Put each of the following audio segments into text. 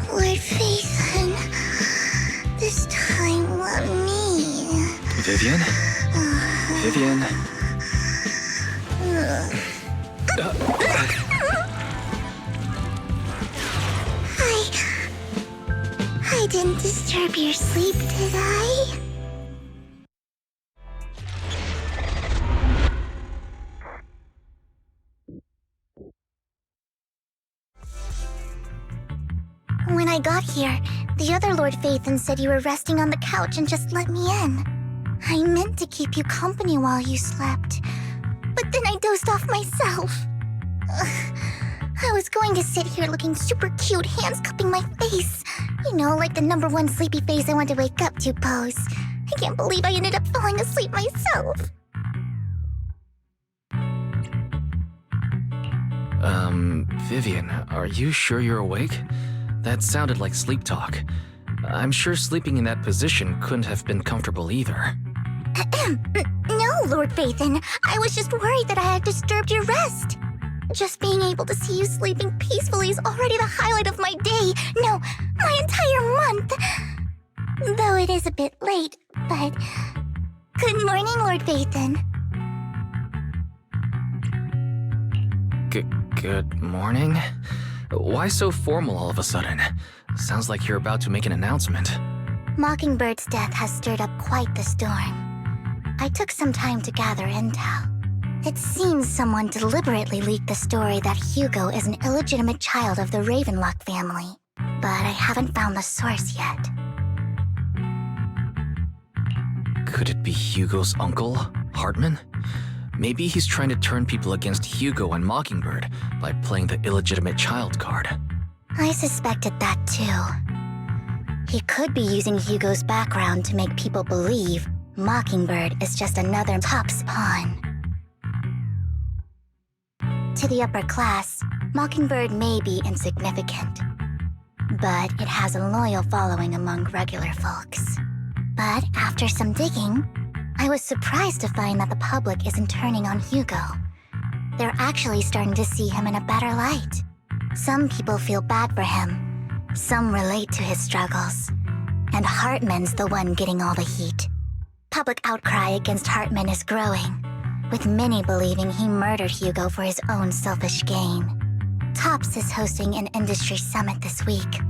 Lord Phaethon, this time let me. Vivian? Vivian? I didn't disturb your sleep, did I? When I got here, the other Lord Phaethon said you were resting on the couch and just let me in. I meant to keep you company while you slept, but then I dozed off myself. I was going to sit here looking super cute, hands cupping my face. You know, like the #1 sleepy face I want to wake up to pose. I can't believe I ended up falling asleep myself. Vivian, are you sure you're awake? That sounded like sleep talk. I'm sure sleeping in that position couldn't have been comfortable either. No, Lord Phaethon. I was just worried that I had disturbed your rest. Just being able to see you sleeping peacefully is already the highlight of my day. No, my entire month. Though it is a bit late, but... Good morning, Lord Phaethon. Good morning? Why so formal all of a sudden? Sounds like you're about to make an announcement. Mockingbird's death has stirred up quite the storm. I took some time to gather intel. It seems someone deliberately leaked the story that Hugo is an illegitimate child of the Ravenlock family, but I haven't found the source yet. Could it be Hugo's uncle, Hartman? Maybe he's trying to turn people against Hugo and Mockingbird by playing the illegitimate child card. I suspected that too. He could be using Hugo's background to make people believe Mockingbird is just another Top's pawn. To the upper class, Mockingbird may be insignificant, but it has a loyal following among regular folks. But after some digging, I was surprised to find that the public isn't turning on Hugo. They're actually starting to see him in a better light. Some people feel bad for him, some relate to his struggles, and Hartman's the one getting all the heat. Public outcry against Hartman is growing, with many believing he murdered Hugo for his own selfish gain. Tops is hosting an industry summit this week,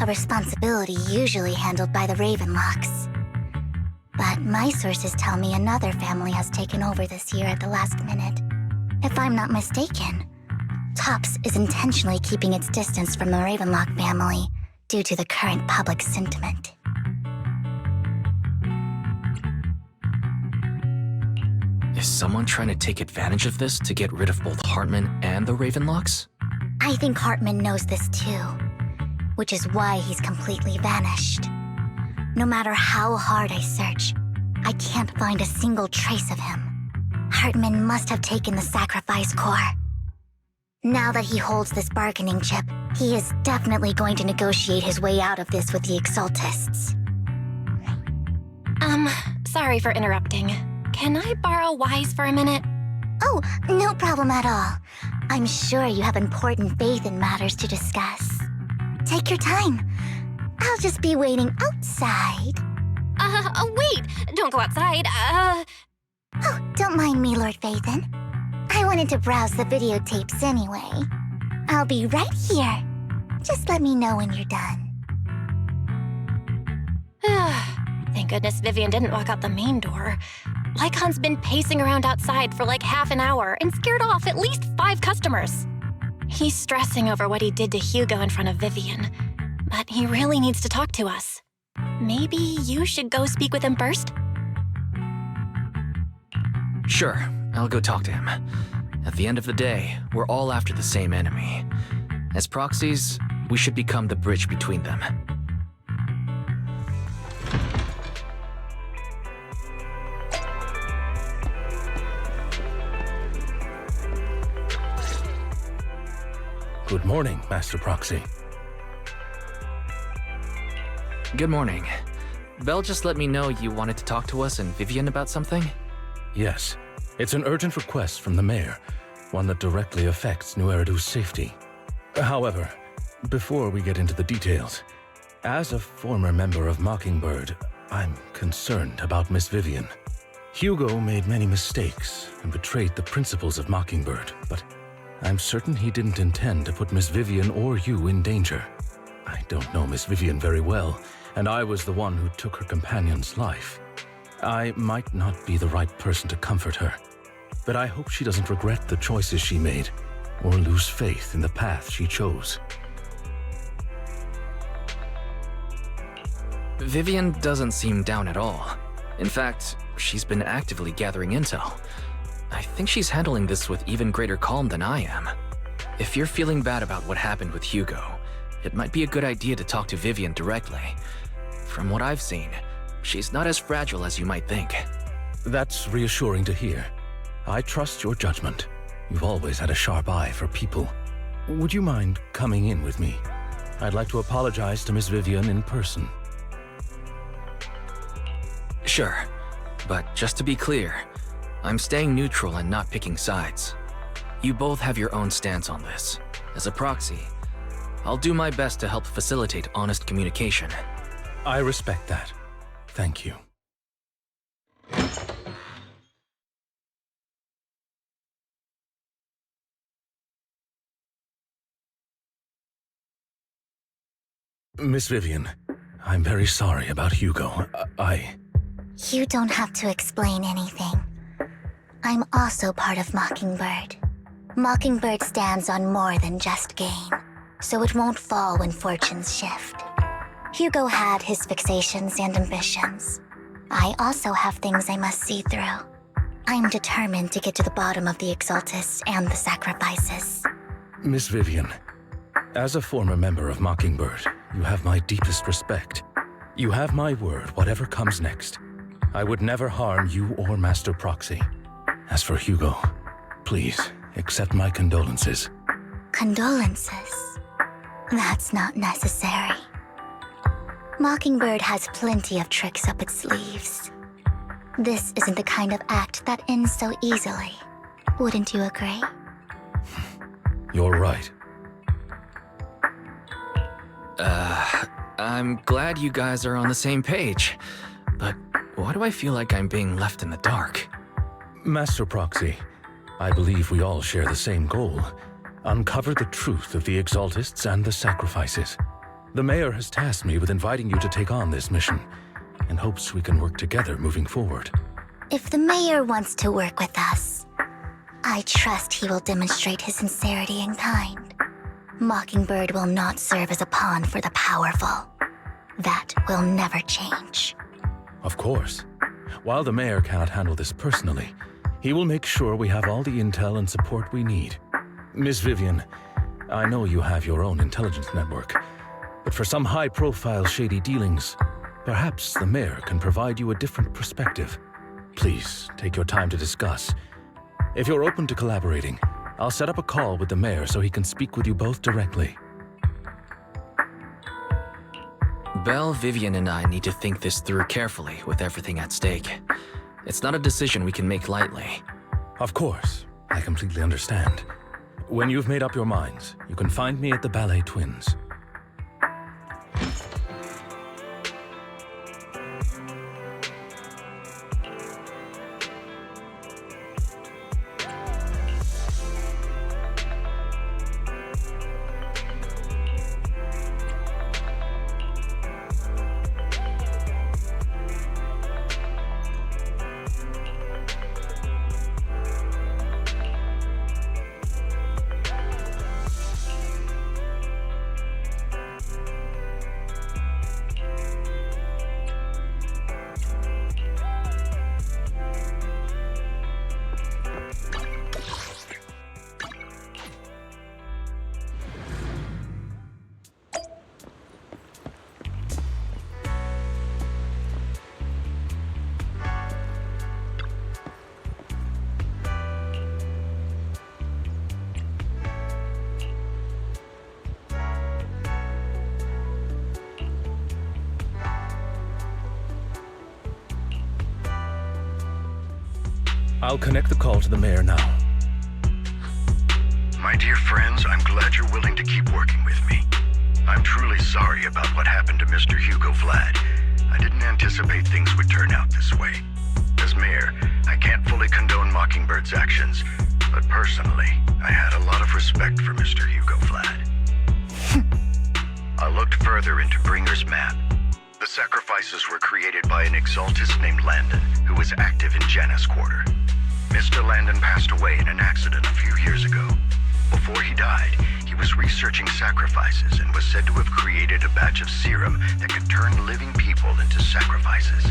a responsibility usually handled by the Ravenlocks. But my sources tell me another family has taken over this year at the last minute. If I'm not mistaken, Tops is intentionally keeping its distance from the Ravenlock family due to the current public sentiment. Is someone trying to take advantage of this to get rid of both Hartman and the Ravenlocks? I think Hartman knows this too, which is why he's completely vanished. No matter how hard I search, I can't find a single trace of him. Hartman must have taken the sacrifice core. Now that he holds this bargaining chip, he is definitely going to negotiate his way out of this with the Exaltists. Sorry for interrupting. Can I borrow Wise for a minute? Oh, no problem at all. I'm sure you have important faith in matters to discuss. Take your time. I'll just be waiting outside. Wait! Don't go outside, Oh, don't mind me, Lord Phaethon. I wanted to browse the videotapes anyway. I'll be right here. Just let me know when you're done. Thank goodness Vivian didn't walk out the main door. Lycon's been pacing around outside for like half an hour and scared off at least 5 customers. He's stressing over what he did to Hugo in front of Vivian, but he really needs to talk to us. Maybe you should go speak with him first? Sure, I'll go talk to him. At the end of the day, we're all after the same enemy. As proxies, we should become the bridge between them. Good morning, Master Proxy. Good morning. Belle just let me know you wanted to talk to us and Vivian about something? Yes, it's an urgent request from the mayor, one that directly affects New Eridu's safety. However, before we get into the details, as a former member of Mockingbird, I'm concerned about Miss Vivian. Hugo made many mistakes and betrayed the principles of Mockingbird, but I'm certain he didn't intend to put Miss Vivian or you in danger. I don't know Miss Vivian very well, and I was the one who took her companion's life. I might not be the right person to comfort her, but I hope she doesn't regret the choices she made or lose faith in the path she chose. Vivian doesn't seem down at all. In fact, she's been actively gathering intel. I think she's handling this with even greater calm than I am. If you're feeling bad about what happened with Hugo, it might be a good idea to talk to Vivian directly. From what I've seen, she's not as fragile as you might think. That's reassuring to hear. I trust your judgment. You've always had a sharp eye for people. Would you mind coming in with me? I'd like to apologize to Miss Vivian in person. Sure, but just to be clear, I'm staying neutral and not picking sides. You both have your own stance on this. As a proxy, I'll do my best to help facilitate honest communication. I respect that. Thank you. Miss Vivian, I'm very sorry about Hugo. You don't have to explain anything. I'm also part of Mockingbird. Mockingbird stands on more than just gain, so it won't fall when fortunes shift. Hugo had his fixations and ambitions. I also have things I must see through. I'm determined to get to the bottom of the Exaltists and the sacrifices. Miss Vivian, as a former member of Mockingbird, you have my deepest respect. You have my word, whatever comes next. I would never harm you or Master Proxy. As for Hugo, please accept my condolences. Condolences? That's not necessary. Mockingbird has plenty of tricks up its sleeves. This isn't the kind of act that ends so easily. Wouldn't you agree? You're right. I'm glad you guys are on the same page, but why do I feel like I'm being left in the dark? Master Proxy, I believe we all share the same goal. Uncover the truth of the Exaltists and the sacrifices. The mayor has tasked me with inviting you to take on this mission, and hopes we can work together moving forward. If the mayor wants to work with us, I trust he will demonstrate his sincerity in kind. Mockingbird will not serve as a pawn for the powerful. That will never change. Of course. While the mayor cannot handle this personally, he will make sure we have all the intel and support we need. Miss Vivian, I know you have your own intelligence network, but for some high-profile shady dealings, perhaps the mayor can provide you a different perspective. Please, take your time to discuss. If you're open to collaborating, I'll set up a call with the mayor so he can speak with you both directly. Belle, Vivian, and I need to think this through carefully with everything at stake. It's not a decision we can make lightly. Of course, I completely understand. When you've made up your minds, you can find me at the Ballet Twins. I'll connect the call to the mayor now. My dear friends, I'm glad you're willing to keep working with me. I'm truly sorry about what happened to Mr. Hugo Vlad. I didn't anticipate things would turn out this way. As mayor, I can't fully condone Mockingbird's actions, but personally, I had a lot of respect for Mr. Hugo Vlad. I looked further into Bringer's map. The sacrifices were created by an exaltist named Landon, who was active in Janus Quarter. Mr. Landon passed away in an accident a few years ago. Before he died, he was researching sacrifices and was said to have created a batch of serum that could turn living people into sacrifices.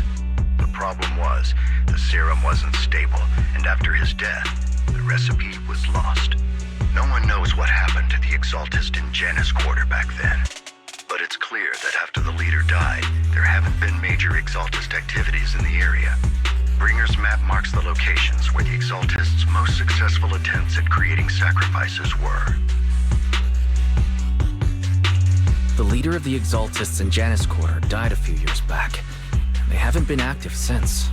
The problem was, the serum wasn't stable, and after his death, the recipe was lost. No one knows what happened to the exaltist in Janus Quarter back then. But it's clear that after the leader died, there haven't been major exaltist activities in the area. Bringer's map marks the locations where the exaltists' most successful attempts at creating sacrifices were. The leader of the exaltists in Janus Quarter died a few years back. They haven't been active since.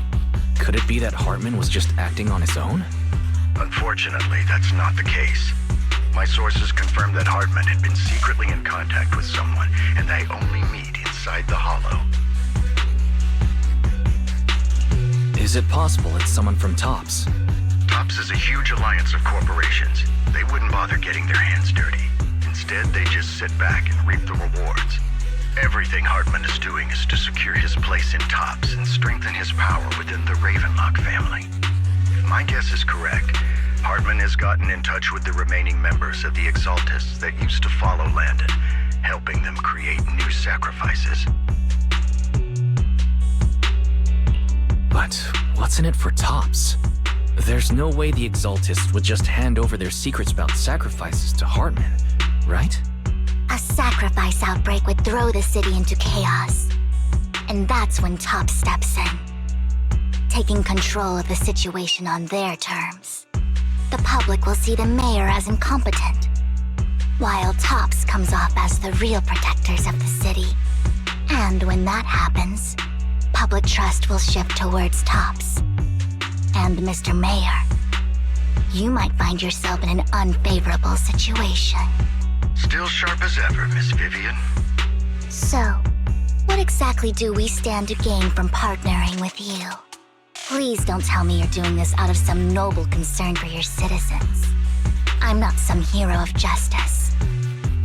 Could it be that Hartman was just acting on his own? Unfortunately, that's not the case. My sources confirmed that Hartman had been secretly in contact with someone, and they only meet inside the Hollow. Is it possible it's someone from TOPS? TOPS is a huge alliance of corporations. They wouldn't bother getting their hands dirty. Instead, they just sit back and reap the rewards. Everything Hartman is doing is to secure his place in TOPS and strengthen his power within the Ravenlock family. If my guess is correct, Hartman has gotten in touch with the remaining members of the Exaltists that used to follow Landon, helping them create new sacrifices. But what's in it for TOPS? There's no way the Exaltists would just hand over their secrets about sacrifices to Hartman, right? A sacrifice outbreak would throw the city into chaos. And that's when TOPS steps in, taking control of the situation on their terms. The public will see the mayor as incompetent, while TOPS comes off as the real protectors of the city. And when that happens, public trust will shift towards TOPS. And Mr. Mayor, you might find yourself in an unfavorable situation. Still sharp as ever, Miss Vivian. So, what exactly do we stand to gain from partnering with you? Please don't tell me you're doing this out of some noble concern for your citizens. I'm not some hero of justice,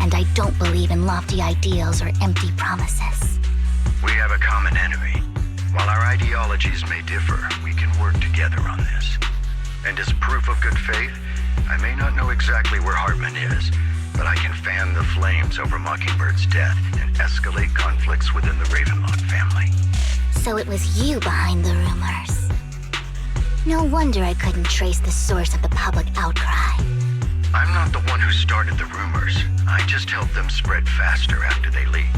and I don't believe in lofty ideals or empty promises. We have a common enemy. While our ideologies may differ, we can work together on this. And as proof of good faith, I may not know exactly where Hartman is, but I can fan the flames over Mockingbird's death and escalate conflicts within the Ravenlock family. So it was you behind the rumors. No wonder I couldn't trace the source of the public outcry. I'm not the one who started the rumors. I just helped them spread faster after they leaked.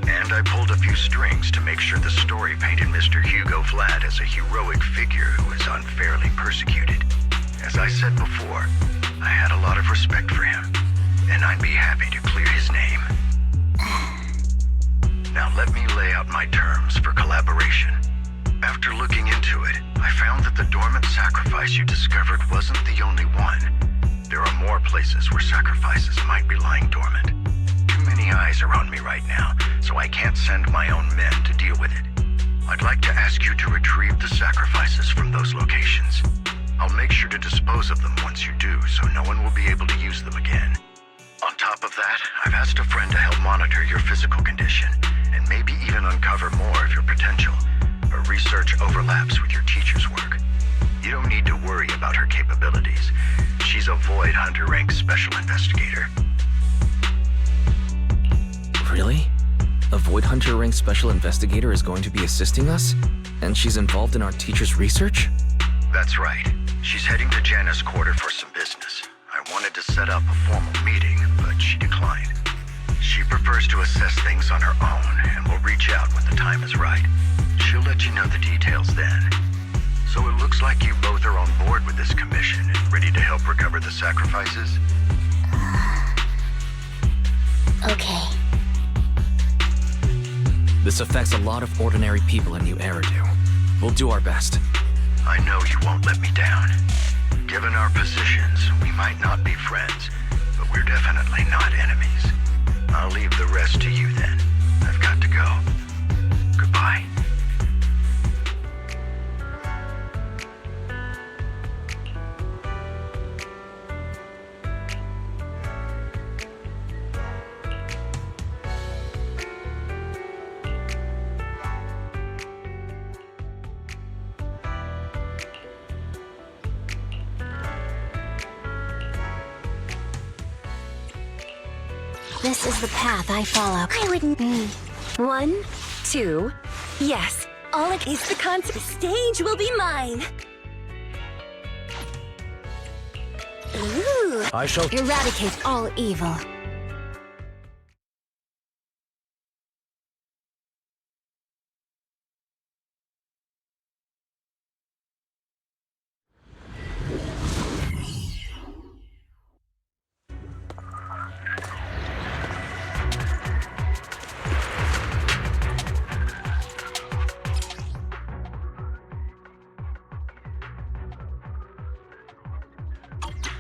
And I pulled a few strings to make sure the story painted Mr. Hugo Vlad as a heroic figure who was unfairly persecuted. As I said before, I had a lot of respect for him, and I'd be happy to clear his name. Now let me lay out my terms for collaboration. After looking into it, I found that the dormant sacrifice you discovered wasn't the only one. There are more places where sacrifices might be lying dormant. Too many eyes are on me right now, so I can't send my own men to deal with it. I'd like to ask you to retrieve the sacrifices from those locations. I'll make sure to dispose of them once you do, so no one will be able to use them again. On top of that, I've asked a friend to help monitor your physical condition, and maybe even uncover more of your potential. Her research overlaps with your teacher's work. You don't need to worry about her capabilities. She's a Void Hunter rank special investigator. Really? A Void Hunter rank special investigator is going to be assisting us? And she's involved in our teacher's research? That's right. She's heading to Janus Quarter for some business. I wanted to set up a formal meeting, but she declined. She prefers to assess things on her own and will reach out when the time is right. She'll let you know the details then. So it looks like you both are on board with this commission and ready to help recover the sacrifices? Okay. This affects a lot of ordinary people in New Eridu. We'll do our best. I know you won't let me down. Given our positions, we might not be friends, but we're definitely not enemies. I'll leave the rest to you then. I've got to go. Goodbye. This is the path I follow. I wouldn't. 1, 2, yes. All it is the concert. The stage will be mine. Ooh. I shall... Eradicate all evil.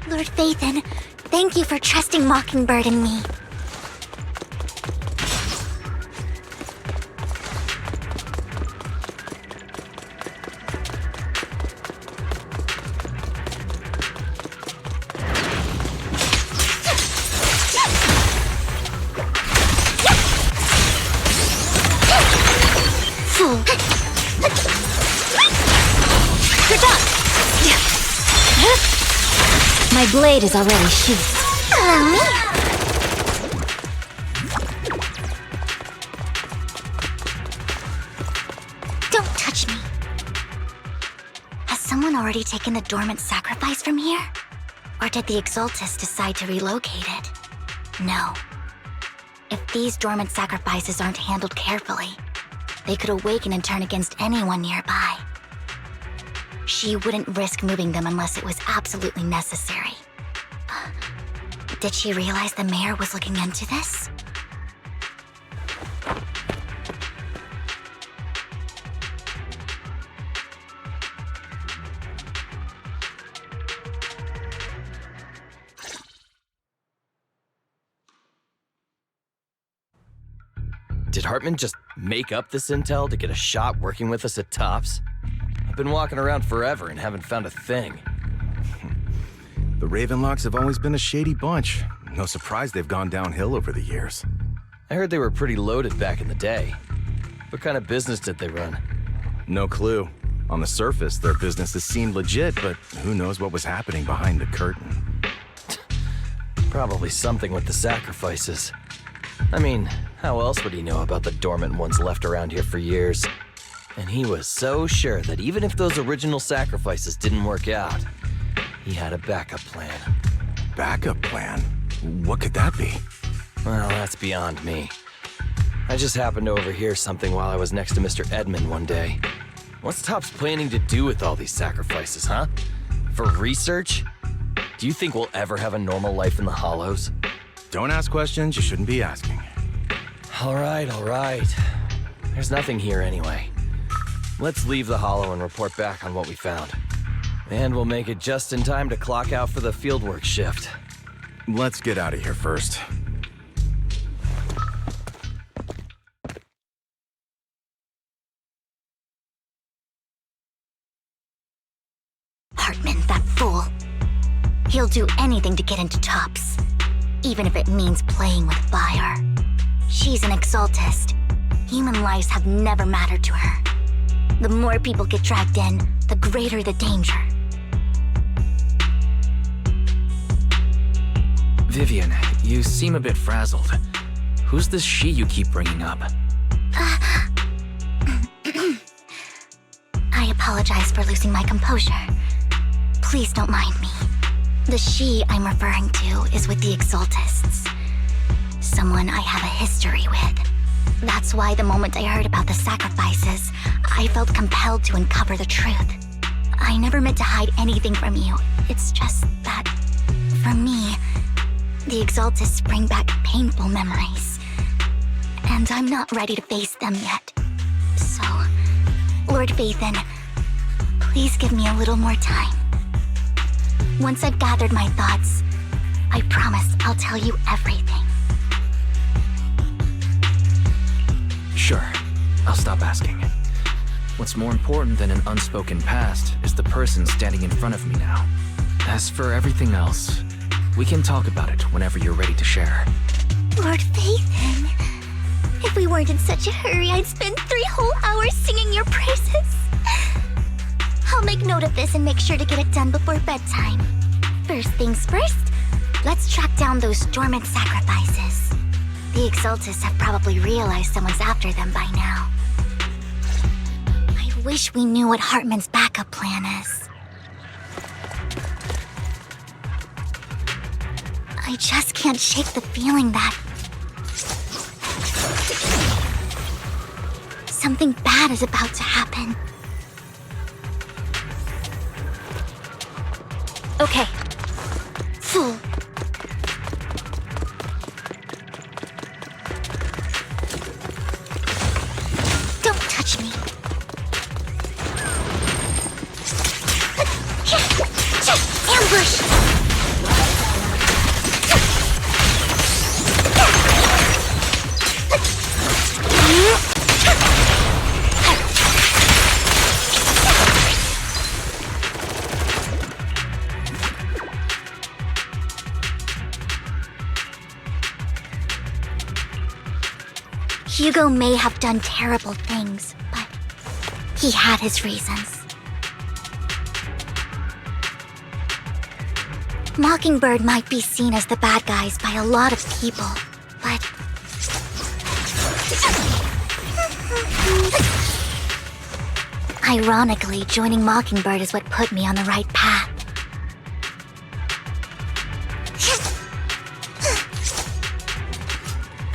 Lord Phaethon, thank you for trusting Mockingbird and me. Fool. Good job. My blade is already sheathed. Allow me. Don't touch me. Has someone already taken the dormant sacrifice from here? Or did the Exaltus decide to relocate it? No. If these dormant sacrifices aren't handled carefully, they could awaken and turn against anyone nearby. She wouldn't risk moving them unless it was absolutely necessary. Did she realize the mayor was looking into this? Did Hartman just make up this intel to get a shot working with us at Tops? I've been walking around forever and haven't found a thing. The Ravenlocks have always been a shady bunch. No surprise they've gone downhill over the years. I heard they were pretty loaded back in the day. What kind of business did they run? No clue. On the surface, their businesses seemed legit, but who knows what was happening behind the curtain. Probably something with the sacrifices. I mean, how else would he know about the dormant ones left around here for years? And he was so sure that even if those original sacrifices didn't work out, he had a backup plan. Backup plan? What could that be? Well, that's beyond me. I just happened to overhear something while I was next to Mr. Edmund one day. What's Tops planning to do with all these sacrifices, huh? For research? Do you think we'll ever have a normal life in the Hollows? Don't ask questions you shouldn't be asking. All right. There's nothing here anyway. Let's leave the Hollow and report back on what we found. And we'll make it just in time to clock out for the fieldwork shift. Let's get out of here first. Hartman, that fool. He'll do anything to get into Tops, even if it means playing with fire. She's an Exaltist. Human lives have never mattered to her. The more people get dragged in, the greater the danger. Vivian, you seem a bit frazzled. Who's this she you keep bringing up? I apologize for losing my composure. Please don't mind me. The she I'm referring to is with the Exaltists. Someone I have a history with. That's why the moment I heard about the sacrifices, I felt compelled to uncover the truth. I never meant to hide anything from you. It's just that, for me, the Exaltists bring back painful memories. And I'm not ready to face them yet. So, Lord Phaethon, Please give me a little more time. Once I've gathered my thoughts, I promise I'll tell you everything. Sure, I'll stop asking. What's more important than an unspoken past is the person standing in front of me now. As for everything else, we can talk about it whenever you're ready to share. Lord Phaethon, if we weren't in such a hurry, I'd spend 3 whole hours singing your praises. I'll make note of this and make sure to get it done before bedtime. First things first, let's track down those dormant sacrifices. The Exaltists have probably realized someone's after them by now. I wish we knew what Hartman's backup plan is. I just can't shake the feeling that something bad is about to happen. Okay. Fool. Don't touch me. Ambush! Hugo may have done terrible things, but he had his reasons. Mockingbird might be seen as the bad guys by a lot of people, but... Ironically, joining Mockingbird is what put me on the right path.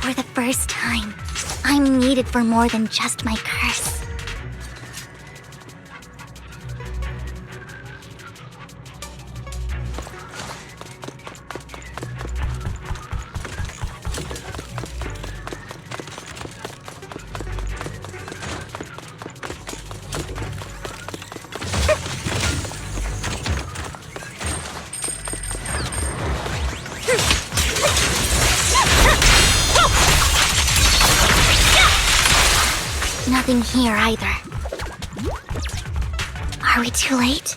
For the first time, I'm needed for more than just my curse. Nothing here either. Are we too late?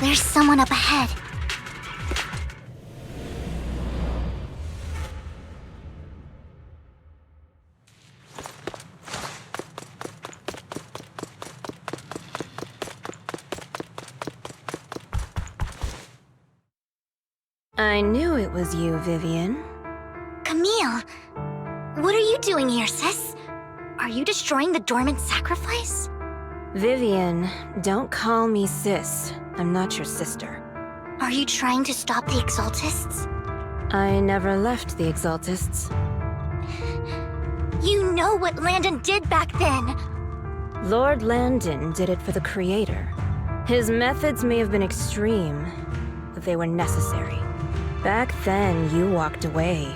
There's someone up ahead. I knew it was you, Vivian. Camille, what are you doing here, sis? Are you destroying the dormant sacrifice? Vivian, don't call me sis. I'm not your sister. Are you trying to stop the Exaltists? I never left the Exaltists. You know what Landon did back then. Lord Landon did it for the Creator. His methods may have been extreme, but they were necessary. Back then, you walked away.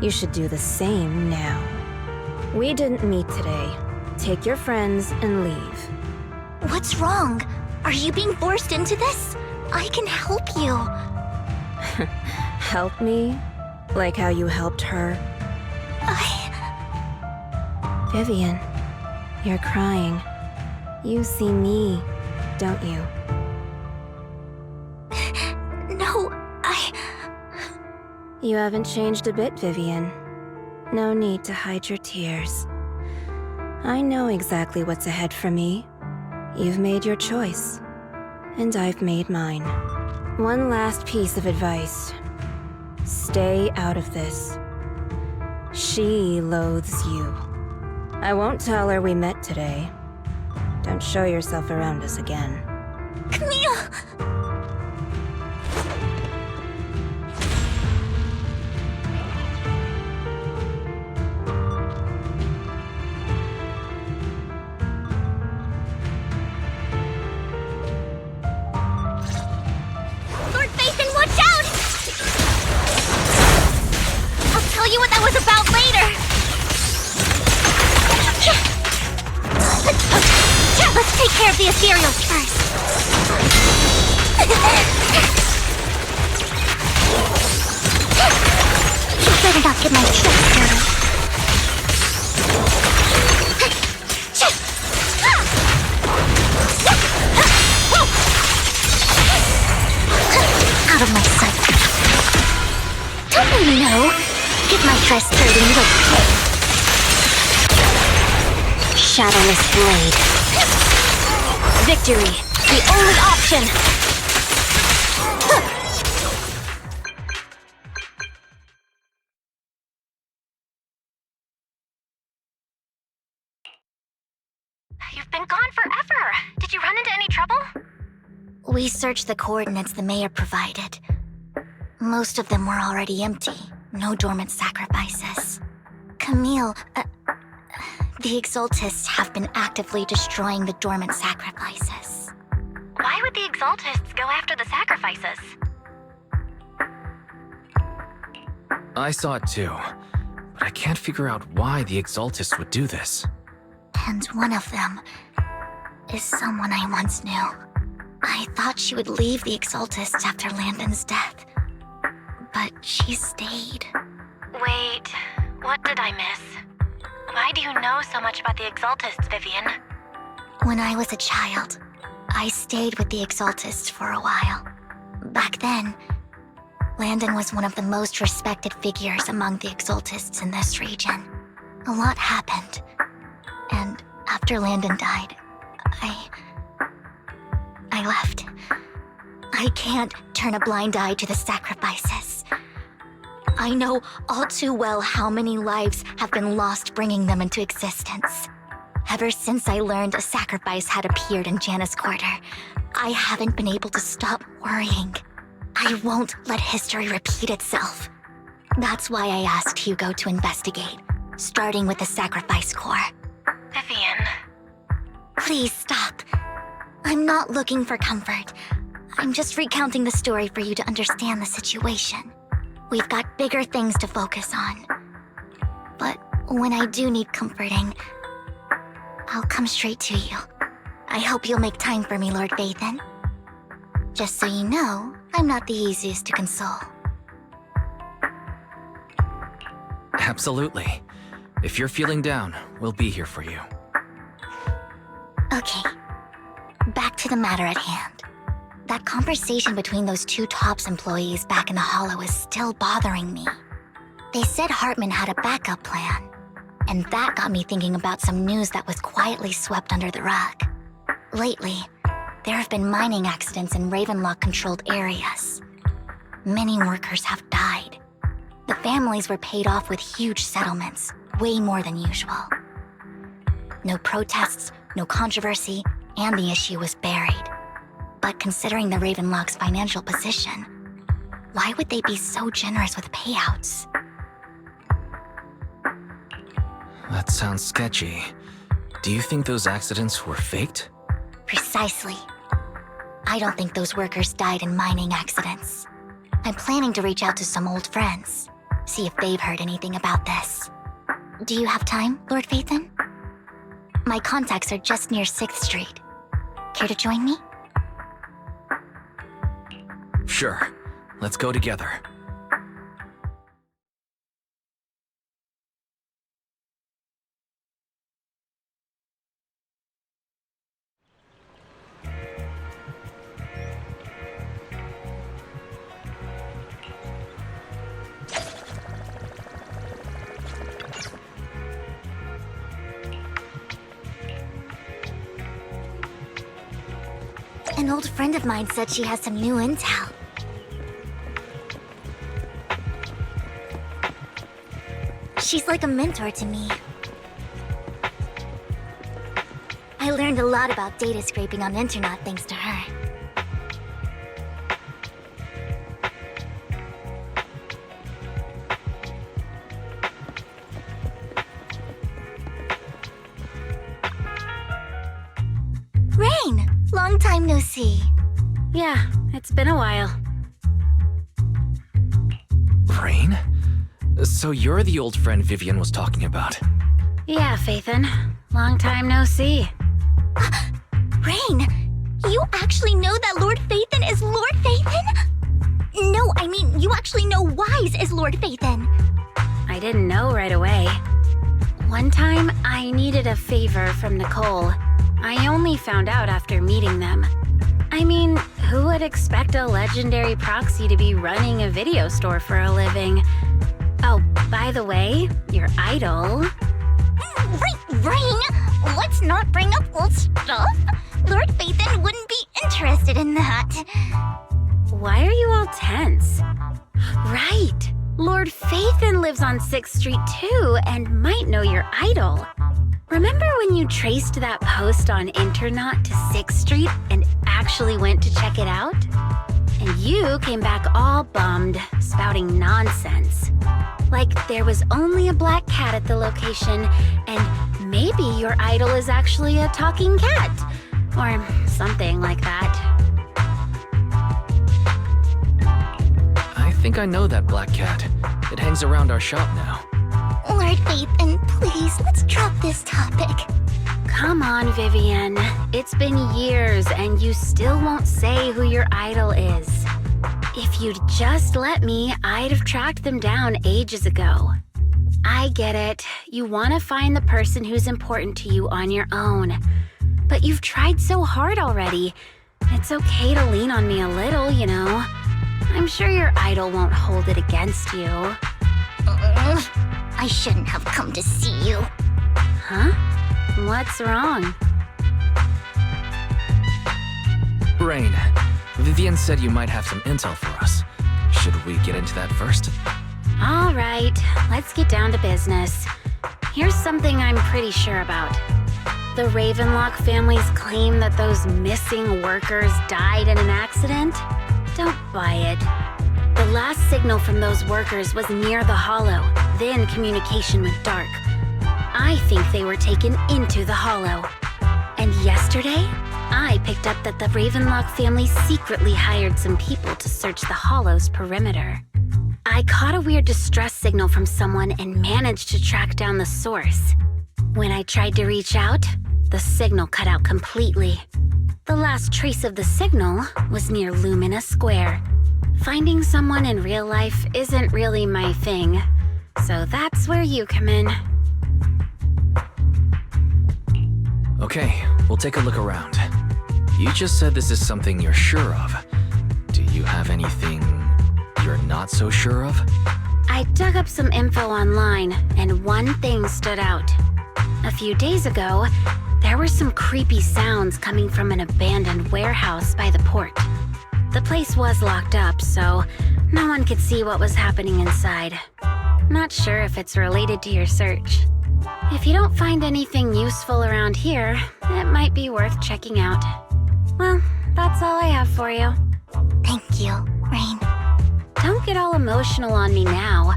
You should do the same now. We didn't meet today. Take your friends and leave. What's wrong? Are you being forced into this? I can help you. Help me? Like how you helped her? Vivian, you're crying. You see me, don't you? No, You haven't changed a bit, Vivian. No need to hide your tears. I know exactly what's ahead for me. You've made your choice, and I've made mine. One last piece of advice. Stay out of this. She loathes you. I won't tell her we met today. Don't show yourself around us again. Camille! Let's take care of the ethereals first. Better not get my chest dirty. Out of my sight. Don't really know. Get my dress dirty and you'll pay. Shadowless blade. Victory, the only option! You've been gone forever! Did you run into any trouble? We searched the coordinates the mayor provided. Most of them were already empty. No dormant sacrifices. Camille, the Exaltists have been actively destroying the dormant sacrifices. Why would the Exaltists go after the sacrifices? I saw it too, but I can't figure out why the Exaltists would do this. And one of them is someone I once knew. I thought she would leave the Exaltists after Landon's death, but she stayed. Wait, what did I miss? Why do you know so much about the Exaltists, Vivian? When I was a child, I stayed with the Exaltists for a while. Back then, Landon was one of the most respected figures among the Exaltists in this region. A lot happened, and after Landon died, I left. I can't turn a blind eye to the sacrifices. I know all too well how many lives have been lost bringing them into existence. Ever since I learned a sacrifice had appeared in Janus Quarter, I haven't been able to stop worrying. I won't let history repeat itself. That's why I asked Hugo to investigate, starting with the Sacrifice Corps. Vivian. Please stop. I'm not looking for comfort. I'm just recounting the story for you to understand the situation. We've got bigger things to focus on. But when I do need comforting, I'll come straight to you. I hope you'll make time for me, Lord Vathan. Just so you know, I'm not the easiest to console. Absolutely. If you're feeling down, we'll be here for you. Okay, back to the matter at hand. That conversation between those two TOPS employees back in the Hollow is still bothering me. They said Hartman had a backup plan, and that got me thinking about some news that was quietly swept under the rug. Lately, there have been mining accidents in Ravenlock-controlled areas. Many workers have died. The families were paid off with huge settlements, way more than usual. No protests, no controversy, and the issue was buried. But considering the Ravenlock's financial position, why would they be so generous with payouts? That sounds sketchy. Do you think those accidents were faked? Precisely. I don't think those workers died in mining accidents. I'm planning to reach out to some old friends, see if they've heard anything about this. Do you have time, Lord Vathan? My contacts are just near 6th Street. Care to join me? Sure. Let's go together. An old friend of mine said she has some new intel. She's like a mentor to me. I learned a lot about data scraping on the internet thanks to her. Rain! Long time no see. Yeah, it's been a while. Rain? So you're the old friend Vivian was talking about. Yeah, Phaethon. Long time no see. Rain, you actually know that Lord Phaethon is Lord Phaethon? No, I mean, you actually know Wise is Lord Phaethon. I didn't know right away. One time, I needed a favor from Nicole. I only found out after meeting them. I mean, who would expect a legendary proxy to be running a video store for a living? Oh, by the way, your idol... Rain, let's not bring up old stuff. Lord Phaethon wouldn't be interested in that. Why are you all tense? Right! Lord Phaethon lives on 6th Street too, and might know your idol. Remember when you traced that post on Internaut to 6th Street and actually went to check it out? And you came back all bummed, spouting nonsense. Like there was only a black cat at the location, and maybe your idol is actually a talking cat. Or something like that. I think I know that black cat. It hangs around our shop now. Lord Phaethon, please, let's drop this topic. Come on, Vivian. It's been years and you still won't say who your idol is. If you'd just let me, I'd have tracked them down ages ago. I get it. You want to find the person who's important to you on your own. But you've tried so hard already. It's okay to lean on me a little, you know. I'm sure your idol won't hold it against you. I shouldn't have come to see you. Huh? What's wrong? Rain, Vivian said you might have some intel for us. Should we get into that first? All right, let's get down to business. Here's something I'm pretty sure about. The Ravenlock family's claim that those missing workers died in an accident? Don't buy it. The last signal from those workers was near the Hollow, then communication went dark. I think they were taken into the Hollow. And yesterday, I picked up that the Ravenlock family secretly hired some people to search the Hollow's perimeter. I caught a weird distress signal from someone and managed to track down the source. When I tried to reach out, the signal cut out completely. The last trace of the signal was near Lumina Square. Finding someone in real life isn't really my thing, so that's where you come in. Okay, we'll take a look around. You just said this is something you're sure of. Do you have anything you're not so sure of? I dug up some info online, and one thing stood out. A few days ago, there were some creepy sounds coming from an abandoned warehouse by the port. The place was locked up, so no one could see what was happening inside. Not sure if it's related to your search. If you don't find anything useful around here, it might be worth checking out. Well, that's all I have for you. Thank you, Rain. Don't get all emotional on me now.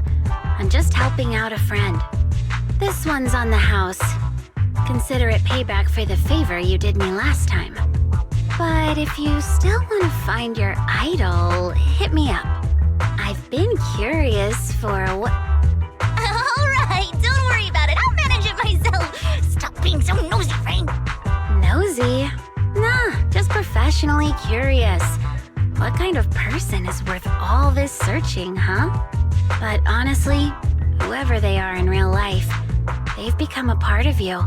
I'm just helping out a friend. This one's on the house. Consider it payback for the favor you did me last time. But if you still want to find your idol, hit me up. I've been curious for what... Alright, don't worry about it. I'll manage it myself. Stop being so nosy, Rain. Nosy? Nah, just professionally curious. What kind of person is worth all this searching, huh? But honestly, whoever they are in real life, they've become a part of you.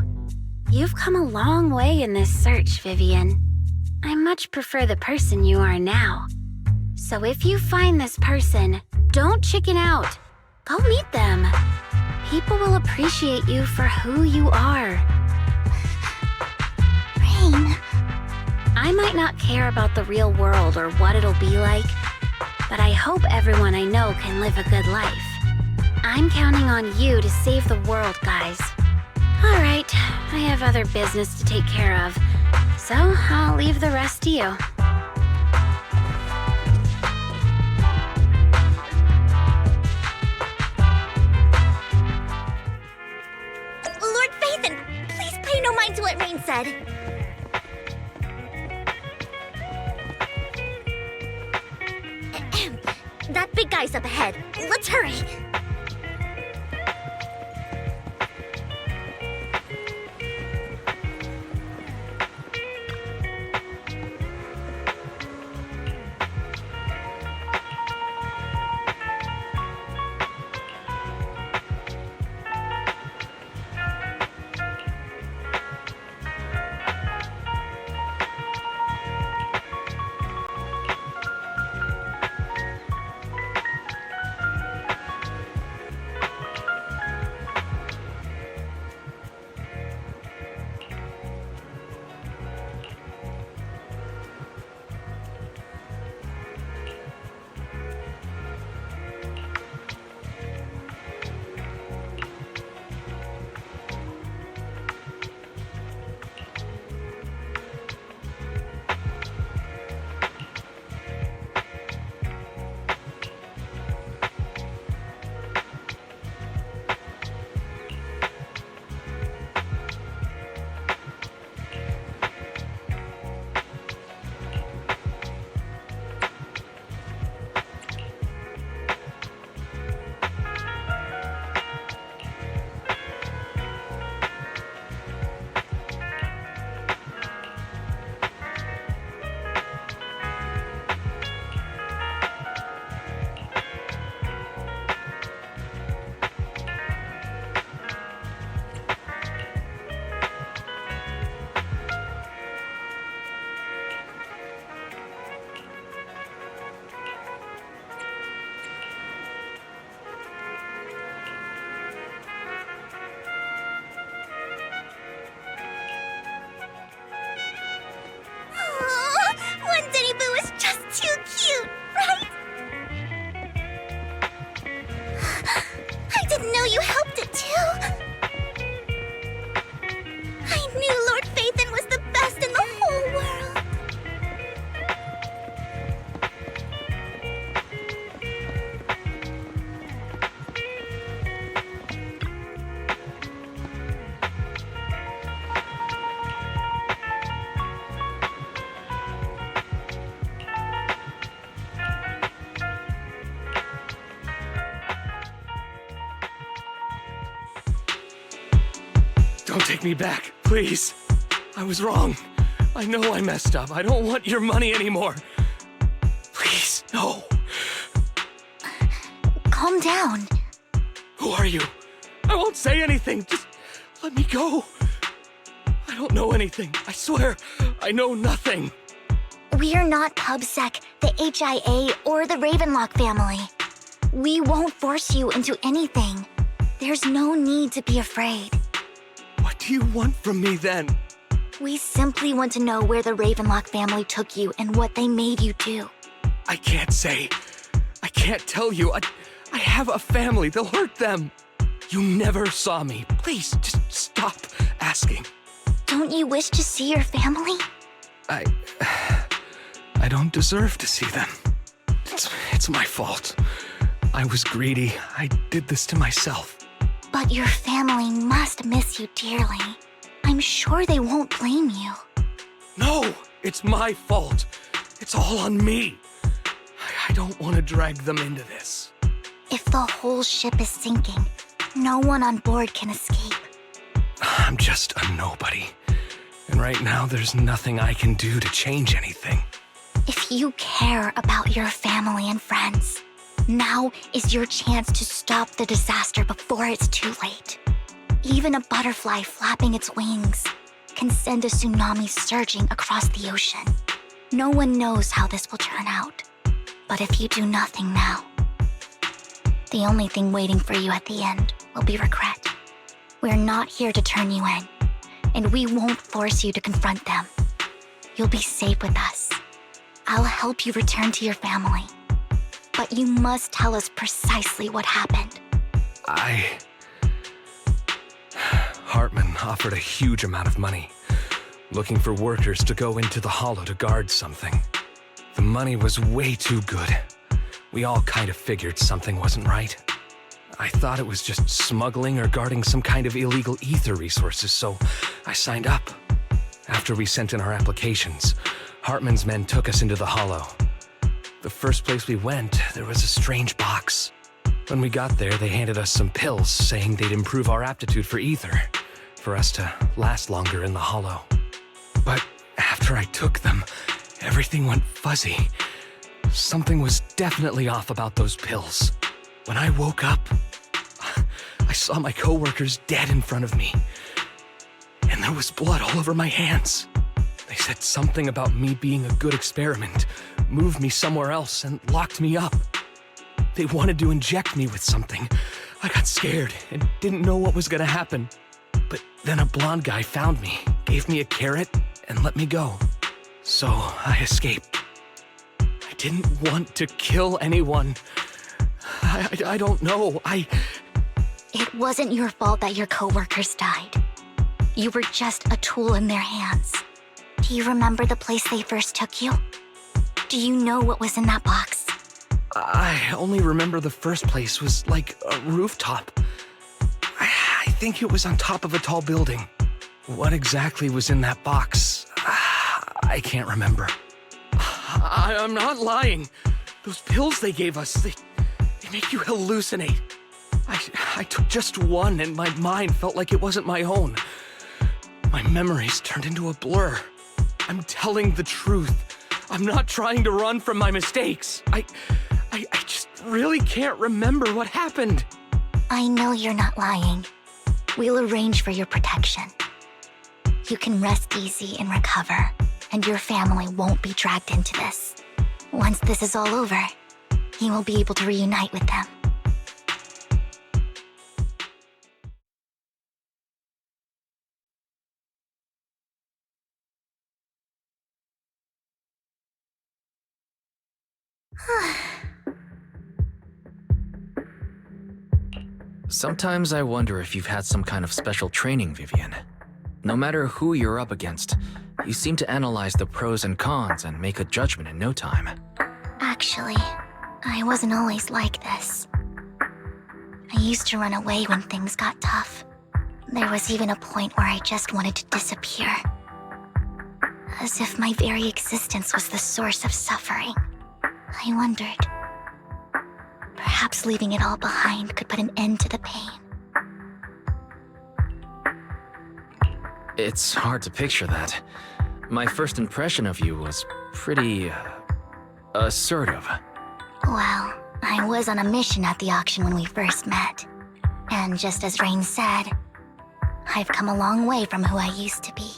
You've come a long way in this search, Vivian. I much prefer the person you are now. So if you find this person, don't chicken out. Go meet them. People will appreciate you for who you are. Rain. I might not care about the real world or what it'll be like, but I hope everyone I know can live a good life. I'm counting on you to save the world, guys. All right, I have other business to take care of, so I'll leave the rest to you. Lord Phaethon, please pay no mind to what Rain said. That big guy's up ahead. Let's hurry. Don't take me back, please. I was wrong. I know I messed up. I don't want your money anymore. Please, no. Calm down. Who are you? I won't say anything. Just let me go. I don't know anything. I swear, I know nothing. We're not PubSec, the HIA, or the Ravenlock family. We won't force you into anything. There's no need to be afraid. What do you want from me then? We simply want to know where the Ravenlock family took you and what they made you do. I can't say. I can't tell you. I have a family. They'll hurt them. You never saw me. Please, just stop asking. Don't you wish to see your family? I don't deserve to see them. It's my fault. I was greedy. I did this to myself. But your family must miss you dearly. I'm sure they won't blame you. No, it's my fault. It's all on me. I don't want to drag them into this. If the whole ship is sinking, no one on board can escape. I'm just a nobody. And right now, there's nothing I can do to change anything. If you care about your family and friends, now is your chance to stop the disaster before it's too late. Even a butterfly flapping its wings can send a tsunami surging across the ocean. No one knows how this will turn out. But if you do nothing now, the only thing waiting for you at the end will be regret. We're not here to turn you in, and we won't force you to confront them. You'll be safe with us. I'll help you return to your family. But you must tell us precisely what happened. Hartman offered a huge amount of money, looking for workers to go into the hollow to guard something. The money was way too good. We all kind of figured something wasn't right. I thought it was just smuggling or guarding some kind of illegal ether resources, so I signed up. After we sent in our applications, Hartman's men took us into the hollow. The first place we went, there was a strange box. When we got there, they handed us some pills, saying they'd improve our aptitude for ether, for us to last longer in the hollow. But after I took them, everything went fuzzy. Something was definitely off about those pills. When I woke up, I saw my coworkers dead in front of me. And there was blood all over my hands. They said something about me being a good experiment, moved me somewhere else, and locked me up. They wanted to inject me with something. I got scared and didn't know what was gonna happen. But then a blonde guy found me, gave me a carrot, and let me go. So I escaped. I didn't want to kill anyone. I don't know. It wasn't your fault that your coworkers died. You were just a tool in their hands. Do you remember the place they first took you? Do you know what was in that box? I only remember the first place was like a rooftop. I think it was on top of a tall building. What exactly was in that box? I can't remember. I'm not lying. Those pills they gave us, they make you hallucinate. I took just one and my mind felt like it wasn't my own. My memories turned into a blur. I'm telling the truth. I'm not trying to run from my mistakes. I just really can't remember what happened. I know you're not lying. We'll arrange for your protection. You can rest easy and recover, and your family won't be dragged into this. Once this is all over, you will be able to reunite with them. Sometimes I wonder if you've had some kind of special training, Vivian. No matter who you're up against, you seem to analyze the pros and cons and make a judgment in no time. Actually, I wasn't always like this. I used to run away when things got tough. There was even a point where I just wanted to disappear. As if my very existence was the source of suffering. I wondered. Perhaps leaving it all behind could put an end to the pain. It's hard to picture that. My first impression of you was pretty... assertive. Well, I was on a mission at the auction when we first met. And just as Rain said, I've come a long way from who I used to be.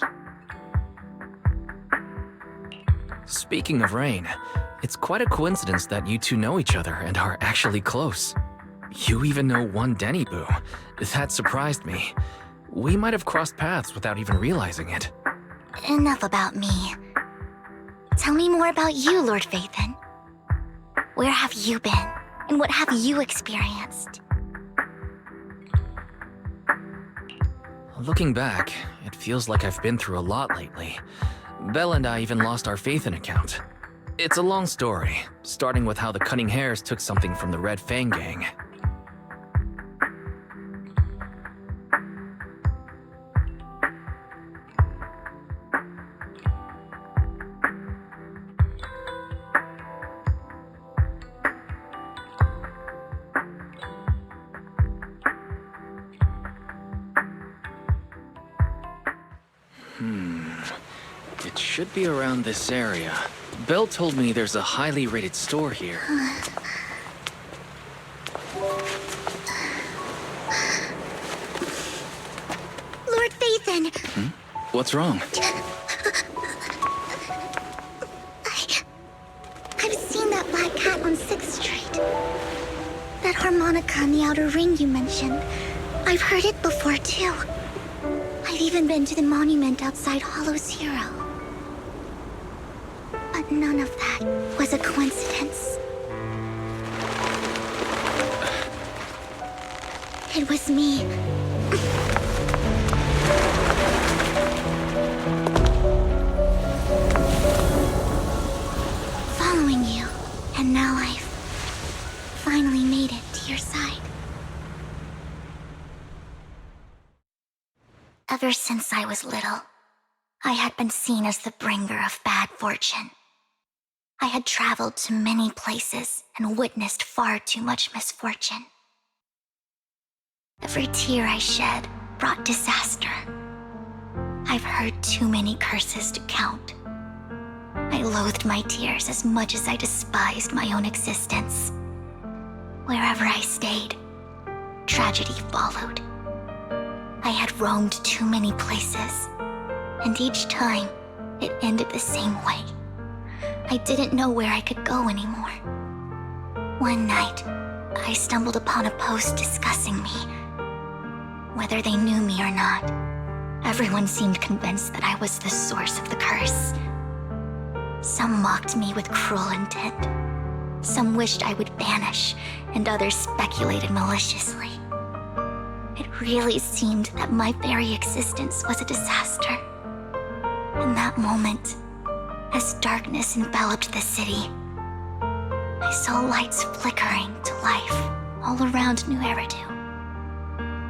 Speaking of Rain, it's quite a coincidence that you two know each other and are actually close. You even know one Denny Boo. That surprised me. We might have crossed paths without even realizing it. Enough about me. Tell me more about you, Lord Phaethon. Where have you been? And what have you experienced? Looking back, it feels like I've been through a lot lately. Belle and I even lost our Phaethon account. It's a long story, starting with how the Cunning Hares took something from the Red Fang gang. It should be around this area. Belle told me there's a highly rated store here. Lord Phaethon! What's wrong? I've seen that black cat on 6th Street. That harmonica in the outer ring you mentioned. I've heard it before, too. I've even been to the monument outside Hollow Zero. But none of that was a coincidence. It was me. Following you, and now I've finally made it to your side. Ever since I was little, I had been seen as the bringer of bad fortune. I had traveled to many places and witnessed far too much misfortune. Every tear I shed brought disaster. I've heard too many curses to count. I loathed my tears as much as I despised my own existence. Wherever I stayed, tragedy followed. I had roamed too many places, and each time, it ended the same way. I didn't know where I could go anymore. One night, I stumbled upon a post discussing me. Whether they knew me or not, everyone seemed convinced that I was the source of the curse. Some mocked me with cruel intent. Some wished I would vanish, and others speculated maliciously. It really seemed that my very existence was a disaster. In that moment, as darkness enveloped the city, I saw lights flickering to life all around New Eridu.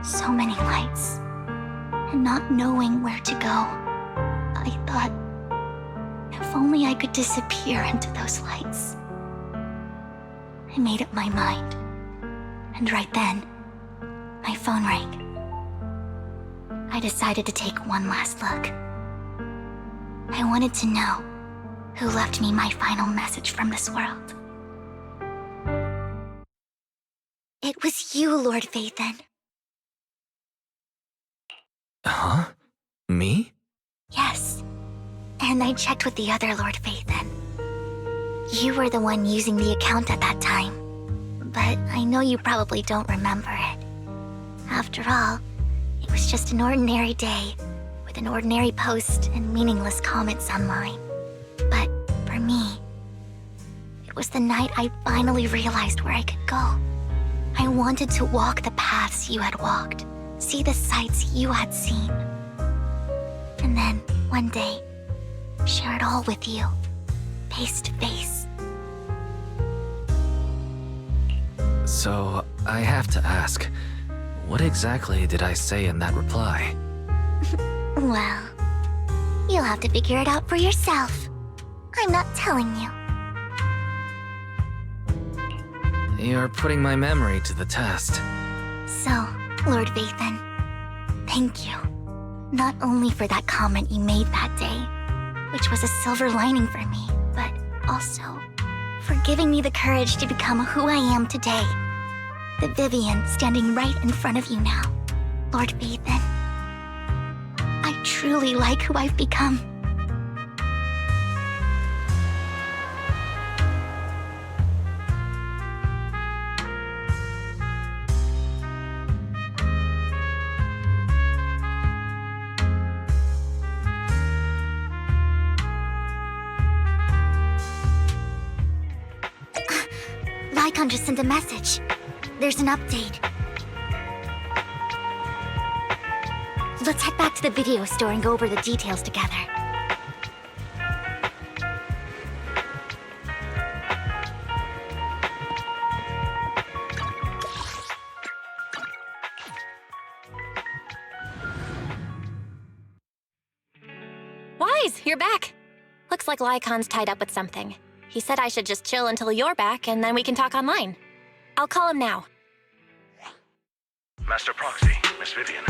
So many lights, and not knowing where to go, I thought, if only I could disappear into those lights. I made up my mind, and right then, my phone rang. I decided to take one last look. I wanted to know who left me my final message from this world. It was you, Lord Phaethon. Huh? Me? Yes. And I checked with the other Lord Phaethon. You were the one using the account at that time. But I know you probably don't remember it. After all, it was just an ordinary day, with an ordinary post and meaningless comments online. But for me, it was the night I finally realized where I could go. I wanted to walk the paths you had walked, see the sights you had seen. And then, one day, share it all with you, face to face. So, I have to ask, what exactly did I say in that reply? Well, you'll have to figure it out for yourself. I'm not telling you. You're putting my memory to the test. So, Lord Phaethon, thank you. Not only for that comment you made that day, which was a silver lining for me, but also for giving me the courage to become who I am today. The Vivian standing right in front of you now, Lord Vathan. I truly like who I've become. Lycon just sent a message. There's an update. Let's head back to the video store and go over the details together. Wise, you're back. Looks like Lycon's tied up with something. He said I should just chill until you're back, and then we can talk online. I'll call him now. Master Proxy, Miss Vivian.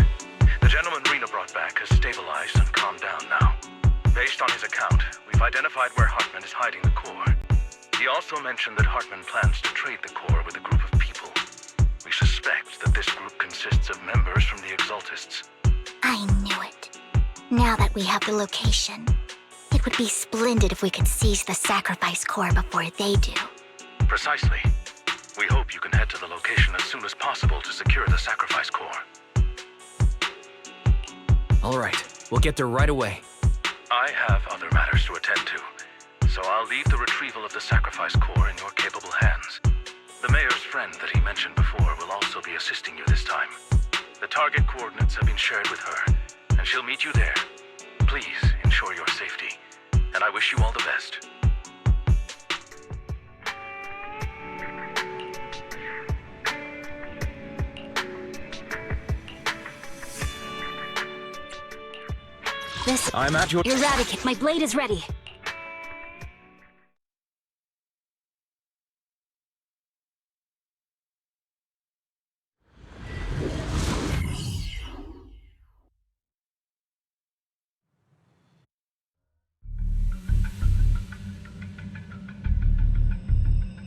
The gentleman Rena brought back has stabilized and calmed down now. Based on his account, we've identified where Hartman is hiding the core. He also mentioned that Hartman plans to trade the core with a group of people. We suspect that this group consists of members from the Exaltists. I knew it. Now that we have the location, it would be splendid if we could seize the sacrifice core before they do. Precisely. We hope you can head to the location as soon as possible to secure the sacrifice core. All right, we'll get there right away. I have other matters to attend to, so I'll leave the retrieval of the sacrifice core in your capable hands. The mayor's friend that he mentioned before will also be assisting you this time. The target coordinates have been shared with her, and she'll meet you there. Please ensure your safety, and I wish you all the best. I'm at your... Eradicate, my blade is ready.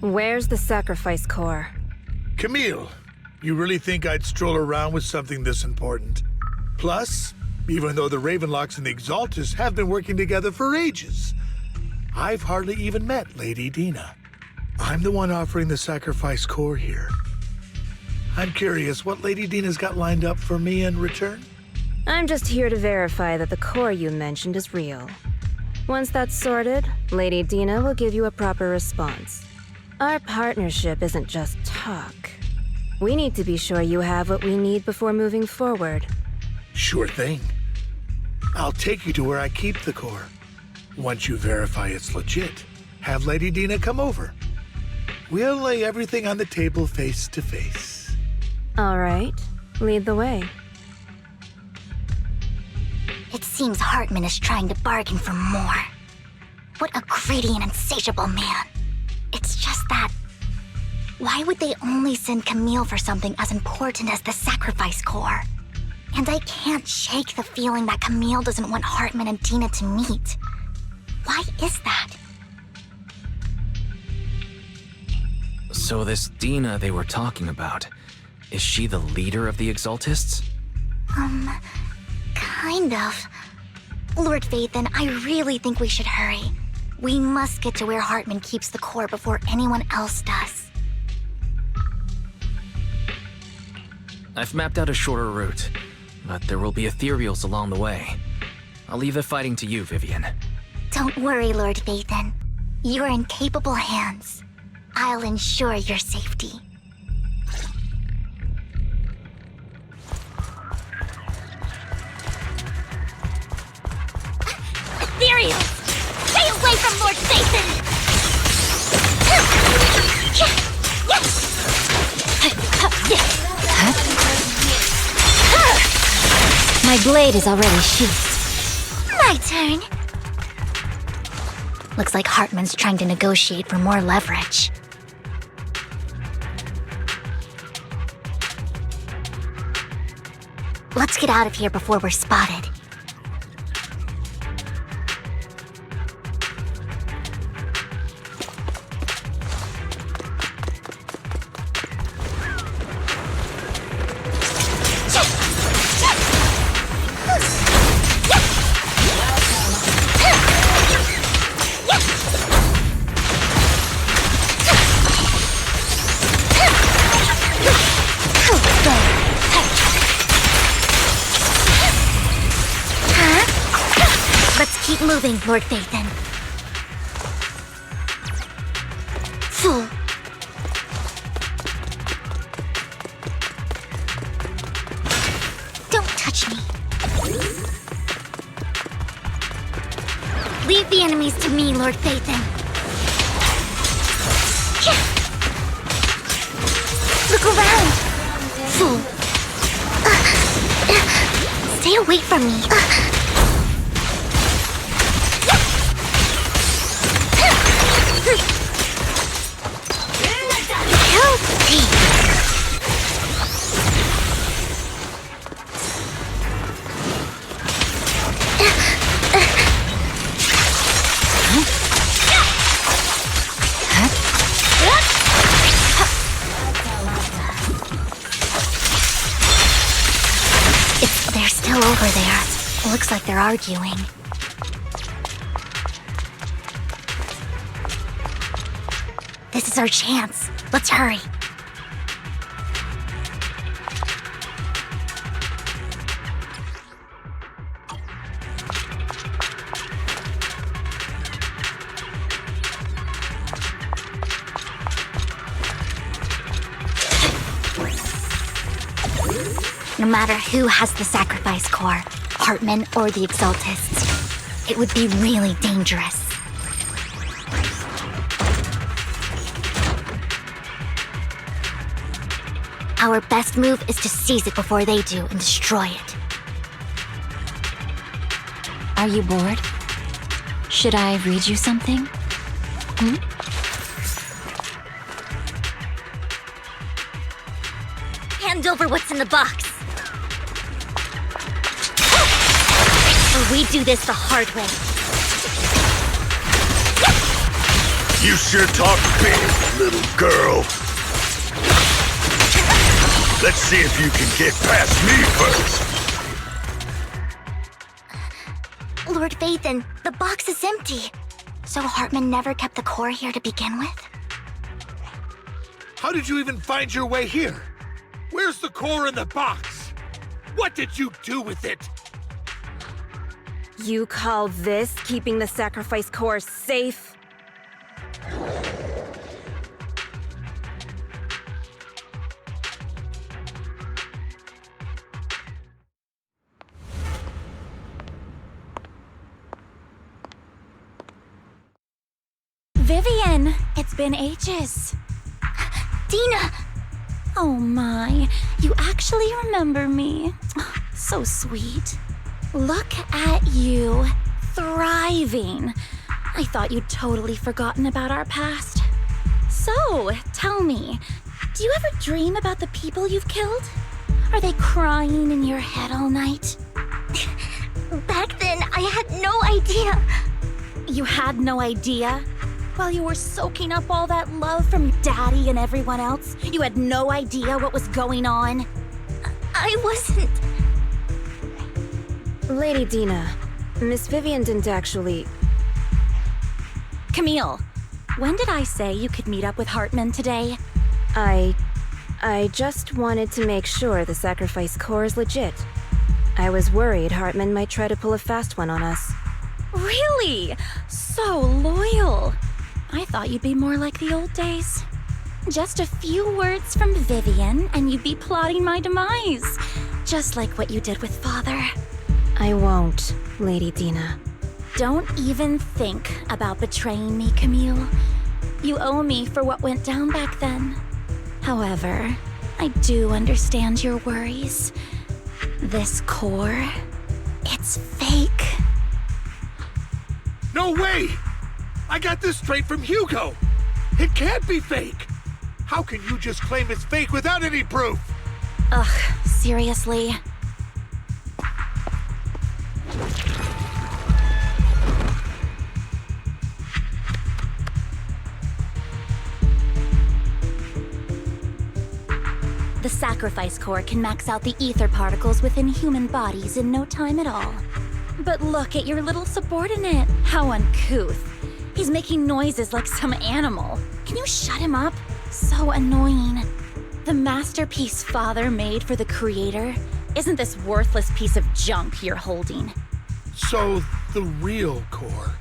Where's the sacrifice core? Camille, you really think I'd stroll around with something this important? Plus, even though the Ravenlocks and the Exaltists have been working together for ages, I've hardly even met Lady Dina. I'm the one offering the sacrifice core here. I'm curious what Lady Dina's got lined up for me in return? I'm just here to verify that the core you mentioned is real. Once that's sorted, Lady Dina will give you a proper response. Our partnership isn't just talk. We need to be sure you have what we need before moving forward. Sure thing. I'll take you to where I keep the core. Once you verify it's legit, have Lady Dina come over. We'll lay everything on the table face to face. All right, lead the way. It seems Hartman is trying to bargain for more. What a greedy and insatiable man. It's just that... why would they only send Camille for something as important as the sacrifice core? And I can't shake the feeling that Camille doesn't want Hartman and Dina to meet. Why is that? So this Dina they were talking about, is she the leader of the Exaltists? Kind of. Lord Vathan, I really think we should hurry. We must get to where Hartman keeps the core before anyone else does. I've mapped out a shorter route, but there will be ethereals along the way. I'll leave the fighting to you, Vivian. Don't worry, Lord Vathan. You're in capable hands. I'll ensure your safety. Ethereals! Stay away from Lord Vathan! My blade is already sheathed. My turn. Looks like Hartman's trying to negotiate for more leverage. Let's get out of here before we're spotted. Keep moving, Lord Phaethon. Fool. Don't touch me. Leave the enemies to me, Lord Phaethon. Look around! Fool. Stay away from me. Help me! They're still over there. Looks like they're arguing. This is our chance. Let's hurry. No matter who has the sacrifice core, Hartman or the Exaltists, it would be really dangerous. Our best move is to seize it before they do and destroy it. Are you bored? Should I read you something? Hand over what's in the box. Or we do this the hard way. You sure talk big, little girl. Let's see if you can get past me first. Lord Phaethon, the box is empty. So Hartman never kept the core here to begin with? How did you even find your way here? Where's the core in the box? What did you do with it? You call this keeping the sacrifice core safe? Vivian, it's been ages. Dina! Oh my, you actually remember me. So sweet. Look at you, thriving. I thought you'd totally forgotten about our past. So, tell me, do you ever dream about the people you've killed? Are they crying in your head all night? Back then, I had no idea. You had no idea? While you were soaking up all that love from Daddy and everyone else, you had no idea what was going on? I wasn't... Lady Dina, Miss Vivian didn't actually... Camille, when did I say you could meet up with Hartman today? I just wanted to make sure the sacrifice core is legit. I was worried Hartman might try to pull a fast one on us. Really? So loyal. I thought you'd be more like the old days. Just a few words from Vivian and you'd be plotting my demise. Just like what you did with Father. I won't, Lady Dina. Don't even think about betraying me, Camille. You owe me for what went down back then. However, I do understand your worries. This core, it's fake. No way! I got this straight from Hugo. It can't be fake. How can you just claim it's fake without any proof? Ugh, seriously? The sacrifice core can max out the ether particles within human bodies in no time at all. But look at your little subordinate. How uncouth. He's making noises like some animal. Can you shut him up? So annoying. The masterpiece Father made for the Creator isn't this worthless piece of junk you're holding. So, the real core.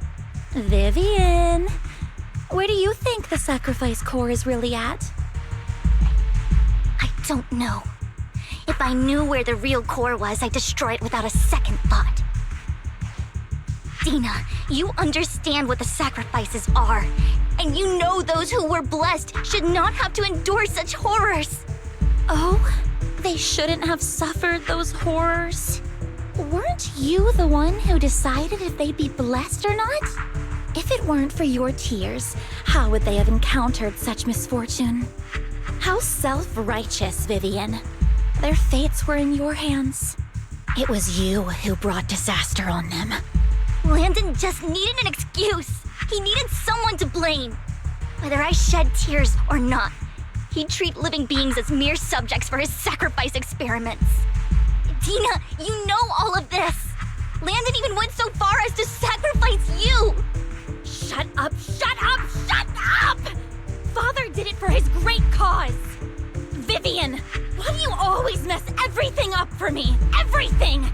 Vivian, where do you think the sacrifice core is really at? I don't know. If I knew where the real core was, I'd destroy it without a second thought. Dina, you understand what the sacrifices are. And you know those who were blessed should not have to endure such horrors. Oh, they shouldn't have suffered those horrors. Weren't you the one who decided if they'd be blessed or not? If it weren't for your tears, how would they have encountered such misfortune? How self-righteous, Vivian. Their fates were in your hands. It was you who brought disaster on them. Landon just needed an excuse. He needed someone to blame. Whether I shed tears or not, he'd treat living beings as mere subjects for his sacrifice experiments. Dina, you know all of this. Landon even went so far as to sacrifice you. Shut up, shut up, shut up! Father did it for his great cause. Vivian, why do you always mess everything up for me? Everything!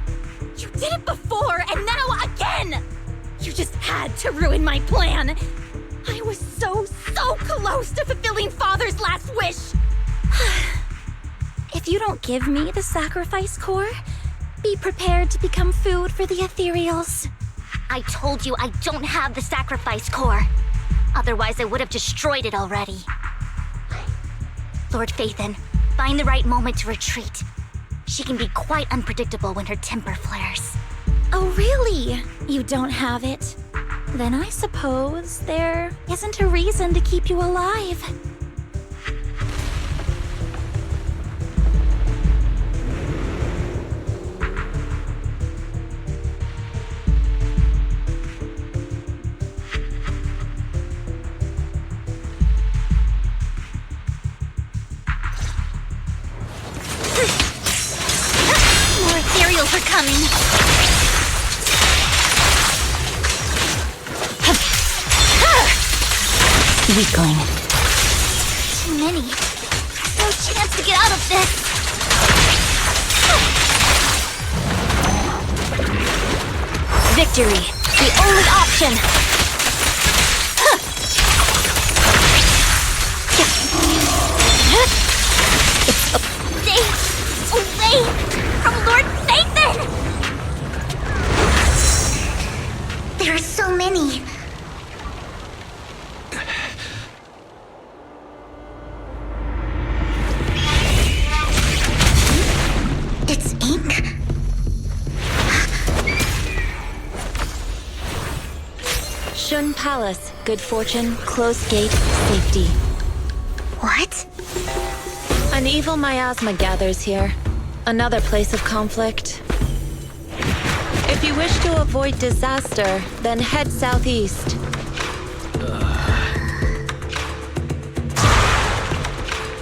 You did it before, and now again! You just had to ruin my plan. I was so close to fulfilling Father's last wish. If you don't give me the sacrifice core, be prepared to become food for the ethereals. I told you I don't have the sacrifice core. Otherwise, I would have destroyed it already. Lord Phaethon, find the right moment to retreat. She can be quite unpredictable when her temper flares. Oh, really? You don't have it? Then I suppose there isn't a reason to keep you alive. More ethereals are coming. Weakling. Too many. No chance to get out of this. Victory, the only option. Stay away from Lord Phaethon! There are so many. It's ink? Shun Palace, good fortune, closed gate, safety. What? An evil miasma gathers here. Another place of conflict. If you wish to avoid disaster, then head southeast.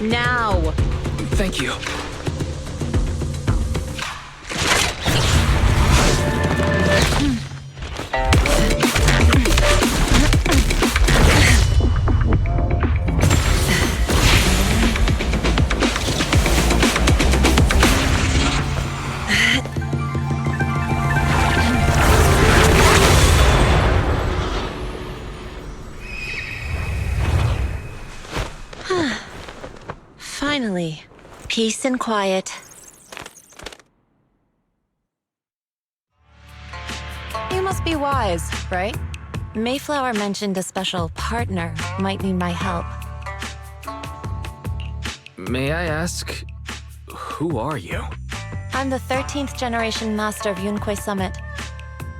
Now! Thank you. Finally, peace and quiet. You must be wise, right? Mayflower mentioned a special partner might need my help. May I ask, who are you? I'm the 13th generation master of Yunque Summit.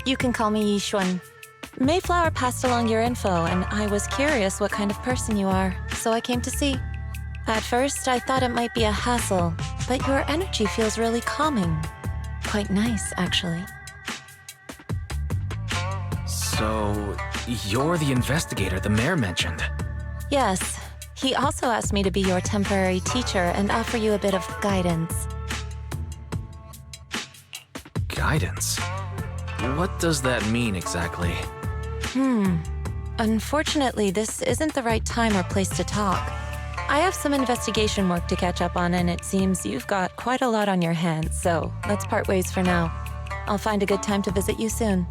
You can call me Yishuan. Mayflower passed along your info, and I was curious what kind of person you are, so I came to see. At first, I thought it might be a hassle, but your energy feels really calming. Quite nice, actually. So, you're the investigator the mayor mentioned. Yes. He also asked me to be your temporary teacher and offer you a bit of guidance. Guidance? What does that mean exactly? Unfortunately, this isn't the right time or place to talk. I have some investigation work to catch up on, and it seems you've got quite a lot on your hands, so let's part ways for now. I'll find a good time to visit you soon.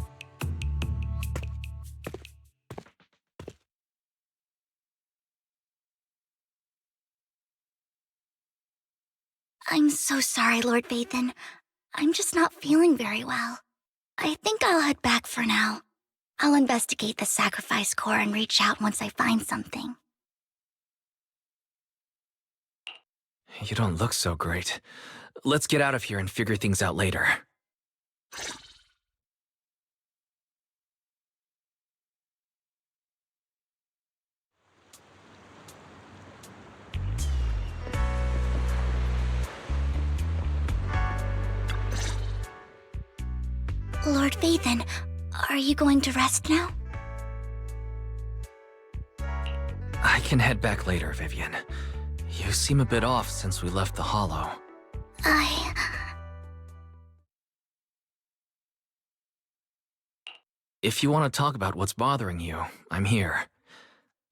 I'm so sorry, Lord Vathan. I'm just not feeling very well. I think I'll head back for now. I'll investigate the sacrifice core and reach out once I find something. You don't look so great. Let's get out of here and figure things out later. Lord Vathan, are you going to rest now? I can head back later, Vivian. You seem a bit off since we left the Hollow. If you want to talk about what's bothering you, I'm here.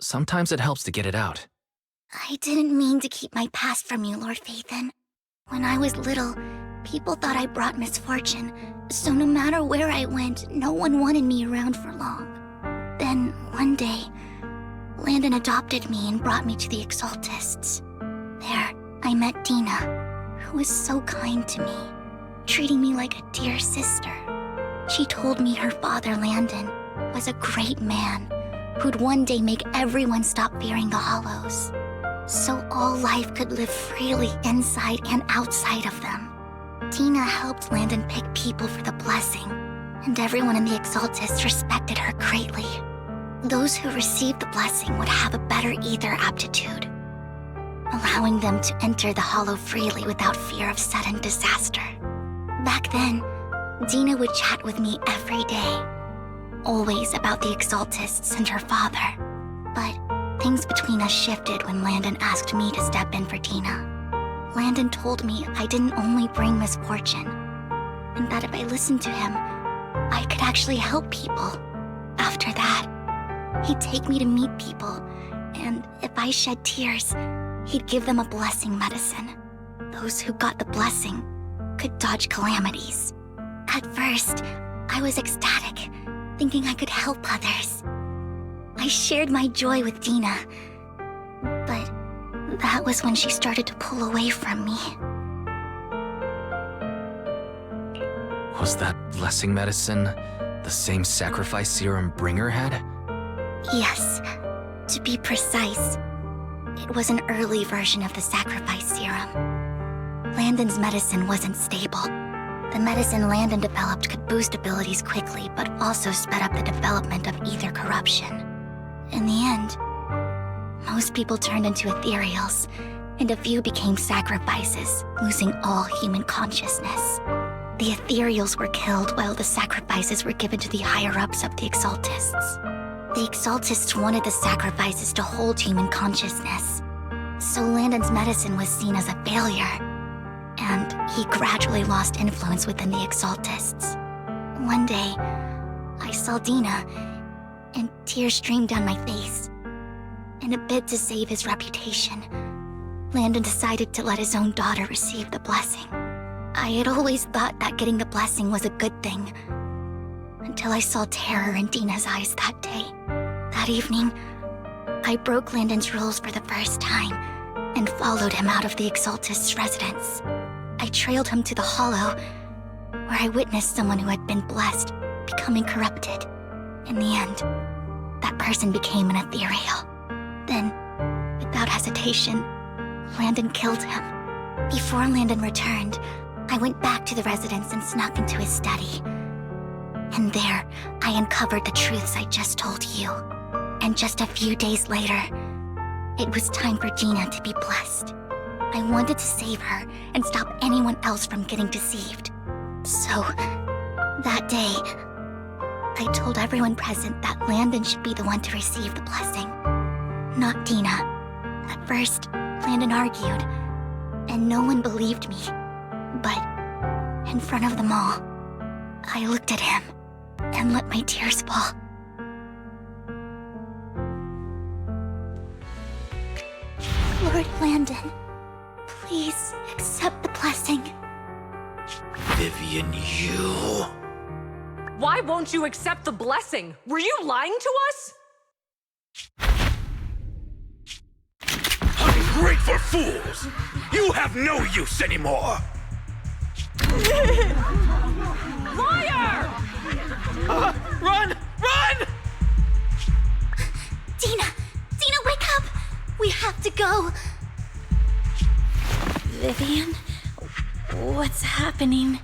Sometimes it helps to get it out. I didn't mean to keep my past from you, Lord Vathan. When I was little, people thought I brought misfortune, so no matter where I went, no one wanted me around for long. Then, one day, Landon adopted me and brought me to the Exaltists. There, I met Dina, who was so kind to me, treating me like a dear sister. She told me her father, Landon, was a great man who'd one day make everyone stop fearing the Hollows, so all life could live freely inside and outside of them. Dina helped Landon pick people for the blessing, and everyone in the Exaltists respected her greatly. Those who received the blessing would have a better ether aptitude, allowing them to enter the Hollow freely without fear of sudden disaster. Back then, Dina would chat with me every day, always about the Exaltists and her father. But things between us shifted when Landon asked me to step in for Dina. Landon told me I didn't only bring misfortune, and that if I listened to him, I could actually help people. After that, he'd take me to meet people, and if I shed tears, he'd give them a blessing medicine. Those who got the blessing could dodge calamities. At first, I was ecstatic, thinking I could help others. I shared my joy with Dina, but that was when she started to pull away from me. Was that blessing medicine the same sacrifice serum Bringer had? Yes, to be precise, it was an early version of the sacrifice serum. Landon's medicine wasn't stable. The medicine Landon developed could boost abilities quickly, but also sped up the development of ether corruption. In the end, most people turned into ethereals, and a few became sacrifices, losing all human consciousness. The ethereals were killed while the sacrifices were given to the higher-ups of the Exaltists. The Exaltists wanted the sacrifices to hold human consciousness, so Landon's medicine was seen as a failure, and he gradually lost influence within the Exaltists. One day, I saw Dina, and tears streamed down my face. In a bid to save his reputation, Landon decided to let his own daughter receive the blessing. I had always thought that getting the blessing was a good thing, until I saw terror in Dina's eyes that day. That evening, I broke Landon's rules for the first time and followed him out of the Exaltist's residence. I trailed him to the Hollow, where I witnessed someone who had been blessed becoming corrupted. In the end, that person became an ethereal. Then, without hesitation, Landon killed him. Before Landon returned, I went back to the residence and snuck into his study. And there, I uncovered the truths I just told you. And just a few days later, it was time for Dina to be blessed. I wanted to save her and stop anyone else from getting deceived. So, that day, I told everyone present that Landon should be the one to receive the blessing, not Dina. At first, Landon argued, and no one believed me. But, in front of them all, I looked at him and let my tears fall. Lord Landon, please accept the blessing. Vivian, you... Why won't you accept the blessing? Were you lying to us? Ungrateful fools! You have no use anymore! Liar! Run! Run! Dina! Dina, wake up! We have to go! Vivian? What's happening?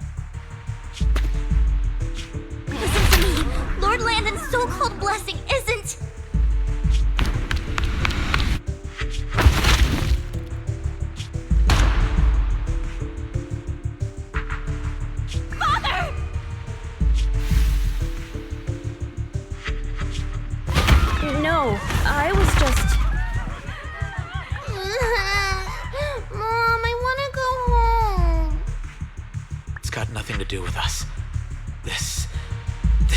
Listen to me! Lord Landon's so-called blessing isn't... Father! No, I was just... Mom, I want to go home. It's got nothing to do with us. This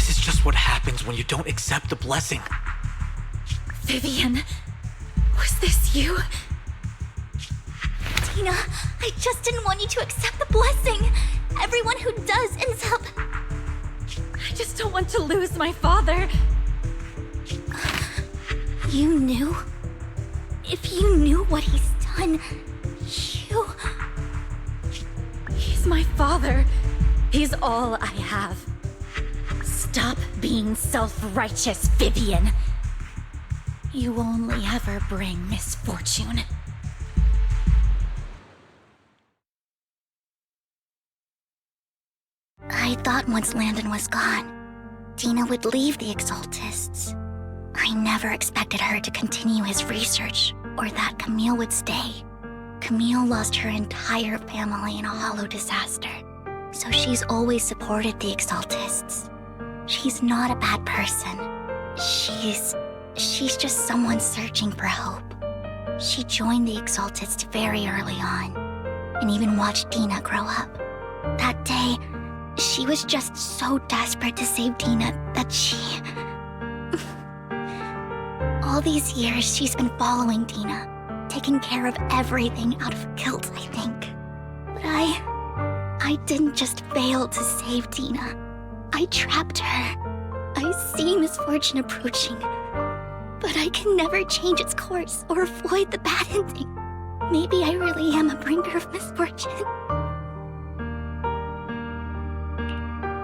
is just what happens when you don't accept the blessing. Vivian, was this you? Tina, I just didn't want you to accept the blessing. Everyone who does ends up... I just don't want to lose my father. You knew? If you knew what he's done, you... He's my father. He's all I have. Stop being self-righteous, Vivian. You only ever bring misfortune. I thought once Landon was gone, Dina would leave the Exaltists. I never expected her to continue his research, or that Camille would stay. Camille lost her entire family in a hollow disaster, so she's always supported the Exaltists. She's not a bad person. She's just someone searching for hope. She joined the Exaltists very early on, and even watched Dina grow up. That day, she was just so desperate to save Dina that she... All these years, she's been following Dina, taking care of everything out of guilt, I think. But I didn't just fail to save Dina. I trapped her. I see misfortune approaching, but I can never change its course or avoid the bad ending. Maybe I really am a bringer of misfortune.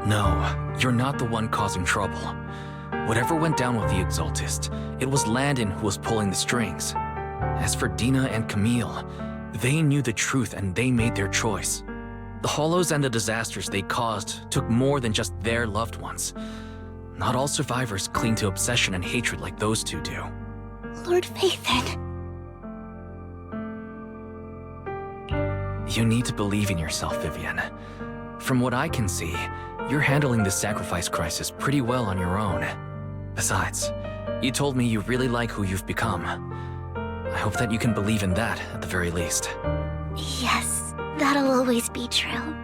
No, you're not the one causing trouble. Whatever went down with the Exaltist, it was Landon who was pulling the strings. As for Dina and Camille, they knew the truth and they made their choice. The hollows and the disasters they caused took more than just their loved ones. Not all survivors cling to obsession and hatred like those two do. Lord Phaethon. You need to believe in yourself, Vivian. From what I can see, you're handling this sacrifice crisis pretty well on your own. Besides, you told me you really like who you've become. I hope that you can believe in that at the very least. Yes, that'll always be true.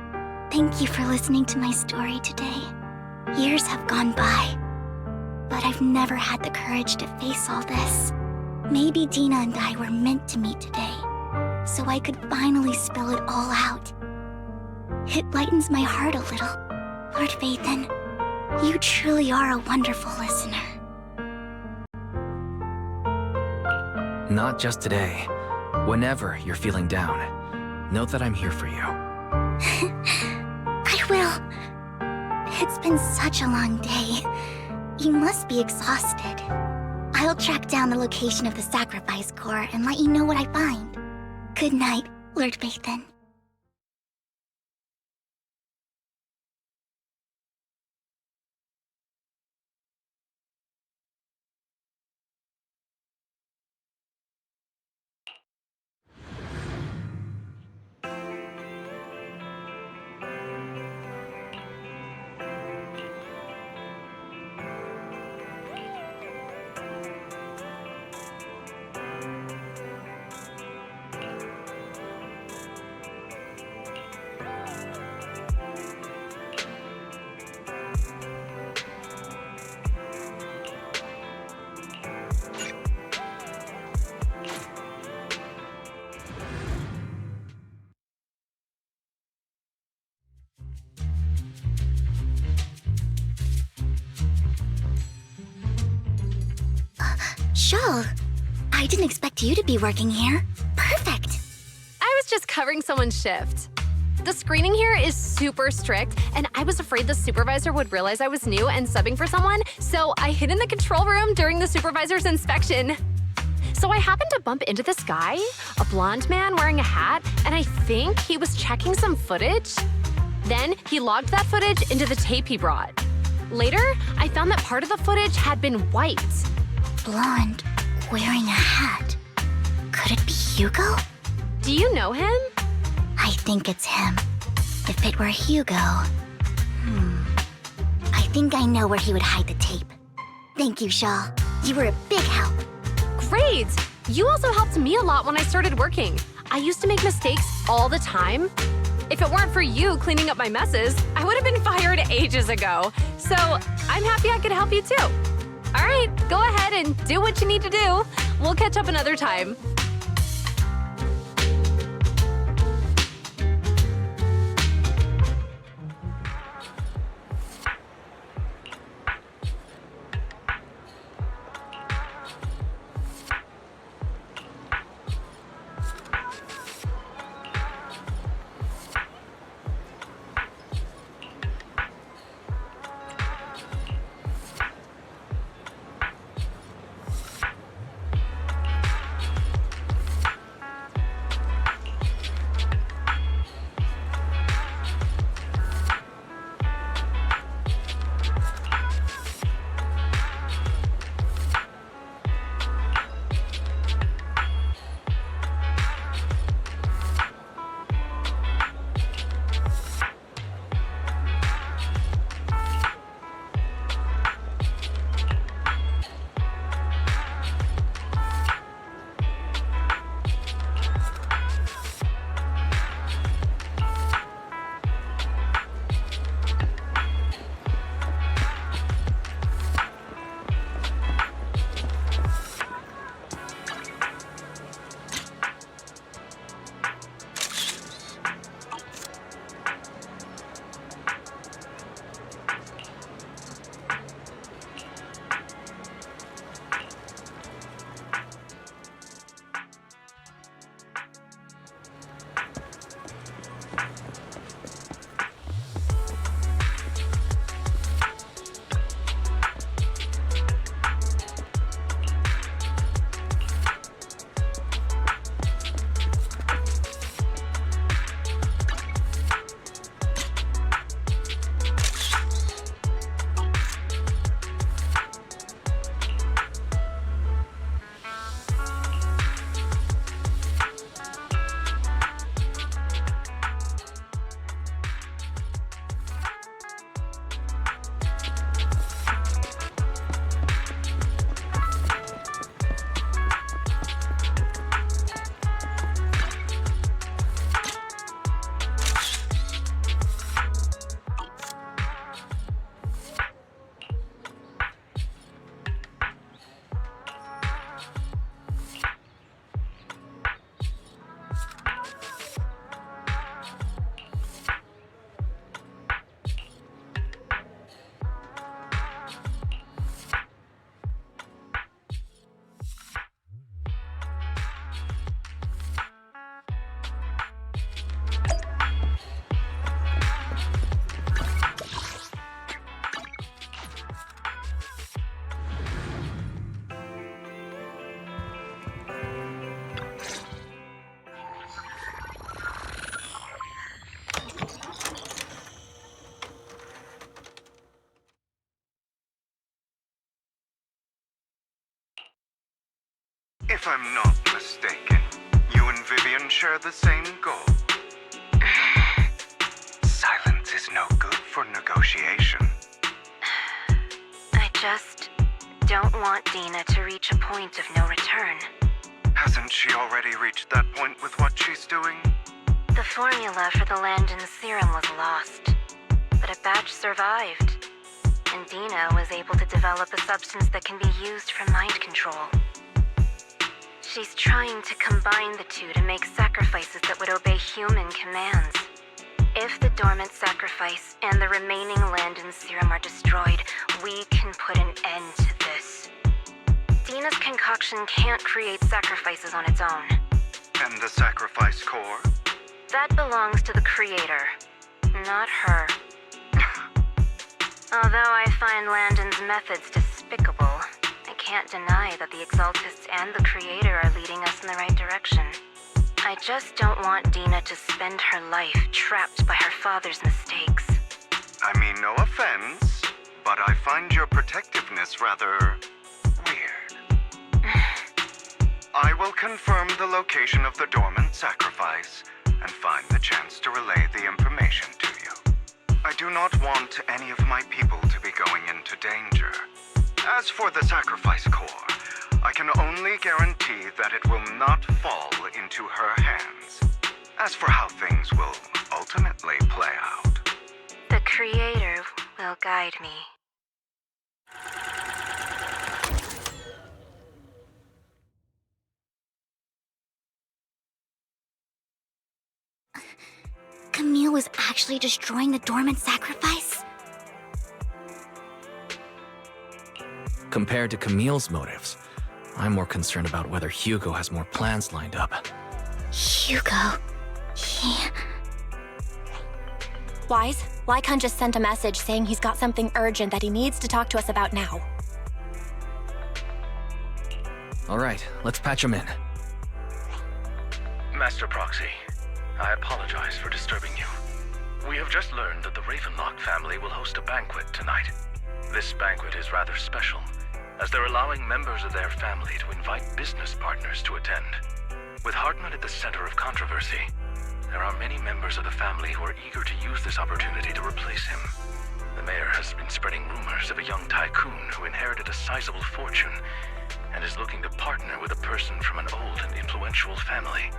Thank you for listening to my story today. Years have gone by, but I've never had the courage to face all this. Maybe Dina and I were meant to meet today, so I could finally spill it all out. It lightens my heart a little. Lord Phaethon, you truly are a wonderful listener. Not just today. Whenever you're feeling down, know that I'm here for you. I will. It's been such a long day. You must be exhausted. I'll track down the location of the sacrifice core and let you know what I find. Good night, Lord Phaethon. Shawl, I didn't expect you to be working here. Perfect. I was just covering someone's shift. The screening here is super strict, and I was afraid the supervisor would realize I was new and subbing for someone, so I hid in the control room during the supervisor's inspection. So I happened to bump into this guy, a blonde man wearing a hat, and I think he was checking some footage. Then he logged that footage into the tape he brought. Later, I found that part of the footage had been wiped. Blonde, wearing a hat. Could it be Hugo? Do you know him? I think it's him. If it were Hugo... I think I know where he would hide the tape. Thank you, Shaw. You were a big help. Great! You also helped me a lot when I started working. I used to make mistakes all the time. If it weren't for you cleaning up my messes, I would have been fired ages ago. So I'm happy I could help you too. All right, go ahead and do what you need to do. We'll catch up another time. If I'm not mistaken, you and Vivian share the same goal. Silence is no good for negotiation. I just don't want Dina to reach a point of no return. Hasn't she already reached that point with what she's doing? The formula for the Landon serum was lost, but a batch survived, and Dina was able to develop a substance that can be used for mind control. She's trying to combine the two to make sacrifices that would obey human commands. If the dormant sacrifice and the remaining Landon serum are destroyed, we can put an end to this. Dina's concoction can't create sacrifices on its own. And the sacrifice core? That belongs to the creator, not her. Although I find Landon's methods despicable, I can't deny that the Exaltists and the creator are leading us in the right direction. I just don't want Dina to spend her life trapped by her father's mistakes. I mean, no offense, but I find your protectiveness rather weird. I will confirm the location of the dormant sacrifice and find the chance to relay the information to you. I do not want any of my people to be going into danger. As for the sacrifice core, I can only guarantee that it will not fall into her hands. As for how things will ultimately play out, the creator will guide me. Camille was actually destroying the dormant sacrifice? Compared to Camille's motives, I'm more concerned about whether Hugo has more plans lined up. Hugo... Wise, Lycon just sent a message saying he's got something urgent that he needs to talk to us about now. Alright, let's patch him in. Master Proxy, I apologize for disturbing you. We have just learned that the Ravenlock family will host a banquet tonight. This banquet is rather special, as they're allowing members of their family to invite business partners to attend. With Hartman at the center of controversy, there are many members of the family who are eager to use this opportunity to replace him. The mayor has been spreading rumors of a young tycoon who inherited a sizable fortune and is looking to partner with a person from an old and influential family.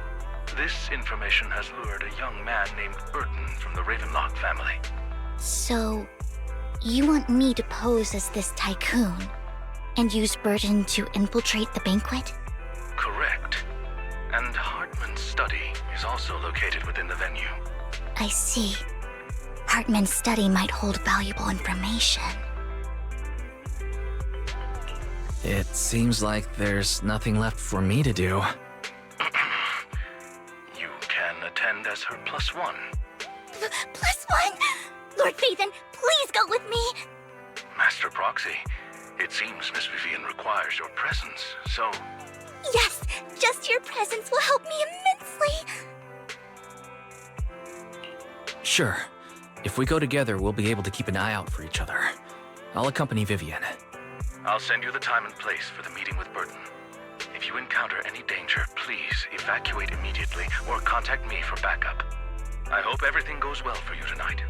This information has lured a young man named Burton from the Ravenlock family. So, you want me to pose as this tycoon and use Burton to infiltrate the banquet? Correct. And Hartman's study is also located within the venue. I see. Hartman's study might hold valuable information. It seems like there's nothing left for me to do. You can attend as her +1. +1? Lord Phaethon, please go with me! Master Proxy, it seems Miss Vivian requires your presence, so... Yes, just your presence will help me immensely! Sure. If we go together, we'll be able to keep an eye out for each other. I'll accompany Vivian. I'll send you the time and place for the meeting with Burton. If you encounter any danger, please evacuate immediately or contact me for backup. I hope everything goes well for you tonight.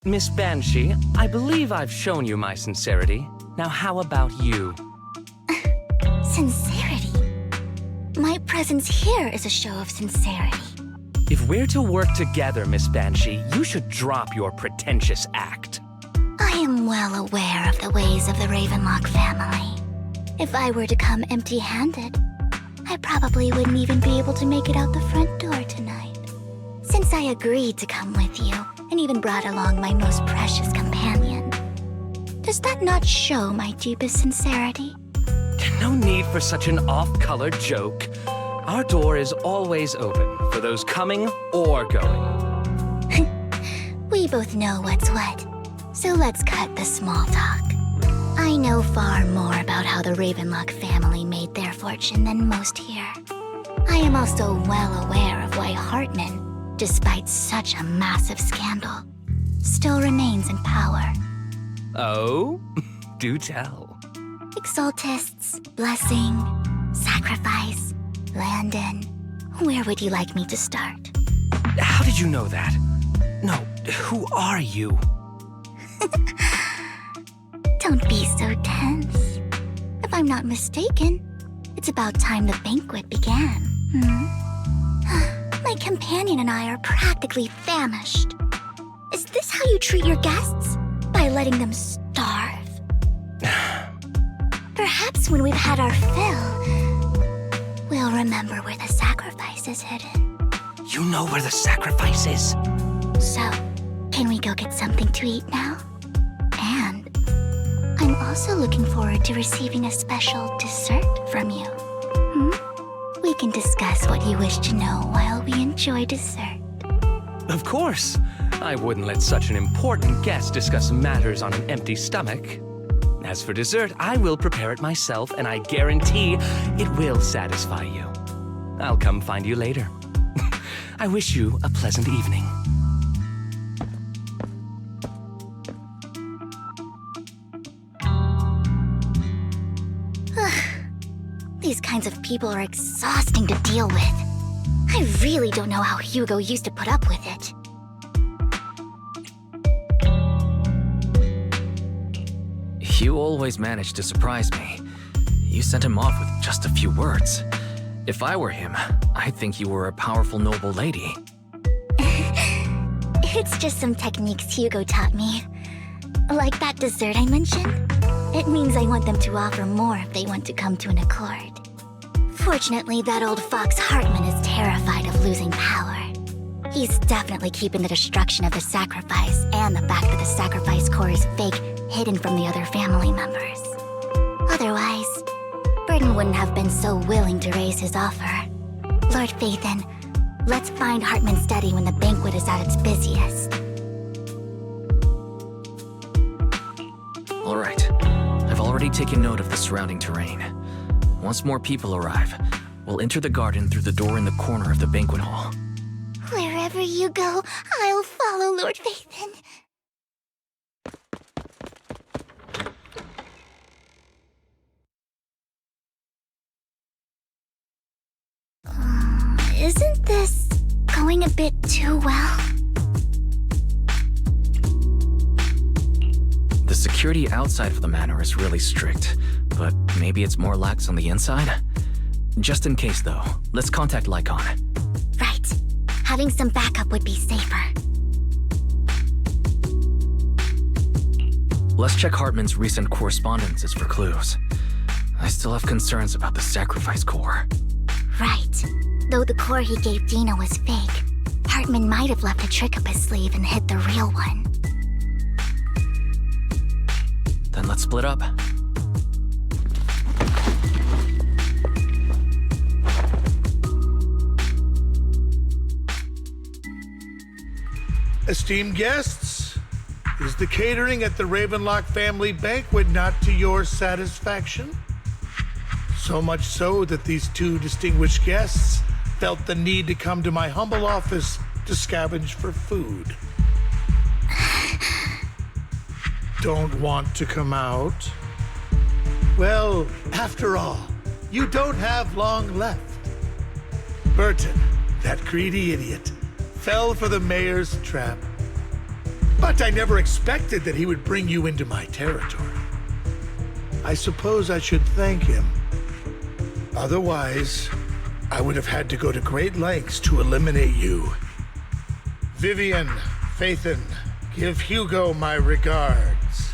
Miss Banshee, I believe I've shown you my sincerity. Now how about you? Sincerity? My presence here is a show of sincerity. If we're to work together, Miss Banshee, you should drop your pretentious act. I am well aware of the ways of the Ravenlock family. If I were to come empty-handed, I probably wouldn't even be able to make it out the front door tonight. Since I agreed to come with you, and even brought along my most precious companion, does that not show my deepest sincerity? No need for such an off-color joke. Our door is always open for those coming or going. We both know what's what, so let's cut the small talk. I know far more about how the Ravenlock family made their fortune than most here. I am also well aware of why Hartman, despite such a massive scandal, still remains in power. Oh? Do tell. Exaltists, blessing, sacrifice, Landon. Where would you like me to start? How did you know that? No, who are you? Don't be so tense. If I'm not mistaken, it's about time the banquet began. My companion and I are practically famished. Is this how you treat your guests? By letting them starve? Perhaps when we've had our fill, we'll remember where the sacrifice is hidden. You know where the sacrifice is? So, can we go get something to eat now? And I'm also looking forward to receiving a special dessert from you. We can discuss what you wish to know while we enjoy dessert. Of course. I wouldn't let such an important guest discuss matters on an empty stomach. As for dessert, I will prepare it myself, and I guarantee it will satisfy you. I'll come find you later. I wish you a pleasant evening. These kinds of people are exhausting to deal with. I really don't know how Hugo used to put up with it. You always manage to surprise me. You sent him off with just a few words. If I were him, I'd think you were a powerful, noble lady. It's just some techniques Hugo taught me. Like that dessert I mentioned. It means I want them to offer more if they want to come to an accord. Fortunately, that old fox Hartman is terrified of losing power. He's definitely keeping the destruction of the sacrifice and the fact that the sacrifice core is fake hidden from the other family members. Otherwise, Burden wouldn't have been so willing to raise his offer. Lord Phaethon, let's find Hartman's study when the banquet is at its busiest. All right. I've already taken note of the surrounding terrain. Once more people arrive, we'll enter the garden through the door in the corner of the banquet hall. Wherever you go, I'll follow, Lord Phaethon. Isn't this going a bit too well? The security outside of the manor is really strict, but maybe it's more lax on the inside? Just in case, though, let's contact Lycon. Right. Having some backup would be safer. Let's check Hartman's recent correspondences for clues. I still have concerns about the sacrifice core. Right. Though the core he gave Dina was fake, Hartman might have left a trick up his sleeve and hid the real one. Then let's split up. Esteemed guests, is the catering at the Ravenlock family banquet not to your satisfaction? So much so that these two distinguished guests felt the need to come to my humble office to scavenge for food. Don't want to come out? Well, after all, you don't have long left. Burton, that greedy idiot, fell for the mayor's trap. But I never expected that he would bring you into my territory. I suppose I should thank him. Otherwise, I would have had to go to great lengths to eliminate you. Vivian, Phaethon, give Hugo my regards.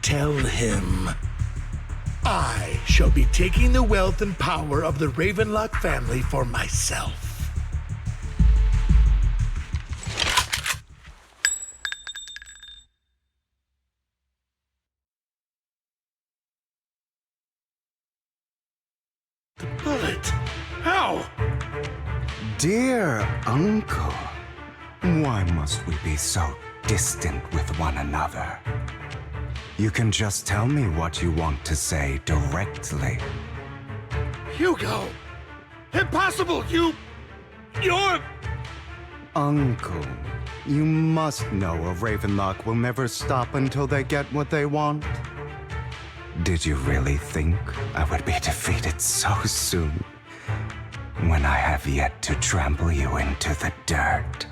Tell him I shall be taking the wealth and power of the Ravenlock family for myself. The bullet? How? Dear Uncle, why must we be so distant with one another? You can just tell me what you want to say directly. Hugo! Impossible! You're... Uncle, you must know a Ravenlock will never stop until they get what they want. Did you really think I would be defeated so soon, when I have yet to trample you into the dirt?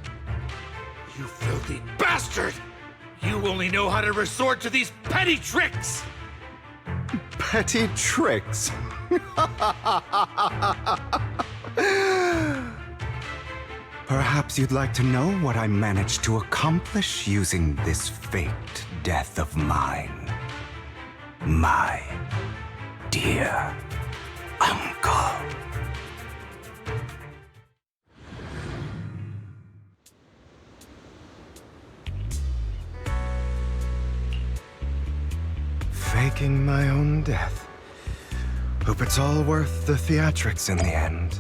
You filthy bastard! You only know how to resort to these petty tricks! Petty tricks? Perhaps you'd like to know what I managed to accomplish using this faked death of mine. My dear uncle. Faking my own death. Hope it's all worth the theatrics in the end.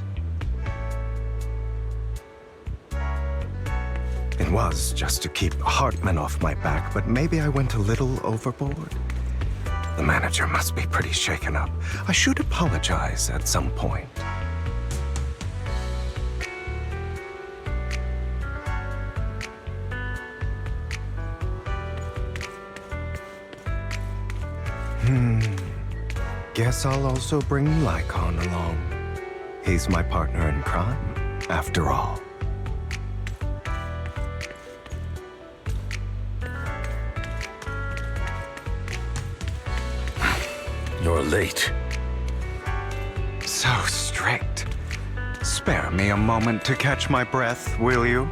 It was just to keep Hartman off my back, but maybe I went a little overboard. The manager must be pretty shaken up. I should apologize at some point. Guess I'll also bring Lycon along. He's my partner in crime, after all. You're late. So strict. Spare me a moment to catch my breath, will you?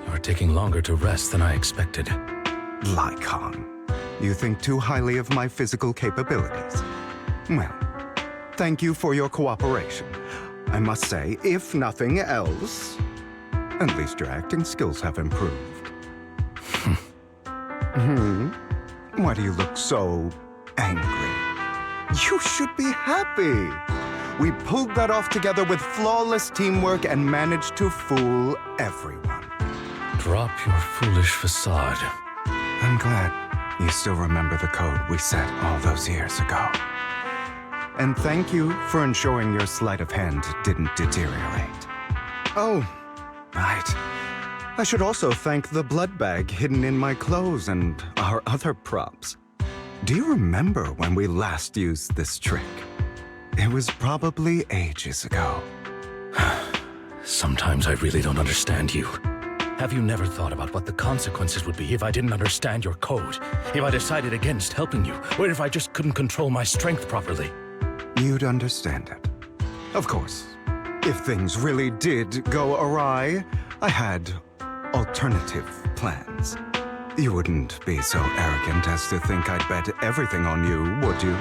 You're taking longer to rest than I expected. Lycon, you think too highly of my physical capabilities. Well, thank you for your cooperation. I must say, if nothing else, at least your acting skills have improved. Why do you look so angry? You should be happy. We pulled that off together with flawless teamwork and managed to fool everyone. Drop your foolish facade. I'm glad you still remember the code we set all those years ago. And thank you for ensuring your sleight of hand didn't deteriorate. Oh, right. I should also thank the blood bag hidden in my clothes and our other props. Do you remember when we last used this trick? It was probably ages ago. Sometimes I really don't understand you. Have you never thought about what the consequences would be if I didn't understand your code? If I decided against helping you? Or if I just couldn't control my strength properly? You'd understand it. Of course. If things really did go awry, I had alternative plans. You wouldn't be so arrogant as to think I'd bet everything on you, would you?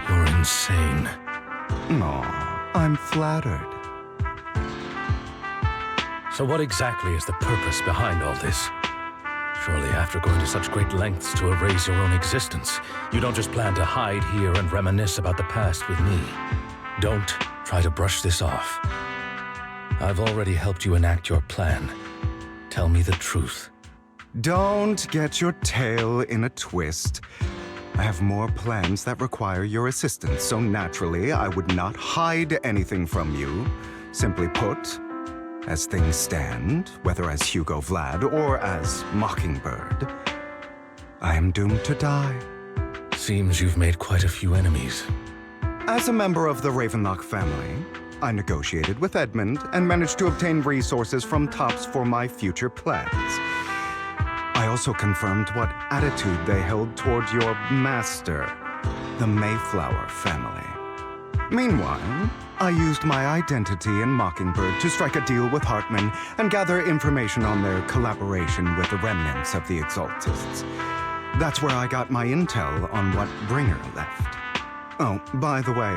You're insane. Aw, I'm flattered. So what exactly is the purpose behind all this? Surely after going to such great lengths to erase your own existence, you don't just plan to hide here and reminisce about the past with me. Don't try to brush this off. I've already helped you enact your plan. Tell me the truth. Don't get your tail in a twist. I have more plans that require your assistance, so naturally I would not hide anything from you. Simply put, as things stand, whether as Hugo Vlad or as Mockingbird, I am doomed to die. Seems you've made quite a few enemies. As a member of the Ravenlock family, I negotiated with Edmund and managed to obtain resources from Tops for my future plans. I also confirmed what attitude they held toward your master, the Mayflower family. Meanwhile, I used my identity in Mockingbird to strike a deal with Hartman and gather information on their collaboration with the remnants of the Exaltists. That's where I got my intel on what Bringer left. Oh, by the way,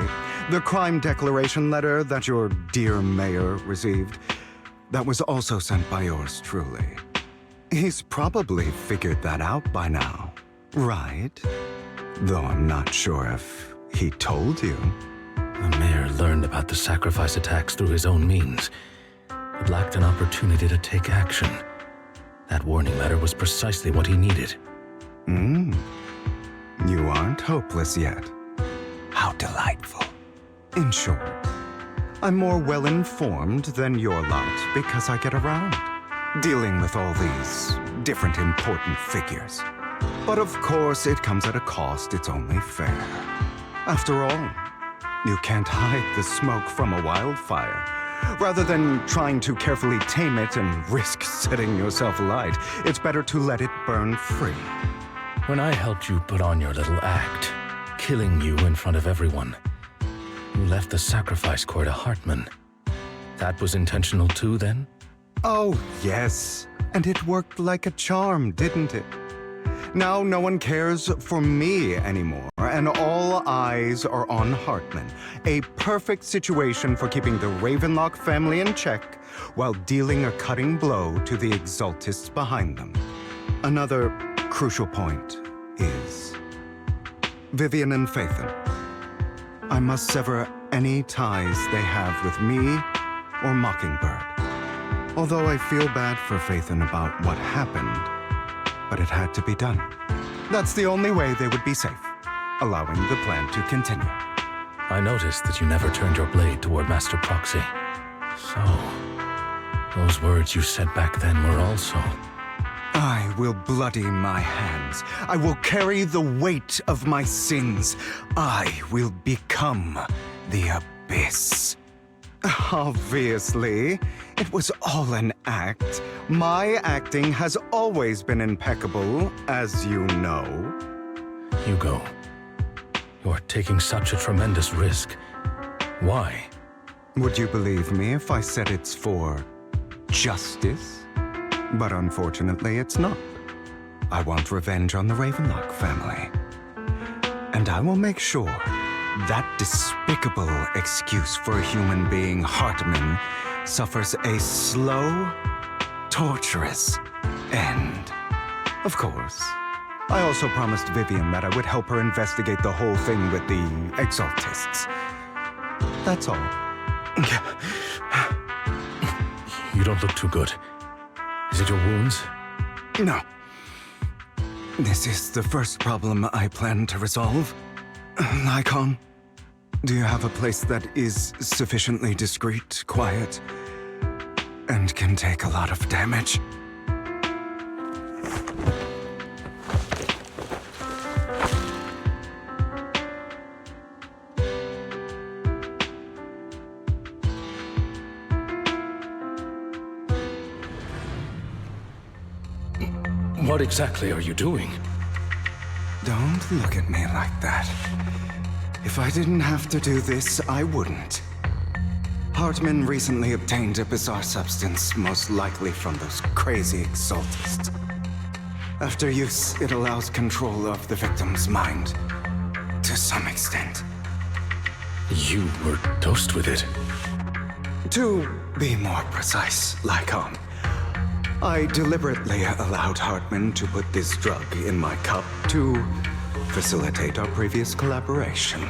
the crime declaration letter that your dear mayor received, that was also sent by yours truly. He's probably figured that out by now, right? Though I'm not sure if he told you. The mayor learned about the sacrifice attacks through his own means, but lacked an opportunity to take action. That warning letter was precisely what he needed. You aren't hopeless yet. How delightful. In short, I'm more well-informed than your lot because I get around, dealing with all these different important figures. But of course, it comes at a cost. It's only fair. After all, you can't hide the smoke from a wildfire. Rather than trying to carefully tame it and risk setting yourself alight, it's better to let it burn free. When I helped you put on your little act, killing you in front of everyone, you left the sacrifice core to Hartman. That was intentional too, then? Oh, yes. And it worked like a charm, didn't it? Now no one cares for me anymore, and all eyes are on Hartman. A perfect situation for keeping the Ravenlock family in check while dealing a cutting blow to the Exaltists behind them. Another crucial point is Vivian and Phaethon. I must sever any ties they have with me or Mockingbird. Although I feel bad for Phaethon about what happened, but it had to be done. That's the only way they would be safe, allowing the plan to continue. I noticed that you never turned your blade toward Master Proxy. So, those words you said back then were also... I will bloody my hands. I will carry the weight of my sins. I will become the Abyss. Obviously, it was all an act. My acting has always been impeccable, as you know. Hugo, you're taking such a tremendous risk. Why? Would you believe me if I said it's for justice? But unfortunately, it's not. I want revenge on the Ravenlock family. And I will make sure that despicable excuse for a human being, Hartman, suffers a slow, torturous end. Of course, I also promised Vivian that I would help her investigate the whole thing with the Exaltists. That's all. You don't look too good. Is it your wounds? No. This is the first problem I plan to resolve. Lycon, do you have a place that is sufficiently discreet, quiet, and can take a lot of damage? What exactly are you doing? Don't look at me like that. If I didn't have to do this, I wouldn't. Hartman recently obtained a bizarre substance, most likely from those crazy Exaltists. After use, it allows control of the victim's mind, to some extent. You were dosed with it? To be more precise, Lycon, I deliberately allowed Hartman to put this drug in my cup to facilitate our previous collaboration.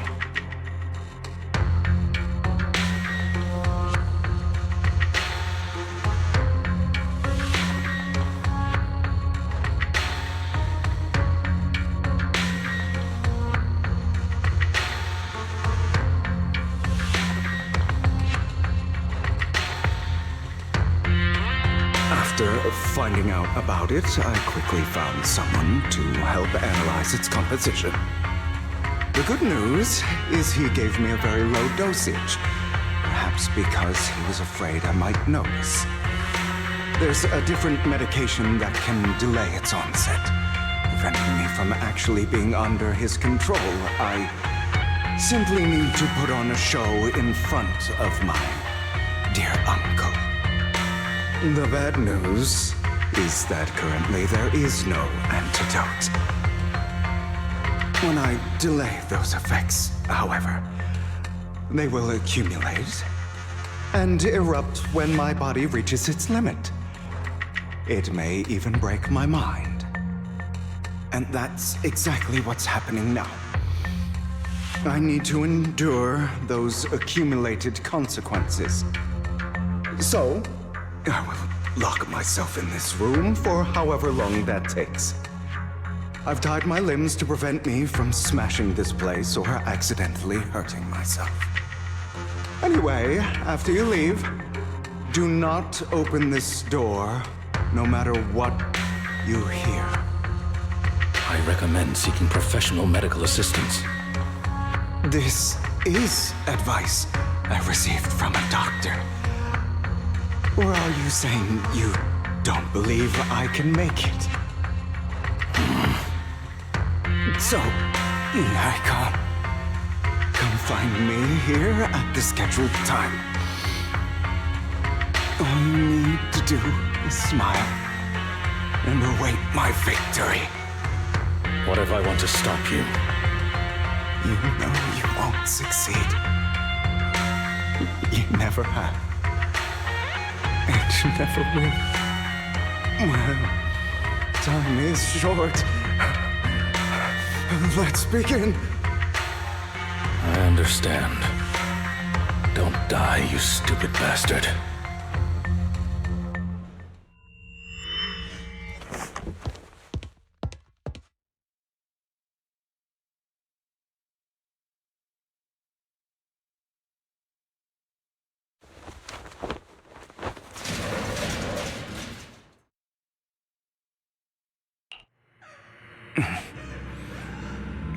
After finding out about it, I quickly found someone to help analyze its composition. The good news is he gave me a very low dosage. Perhaps because he was afraid I might notice. There's a different medication that can delay its onset, preventing me from actually being under his control. I simply need to put on a show in front of my dear uncle. The bad news is that currently there is no antidote. When I delay those effects, however, they will accumulate and erupt when my body reaches its limit. It may even break my mind. And that's exactly what's happening now. I need to endure those accumulated consequences. So, I will lock myself in this room for however long that takes. I've tied my limbs to prevent me from smashing this place or accidentally hurting myself. Anyway, after you leave, do not open this door, no matter what you hear. I recommend seeking professional medical assistance. This is advice I received from a doctor. Or are you saying you don't believe I can make it? So, Icon, come find me here at the scheduled time. All you need to do is smile and await my victory. What if I want to stop you? You know you won't succeed. You never have. And you never will. Well, time is short. Let's begin. I understand. Don't die, you stupid bastard.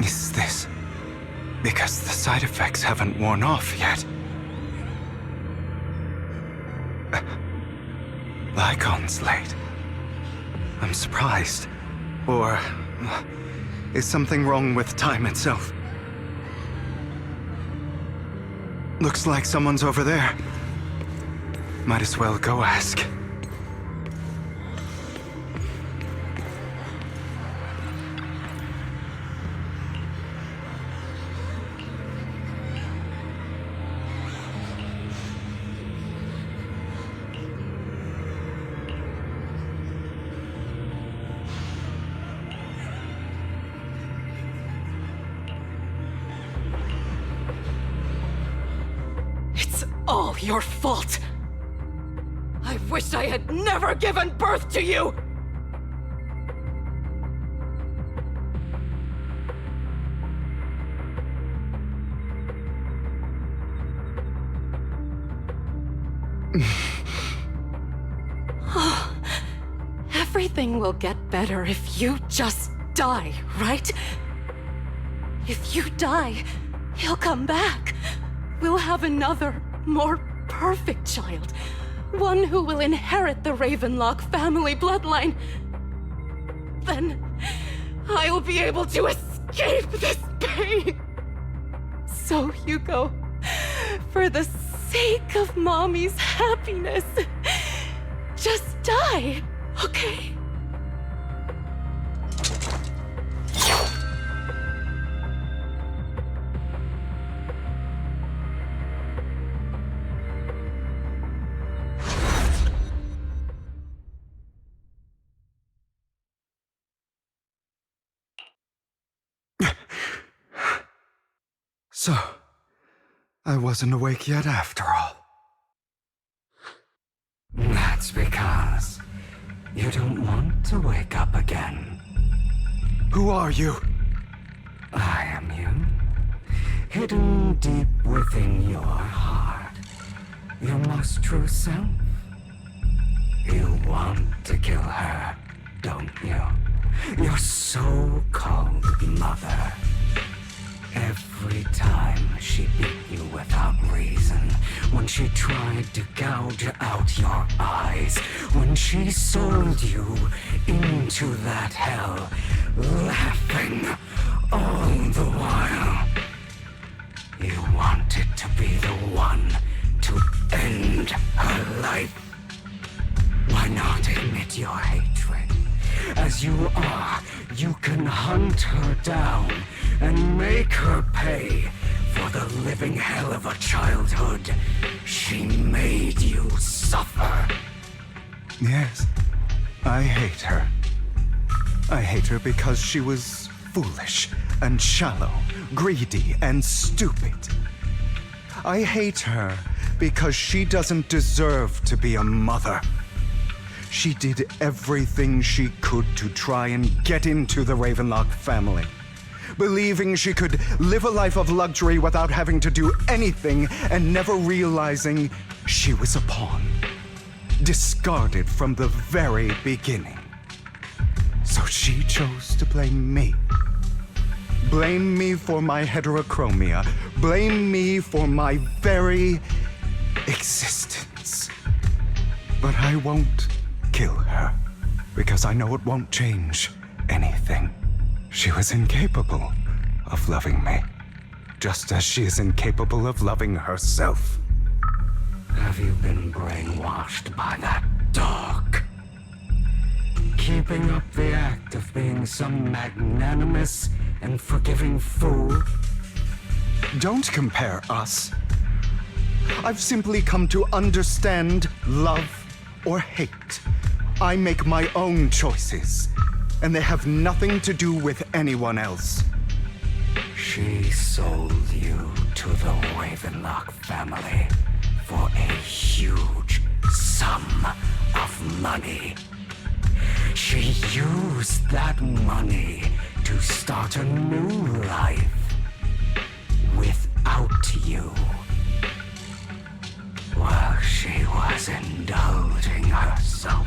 Is this because the side effects haven't worn off yet? Lycon's late. I'm surprised. Or is something wrong with time itself? Looks like someone's over there. Might as well go ask. All your fault! I wish I had never given birth to you! Everything will get better if you just die, right? If you die, he'll come back. We'll have another, more perfect child. One who will inherit the Ravenlock family bloodline. Then I'll be able to escape this pain. So, Hugo, for the sake of Mommy's happiness, just die, okay? So, I wasn't awake yet after all. That's because you don't want to wake up again. Who are you? I am you. Hidden deep within your heart. Your most true self. You want to kill her, don't you? Your so-called mother. Every time she beat you without reason, when she tried to gouge out your eyes, when she sold you into that hell, laughing all the while. You wanted to be the one to end her life. Why not admit your hatred? As you are, you can hunt her down and make her pay for the living hell of a childhood she made you suffer. Yes, I hate her. I hate her because she was foolish and shallow, greedy and stupid. I hate her because she doesn't deserve to be a mother. She did everything she could to try and get into the Ravenlock family, believing she could live a life of luxury without having to do anything and never realizing she was a pawn, discarded from the very beginning. So she chose to blame me. Blame me for my heterochromia. Blame me for my very existence. But I won't kill her, because I know it won't change anything. She was incapable of loving me, just as she is incapable of loving herself. Have you been brainwashed by that dog? Keeping up the act of being some magnanimous and forgiving fool? Don't compare us. I've simply come to understand love or hate. I make my own choices, and they have nothing to do with anyone else. She sold you to the Ravenlock family for a huge sum of money. She used that money to start a new life without you. While she was indulging herself,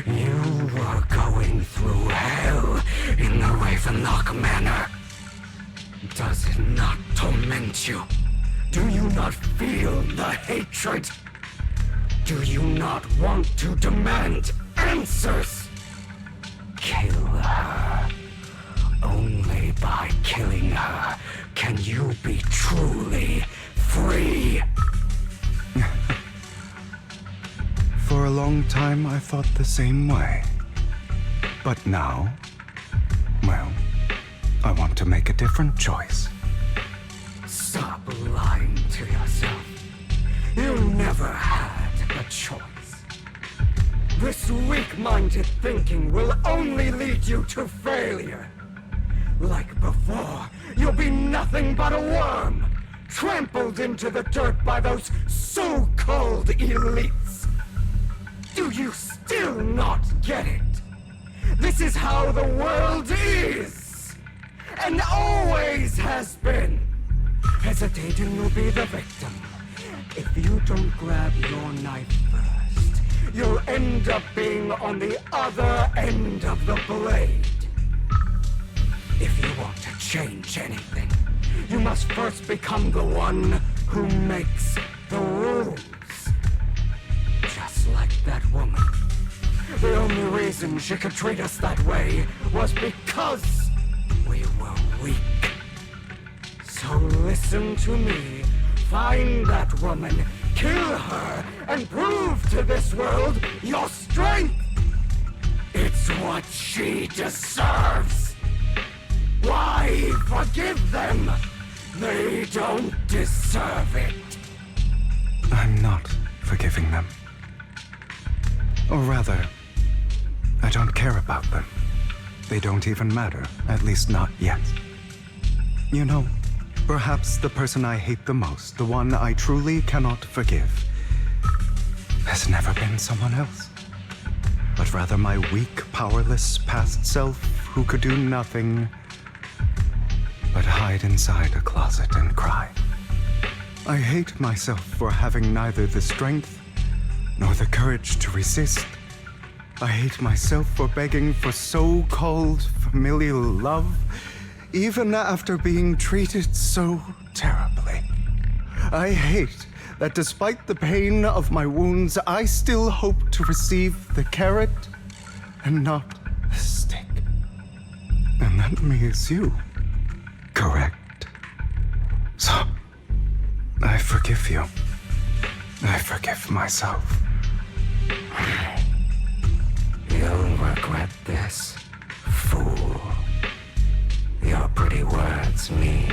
you were going through hell in the Ravenlock Manor. Does it not torment you? Do you not feel the hatred? Do you not want to demand answers? Kill her. Only by killing her can you be truly free. For a long time, I thought the same way. But now, well, I want to make a different choice. Stop lying to yourself. You never had a choice. This weak-minded thinking will only lead you to failure. Like before, you'll be nothing but a worm, trampled into the dirt by those so-called elites. Do you still not get it? This is how the world is, and always has been. Hesitating will be the victim. If you don't grab your knife first, you'll end up being on the other end of the blade. If you want to change anything, you must first become the one who makes the rules. Just like that woman. The only reason she could treat us that way was because we were weak. So listen to me. Find that woman, kill her, and prove to this world your strength. It's what she deserves. Why forgive them? They don't deserve it. I'm not forgiving them. Or rather, I don't care about them. They don't even matter, at least not yet. You know, perhaps the person I hate the most, the one I truly cannot forgive, has never been someone else, but rather my weak, powerless past self who could do nothing but hide inside a closet and cry. I hate myself for having neither the strength nor the courage to resist. I hate myself for begging for so-called familial love, even after being treated so terribly. I hate that despite the pain of my wounds, I still hope to receive the carrot and not the stick. And that means you, correct? So, I forgive you. I forgive myself. You'll regret this, fool. Your pretty words mean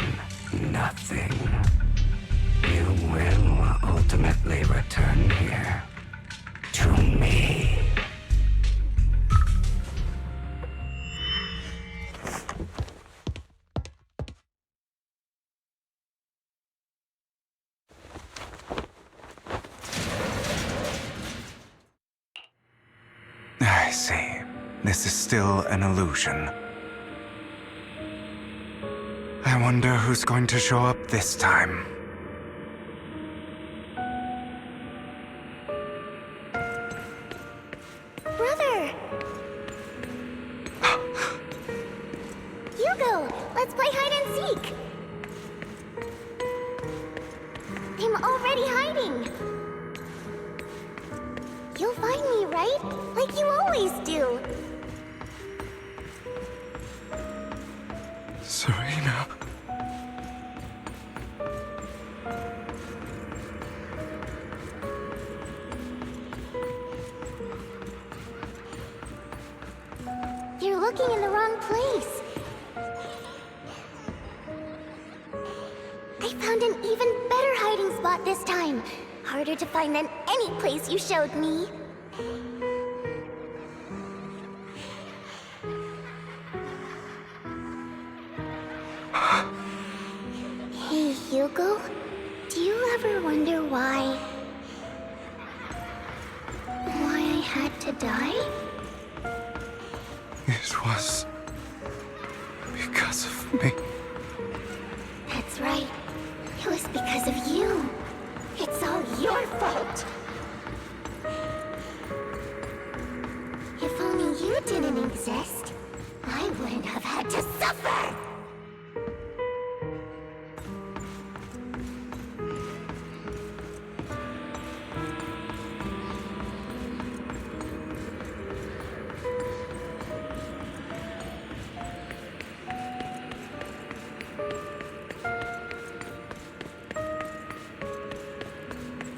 nothing. You will ultimately return here to me. I see. This is still an illusion. I wonder who's going to show up this time. Brother! Hugo, let's play hide and seek! I'm already hiding! You'll find me, right? Like you always do! Serena. You're looking in the wrong place. I found an even better hiding spot this time. Harder to find than any place you showed me. Hey, Hugo. Do you ever wonder why I had to die? It was because of me. That's right. It was because of you. It's all your fault. If only you didn't exist, I wouldn't have had to suffer.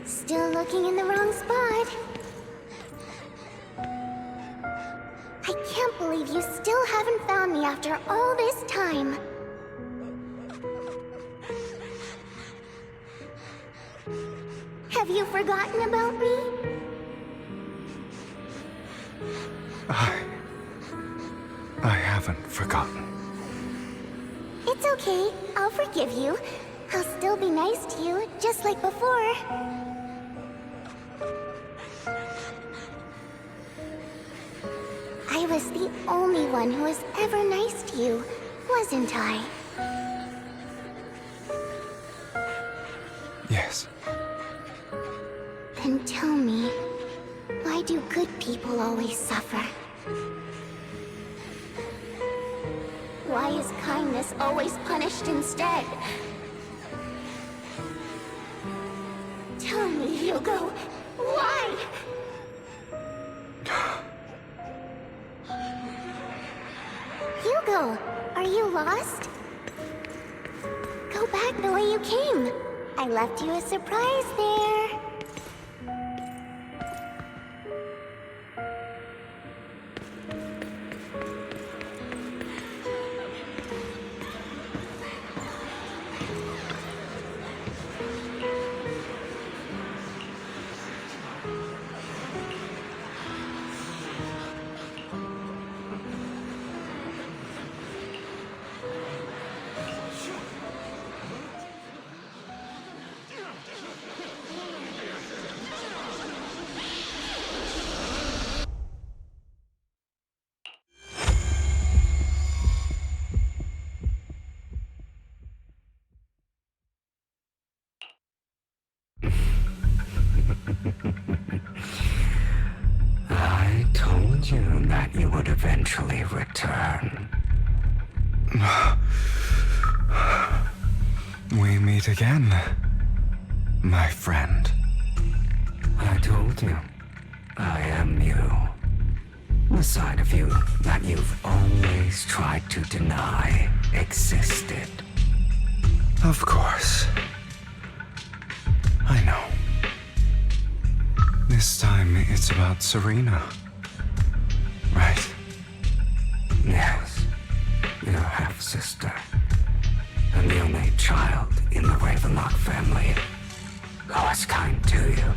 Still looking in the wrong spot. I can't believe you still haven't found me after all this time. Have you forgotten about me? I haven't forgotten. It's okay. I'll forgive you. I'll still be nice to you, just like before. I was the only one who was ever nice to you, wasn't I? Yes. Then tell me, why do good people always suffer? Why is kindness always punished instead? Tell me, Hugo, why? Hugo, are you lost? Go back the way you came. I left you a surprise there. I told you that you would eventually return. We meet again, my friend. I told you, I am you. The side of you that you've always tried to deny existed. Of course. I know. This time it's about Serena. Right? Yes, your half-sister. And the only child in the Ravenlock family who was kind to you.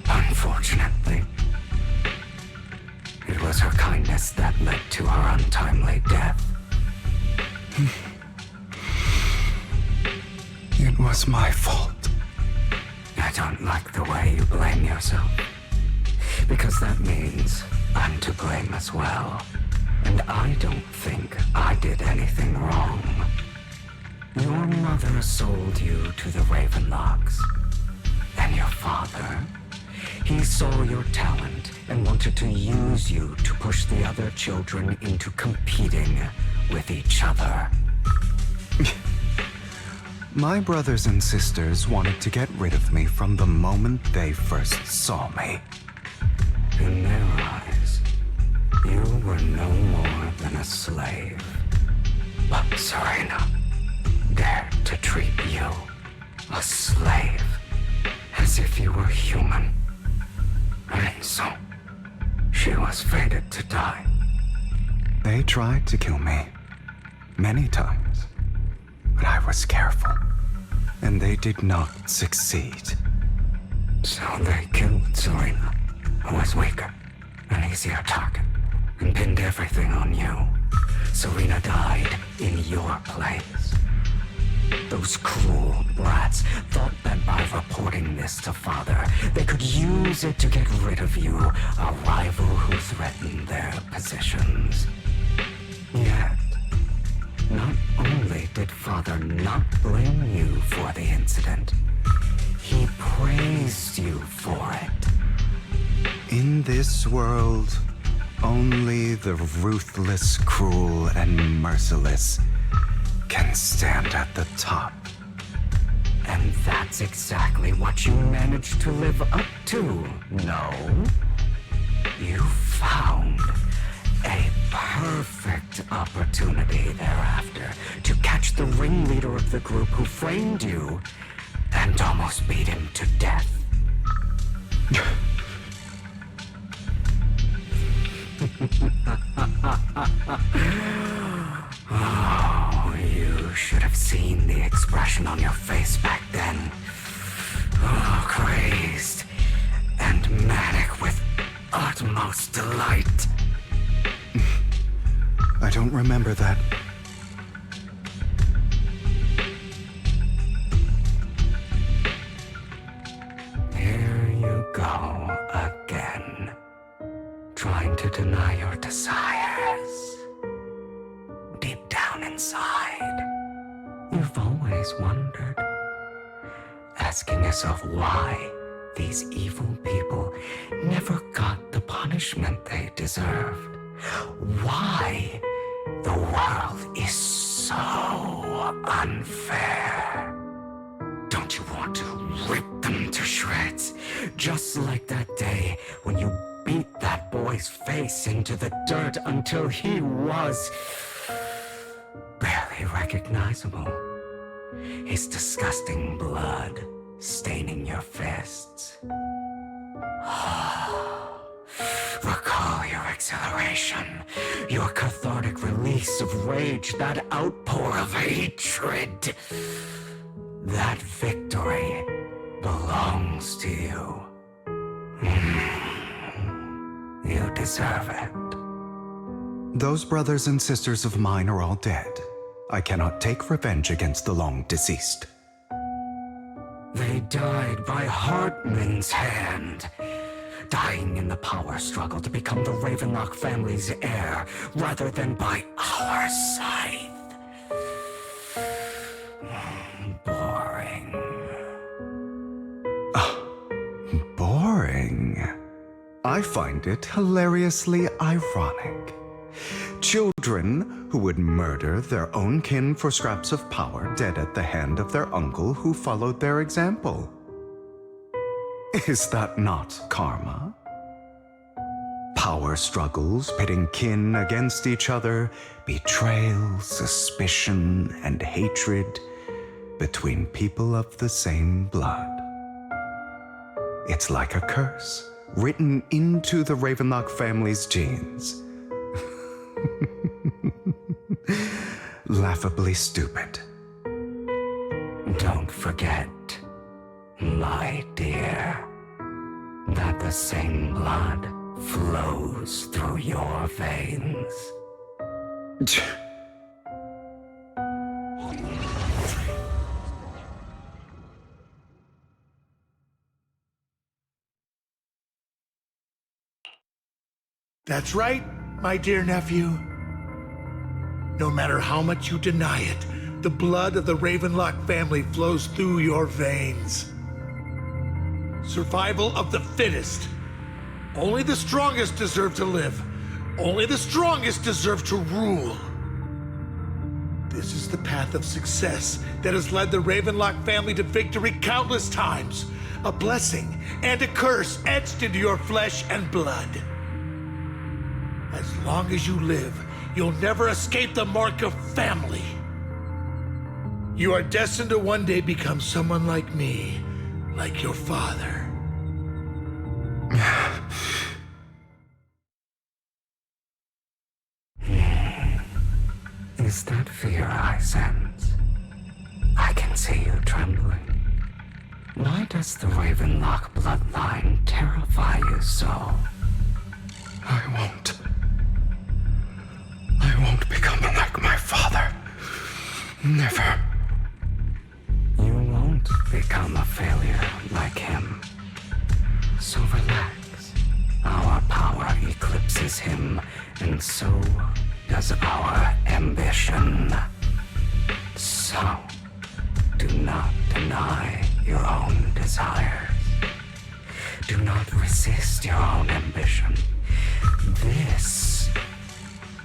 Unfortunately, it was her kindness that led to her untimely death. It was my fault. I don't like the way you blame yourself. Because that means I'm to blame as well. And I don't think I did anything wrong. Your mother sold you to the Ravenlocks. And your father, he saw your talent and wanted to use you to push the other children into competing with each other. My brothers and sisters wanted to get rid of me from the moment they first saw me. In their eyes, you were no more than a slave. But Serena dared to treat you, a slave, as if you were human. And so, she was fated to die. They tried to kill me many times, but I was careful, and they did not succeed. So they killed Serena, who was weaker, an easier target, and pinned everything on you. Serena died in your place. Those cruel brats thought that by reporting this to Father, they could use it to get rid of you, a rival who threatened their positions. Yet, not only did Father not blame you for the incident, he praised you for it. In this world, only the ruthless, cruel, and merciless can stand at the top. And that's exactly what you managed to live up to, no? You found a perfect opportunity thereafter to catch the ringleader of the group who framed you and almost beat him to death. Oh, you should have seen the expression on your face back then. Oh, crazed and manic with utmost delight. I don't remember that. Here you go again, trying to deny your desires. Deep down inside, you've always wondered, asking yourself why these evil people never got the punishment they deserved. Why the world is so unfair. Don't you want to rip them to shreds? Just like that day when you beat that boy's face into the dirt until he was barely recognizable. His disgusting blood staining your fists. Recall your exhilaration, your cathartic release of rage, that outpour of hatred. That victory belongs to you. You deserve it. Those brothers and sisters of mine are all dead. I cannot take revenge against the long deceased. They died by Hartman's hand, dying in the power struggle to become the Ravenlock family's heir, rather than by our scythe. Boring. Boring. I find it hilariously ironic. Children who would murder their own kin for scraps of power, dead at the hand of their uncle who followed their example. Is that not karma? Power struggles pitting kin against each other, betrayal, suspicion, and hatred between people of the same blood. It's like a curse written into the Ravenlock family's genes. Laughably stupid. Don't forget, my dear, that the same blood flows through your veins. That's right, my dear nephew. No matter how much you deny it, the blood of the Ravenlock family flows through your veins. Survival of the fittest. Only the strongest deserve to live. Only the strongest deserve to rule. This is the path of success that has led the Ravenlock family to victory countless times. A blessing and a curse etched into your flesh and blood. As long as you live, you'll never escape the mark of family. You are destined to one day become someone like me, like your father. Is that fear I sense? I can see you trembling. Why does the Ravenlock bloodline terrify you so? I won't become like my father. Never. You won't become a failure like him. So relax. Our power eclipses him, and so does our ambition. So, do not deny your own desires. Do not resist your own ambition. This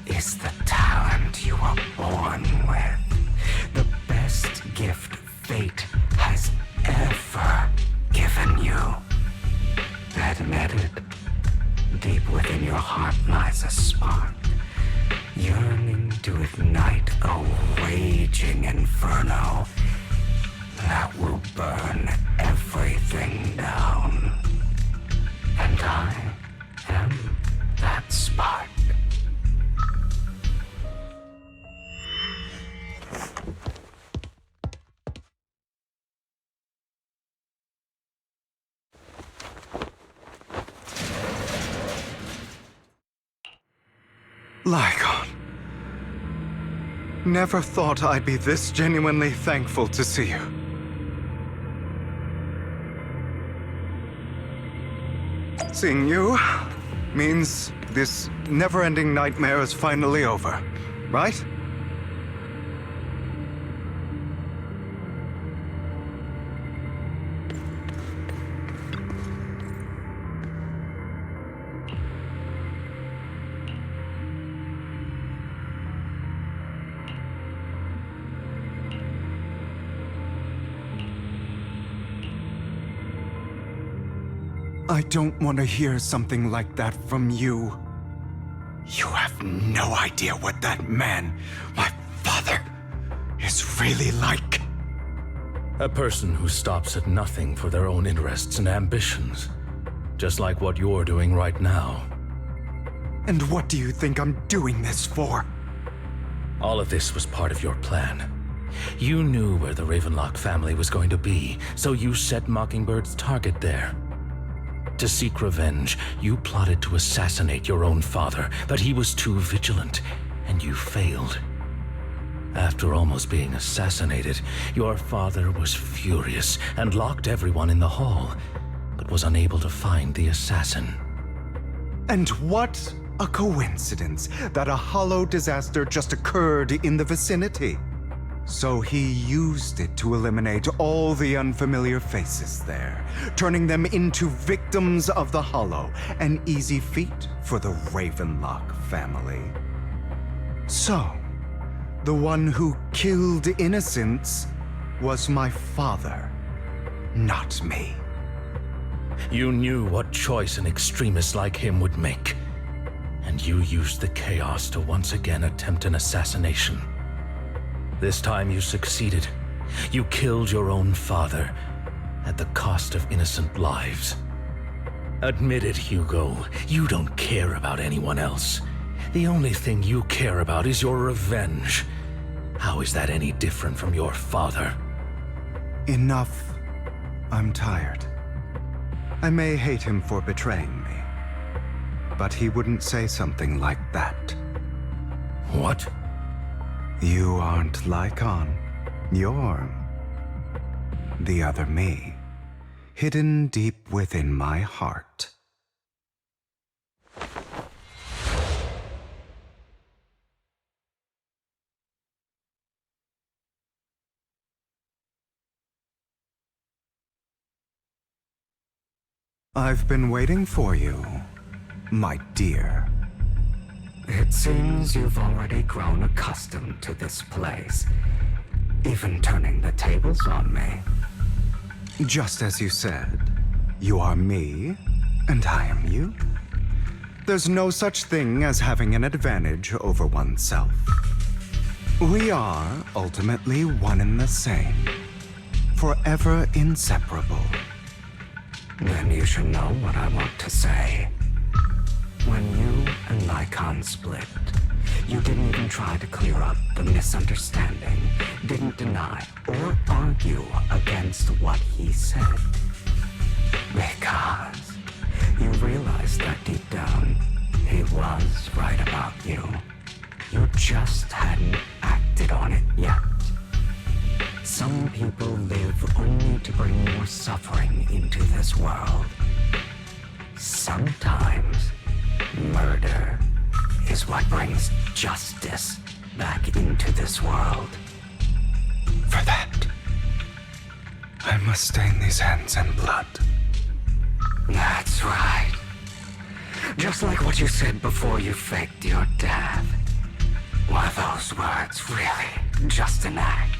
is the talent you were born with. The best gift fate has ever given you. Admit it. Deep within your heart lies a spark, yearning to ignite a raging inferno that will burn everything down. And I am that spark. Lycon. Never thought I'd be this genuinely thankful to see you. Seeing you means this never-ending nightmare is finally over, right? I don't want to hear something like that from you. You have no idea what that man, my father, is really like. A person who stops at nothing for their own interests and ambitions. Just like what you're doing right now. And what do you think I'm doing this for? All of this was part of your plan. You knew where the Ravenlock family was going to be, so you set Mockingbird's target there. To seek revenge, you plotted to assassinate your own father, but he was too vigilant, and you failed. After almost being assassinated, your father was furious and locked everyone in the hall, but was unable to find the assassin. And what a coincidence that a hollow disaster just occurred in the vicinity. So he used it to eliminate all the unfamiliar faces there, turning them into victims of the Hollow, an easy feat for the Ravenlock family. So, the one who killed innocents was my father, not me. You knew what choice an extremist like him would make, and you used the chaos to once again attempt an assassination. This time you succeeded. You killed your own father at the cost of innocent lives. Admit it, Hugo. You don't care about anyone else. The only thing you care about is your revenge. How is that any different from your father? Enough. I'm tired. I may hate him for betraying me, but he wouldn't say something like that. What? You aren't Lycon. You're the other me, hidden deep within my heart. I've been waiting for you, my dear. It seems you've already grown accustomed to this place, even turning the tables on me. Just as you said, you are me, and I am you. There's no such thing as having an advantage over oneself. We are ultimately one and the same, forever inseparable. Then you should know what I want to say. When you and Lycon split, you didn't even try to clear up the misunderstanding, didn't deny or argue against what he said. Because you realized that deep down, he was right about you. You just hadn't acted on it yet. Some people live only to bring more suffering into this world. Sometimes, murder is what brings justice back into this world. For that, I must stain these hands in blood. That's right. Just like what you said before you faked your death. Were those words really just an act?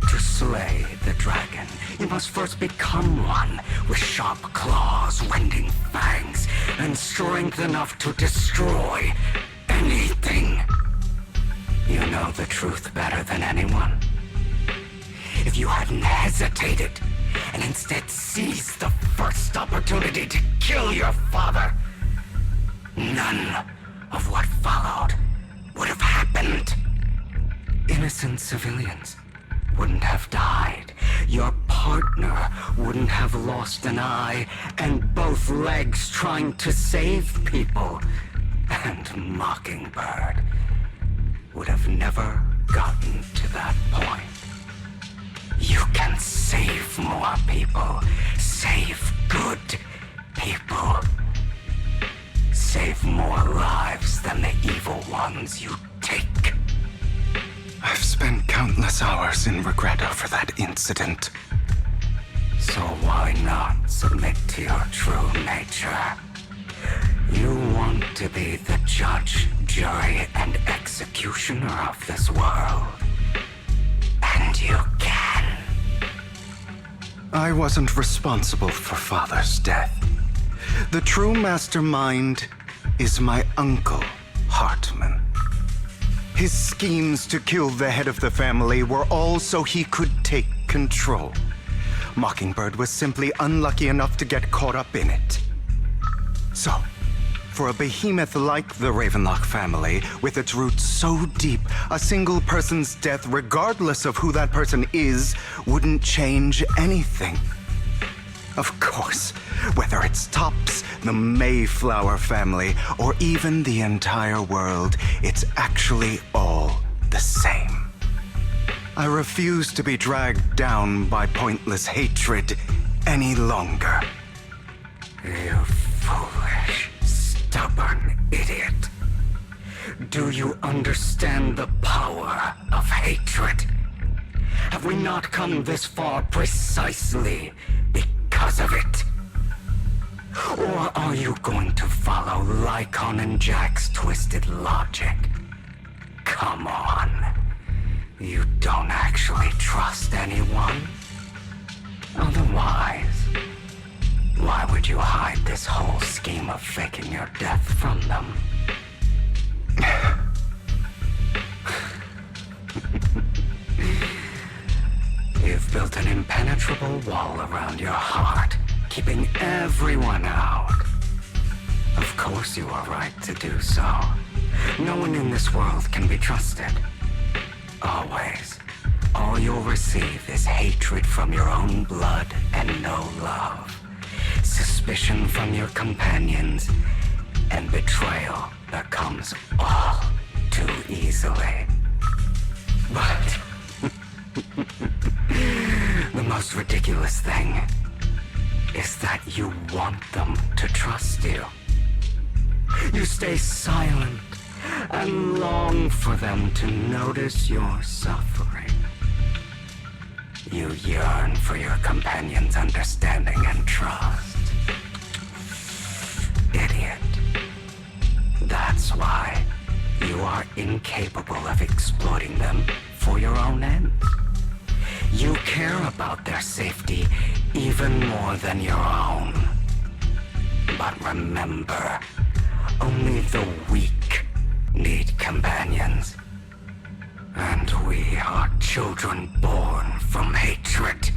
To slay the dragon, you must first become one with sharp claws, winding fangs, and strength enough to destroy anything. You know the truth better than anyone. If you hadn't hesitated and instead seized the first opportunity to kill your father, none of what followed would have happened. Innocent civilians wouldn't have died. Your partner wouldn't have lost an eye and both legs trying to save people. And Mockingbird would have never gotten to that point. You can save more people. Save good people. Save more lives than the evil ones you take. I've spent countless hours in regret over that incident. So why not submit to your true nature? You want to be the judge, jury, and executioner of this world. And you can. I wasn't responsible for Father's death. The true mastermind is my uncle, Hartman. His schemes to kill the head of the family were all so he could take control. Mockingbird was simply unlucky enough to get caught up in it. So, for a behemoth like the Ravenlock family, with its roots so deep, a single person's death, regardless of who that person is, wouldn't change anything. Of course, whether it's Tops, the Mayflower family, or even the entire world, it's actually all the same. I refuse to be dragged down by pointless hatred any longer. You foolish, stubborn idiot. Do you understand the power of hatred? Have we not come this far precisely because of it? Or are you going to follow Lycon and Jack's twisted logic? come on. You don't actually trust anyone? Otherwise, why would you hide this whole scheme of faking your death from them? You've built an impenetrable wall around your heart, keeping everyone out. Of course you are right to do so. No one in this world can be trusted. Always. All you'll receive is hatred from your own blood and no love. Suspicion from your companions, and betrayal that comes all too easily. But the most ridiculous thing is that you want them to trust you. You stay silent and long for them to notice your suffering. You yearn for your companion's understanding and trust. Idiot. That's why you are incapable of exploiting them for your own ends. You care about their safety even more than your own. But remember, only the weak need companions. And we are children born from hatred.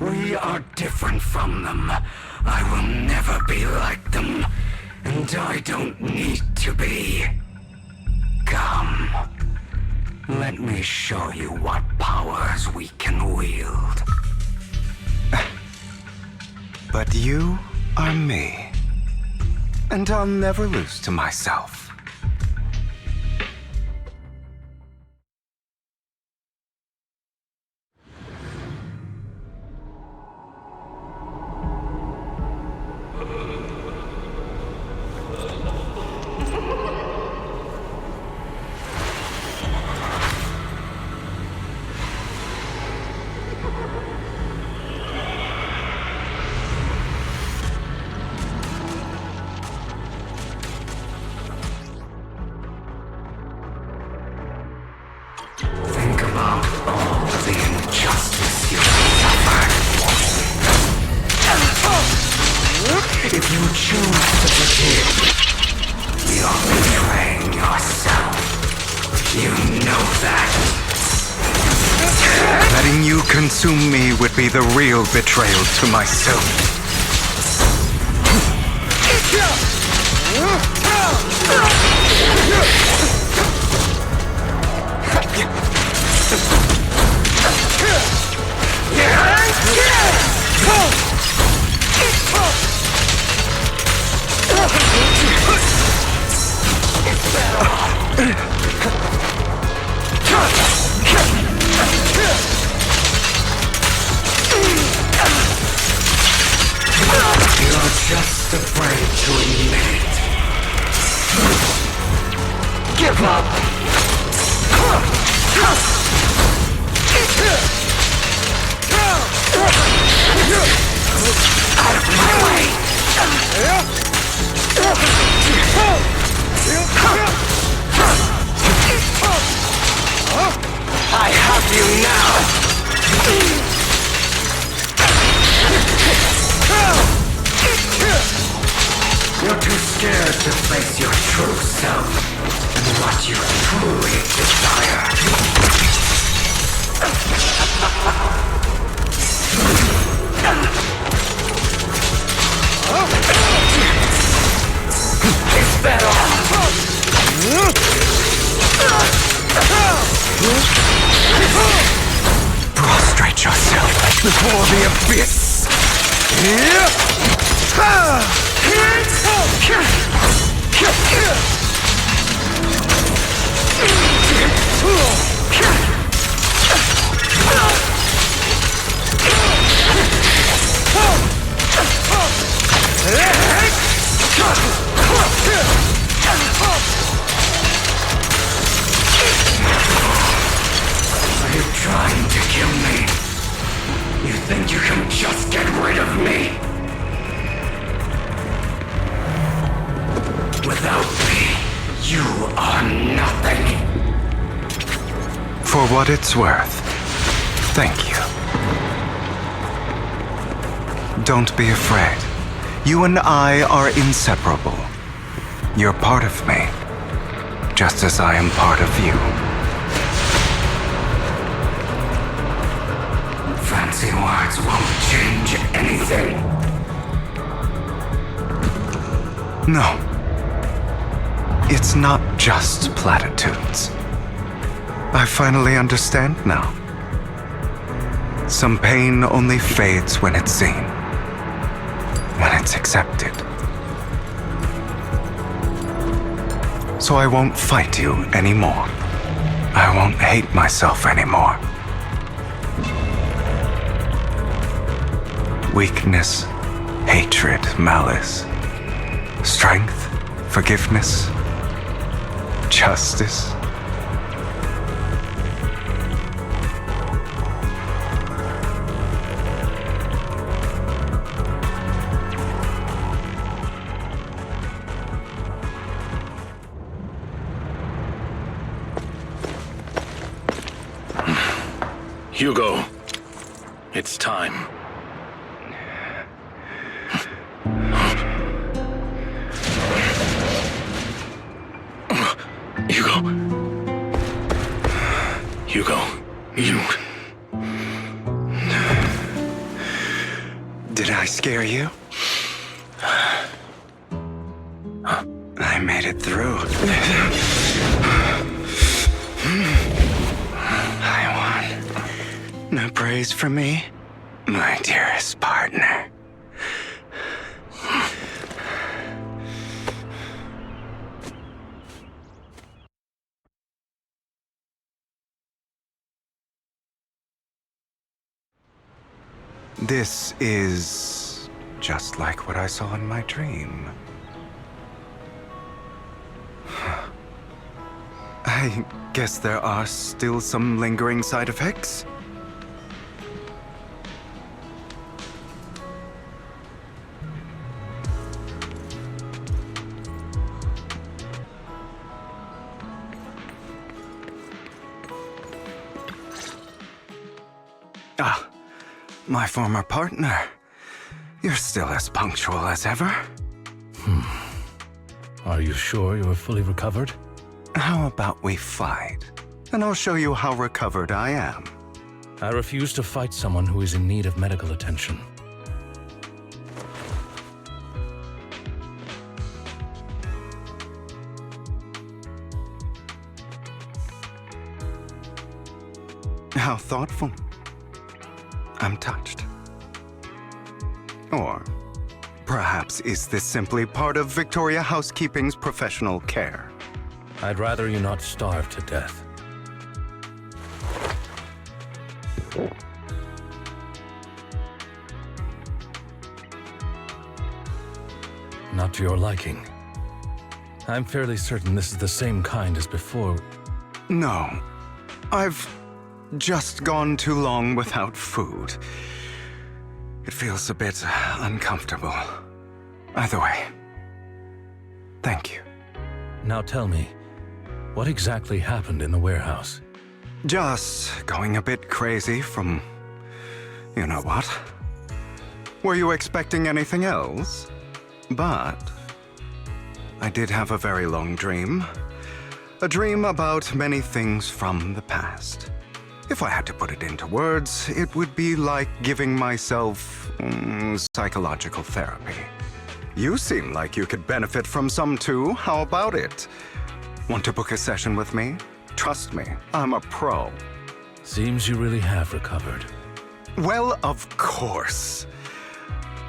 We are different from them. I will never be like them, and I don't need to be. Come, let me show you what powers we can wield. But you are me, and I'll never lose to myself. Think about all the injustice you've suffered. If you choose to forgive, you're betraying yourself. You know that. Letting you consume me would be the real betrayal to myself. You're just afraid to admit it. Give up! Out of my way! I have you now! You're too scared to face your true self and what you truly desire. Is that all? Prostrate yourself before the abyss. Are you trying to kill me? You think you can just get rid of me? Without me, you are nothing. what it's worth, thank you. Don't be afraid. You and I are inseparable. You're part of me, just as I am part of you. Fancy words won't change anything. No. It's not just platitudes. I finally understand now. Some pain only fades when it's seen, when it's accepted. So I won't fight you anymore. I won't hate myself anymore. Weakness, hatred, malice, strength, forgiveness, justice. Hugo, it's time. Hugo, you... Did I scare you? I made it through. I won. No praise for me, my dearest partner. This is just like what I saw in my dream. I guess there are still some lingering side effects. Ah. My former partner. You're still as punctual as ever. Are you sure you're fully recovered? How about we fight? And I'll show you how recovered I am. I refuse to fight someone who is in need of medical attention. How thoughtful. I'm touched. Or perhaps is this simply part of Victoria Housekeeping's professional care? I'd rather you not starve to death. Not to your liking. I'm fairly certain this is the same kind as before. No. I've just gone too long without food. It feels a bit uncomfortable. Either way, thank you. Now tell me, what exactly happened in the warehouse? Just going a bit crazy from... you know what? Were you expecting anything else? But I did have a very long dream. A dream about many things from the past. If I had to put it into words, it would be like giving myself psychological therapy. You seem like you could benefit from some too. How about it? Want to book a session with me? Trust me, I'm a pro. Seems you really have recovered. Well, of course.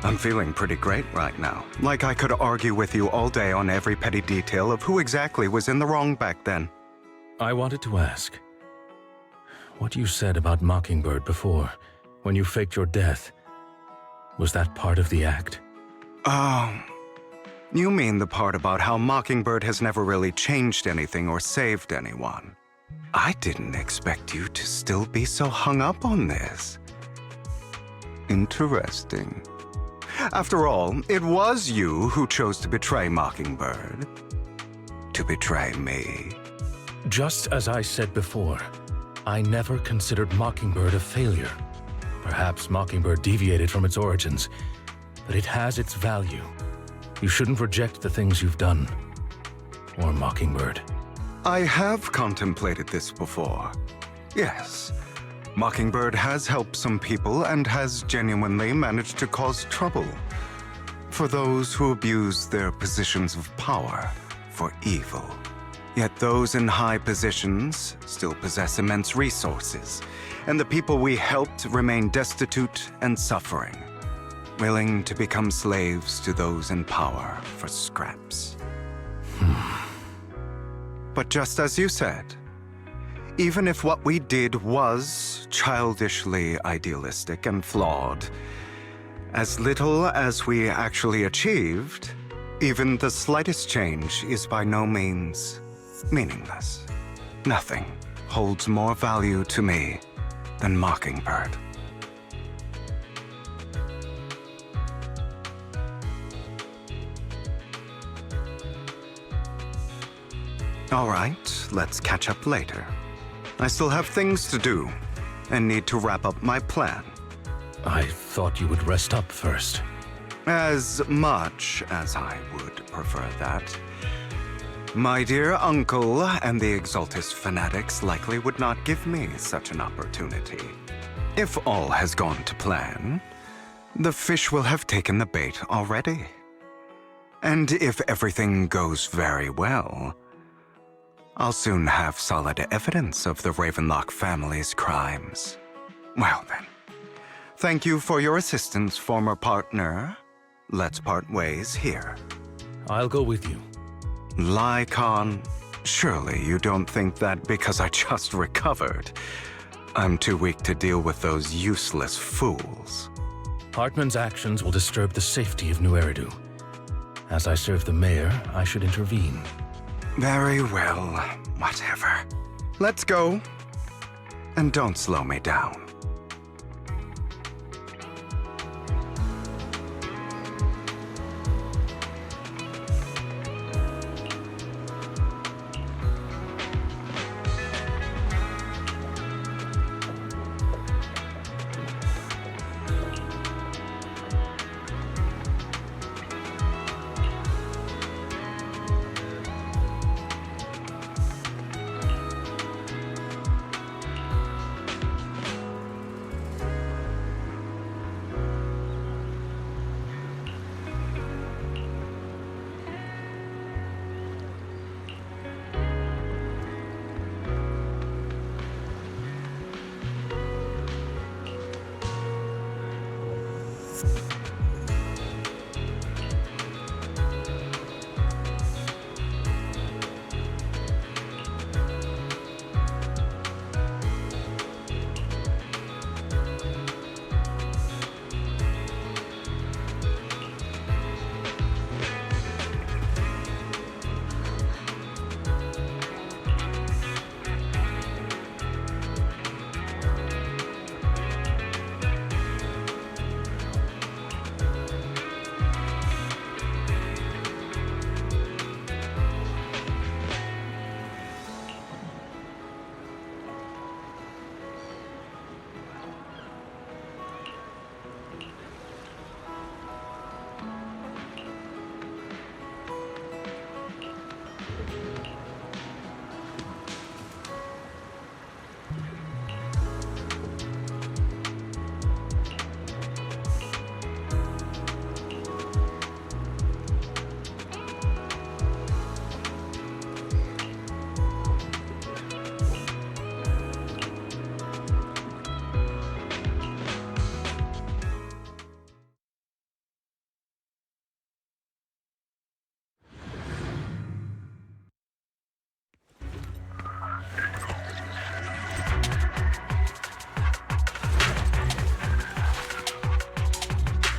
I'm feeling pretty great right now. Like I could argue with you all day on every petty detail of who exactly was in the wrong back then. I wanted to ask, what you said about Mockingbird before, when you faked your death, was that part of the act? Oh, you mean the part about how Mockingbird has never really changed anything or saved anyone. I didn't expect you to still be so hung up on this. Interesting. After all, it was you who chose to betray Mockingbird. To betray me. Just as I said before, I never considered Mockingbird a failure. Perhaps Mockingbird deviated from its origins, but it has its value. You shouldn't reject the things you've done. Or Mockingbird. I have contemplated this before. Yes. Mockingbird has helped some people and has genuinely managed to cause trouble for those who abuse their positions of power for evil. Yet those in high positions still possess immense resources, and the people we helped remain destitute and suffering, willing to become slaves to those in power for scraps. But just as you said, even if what we did was childishly idealistic and flawed, as little as we actually achieved, even the slightest change is by no means meaningless. Nothing holds more value to me than Mockingbird. All right, let's catch up later. I still have things to do and need to wrap up my plan. I thought you would rest up first. As much as I would prefer that. My dear uncle and the Exaltist fanatics likely would not give me such an opportunity. If all has gone to plan, the fish will have taken the bait already. And if everything goes very well, I'll soon have solid evidence of the Ravenlock family's crimes. Well then, thank you for your assistance, former partner. Let's part ways here. I'll go with you. Lycon, surely you don't think that because I just recovered, I'm too weak to deal with those useless fools. Hartman's actions will disturb the safety of New Eridu. As I serve the mayor, I should intervene. Very well, whatever. Let's go. And don't slow me down.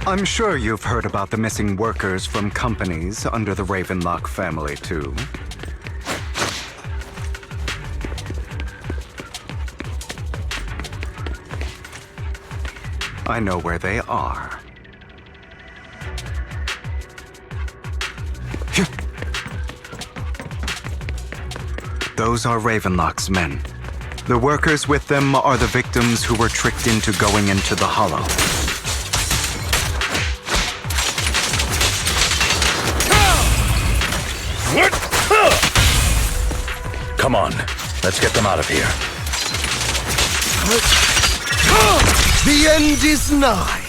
I'm sure you've heard about the missing workers from companies under the Ravenlock family, too. I know where they are. Those are Ravenlock's men. The workers with them are the victims who were tricked into going into the Hollow. Come on, let's get them out of here. The end is nigh.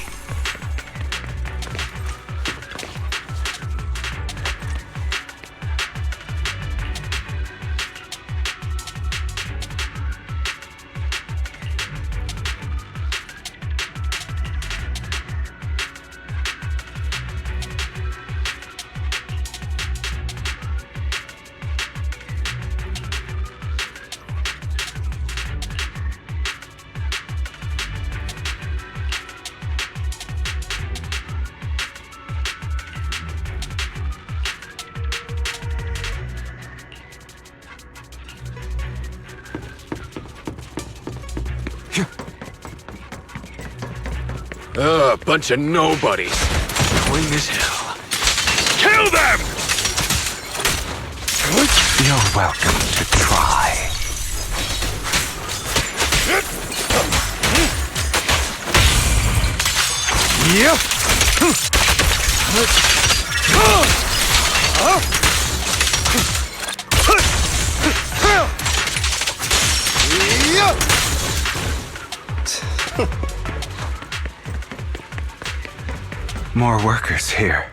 Bunch of nobodies. Annoying as hell. Kill them! You're welcome to try. Yep. More workers here.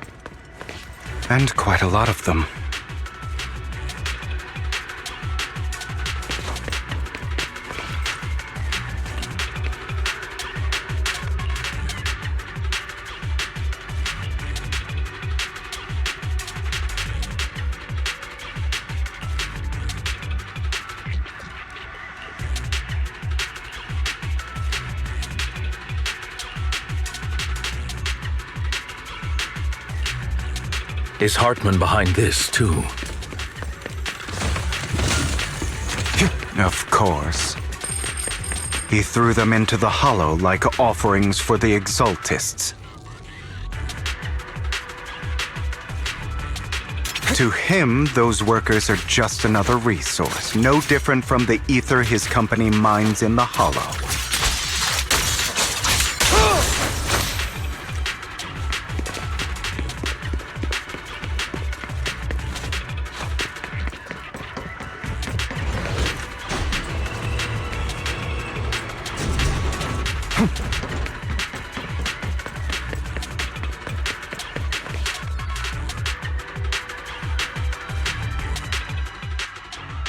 And quite a lot of them. Is Hartman behind this, too? Of course. He threw them into the Hollow like offerings for the Exaltists. To him, those workers are just another resource, no different from the ether his company mines in the Hollow.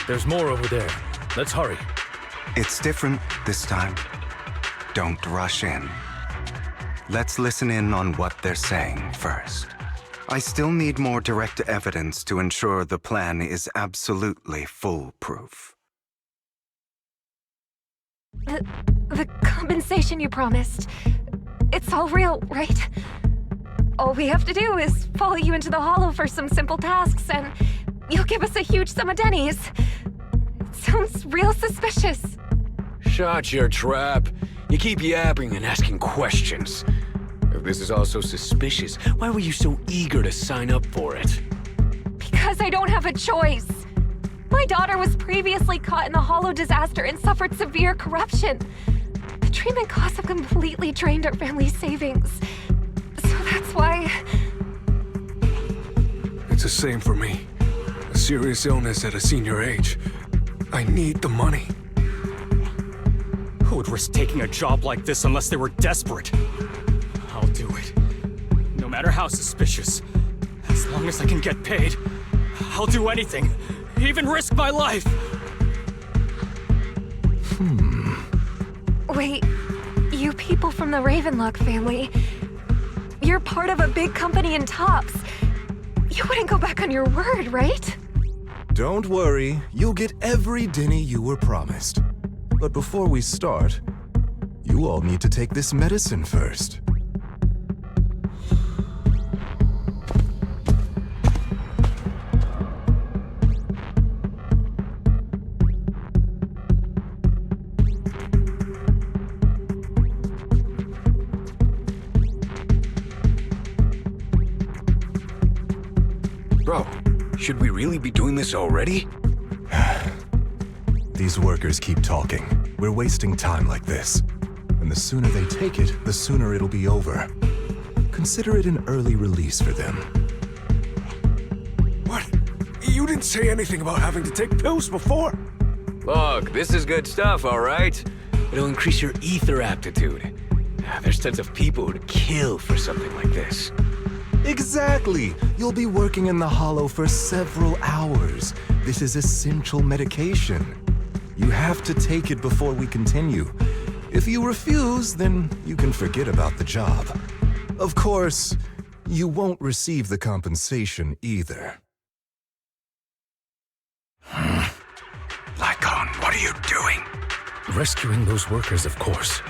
There's more over there. Let's hurry. It's different this time. Don't rush in. Let's listen in on what they're saying first. I still need more direct evidence to ensure the plan is absolutely foolproof. The compensation you promised, it's all real, right? All we have to do is follow you into the Hollow for some simple tasks, and you'll give us a huge sum of dennies. Sounds real suspicious. Shut your trap. You keep yapping and asking questions. If this is all so suspicious, why were you so eager to sign up for it? Because I don't have a choice. My daughter was previously caught in the Hollow disaster and suffered severe corruption. The treatment costs have completely drained our family's savings. So that's why... It's the same for me. A serious illness at a senior age. I need the money. Who would risk taking a job like this unless they were desperate? I'll do it. No matter how suspicious. As long as I can get paid, I'll do anything. Even risk my life. Wait, you people from the Ravenlock family, you're part of a big company in Tops. You wouldn't go back on your word, right? Don't worry, you'll get every denny you were promised. But before we start, you all need to take this medicine first. Bro, should we really be doing this already? these workers keep talking. We're wasting time like this. And the sooner they take it, the sooner it'll be over. Consider it an early release for them. What? You didn't say anything about having to take pills before. Look, this is good stuff, all right? It'll increase your ether aptitude. There's tons of people who'd kill for something like this. Exactly! You'll be working in the Hollow for several hours. This is essential medication. You have to take it before we continue. If you refuse, then you can forget about the job. Of course, you won't receive the compensation either. Lycon, what are you doing? Rescuing those workers, of course.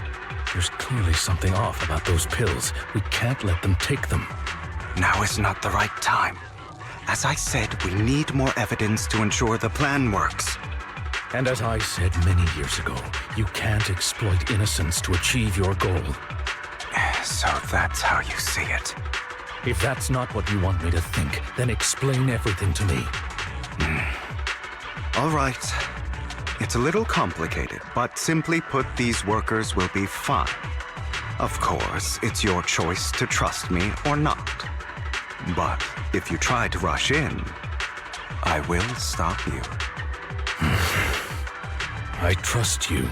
There's clearly something off about those pills. We can't let them take them. Now is not the right time. As I said, we need more evidence to ensure the plan works. And as I said many years ago, you can't exploit innocence to achieve your goal. So that's how you see it. If that's not what you want me to think, then explain everything to me. All right. It's a little complicated, but simply put, these workers will be fine. Of course, it's your choice to trust me or not. But if you try to rush in, I will stop you. I trust you.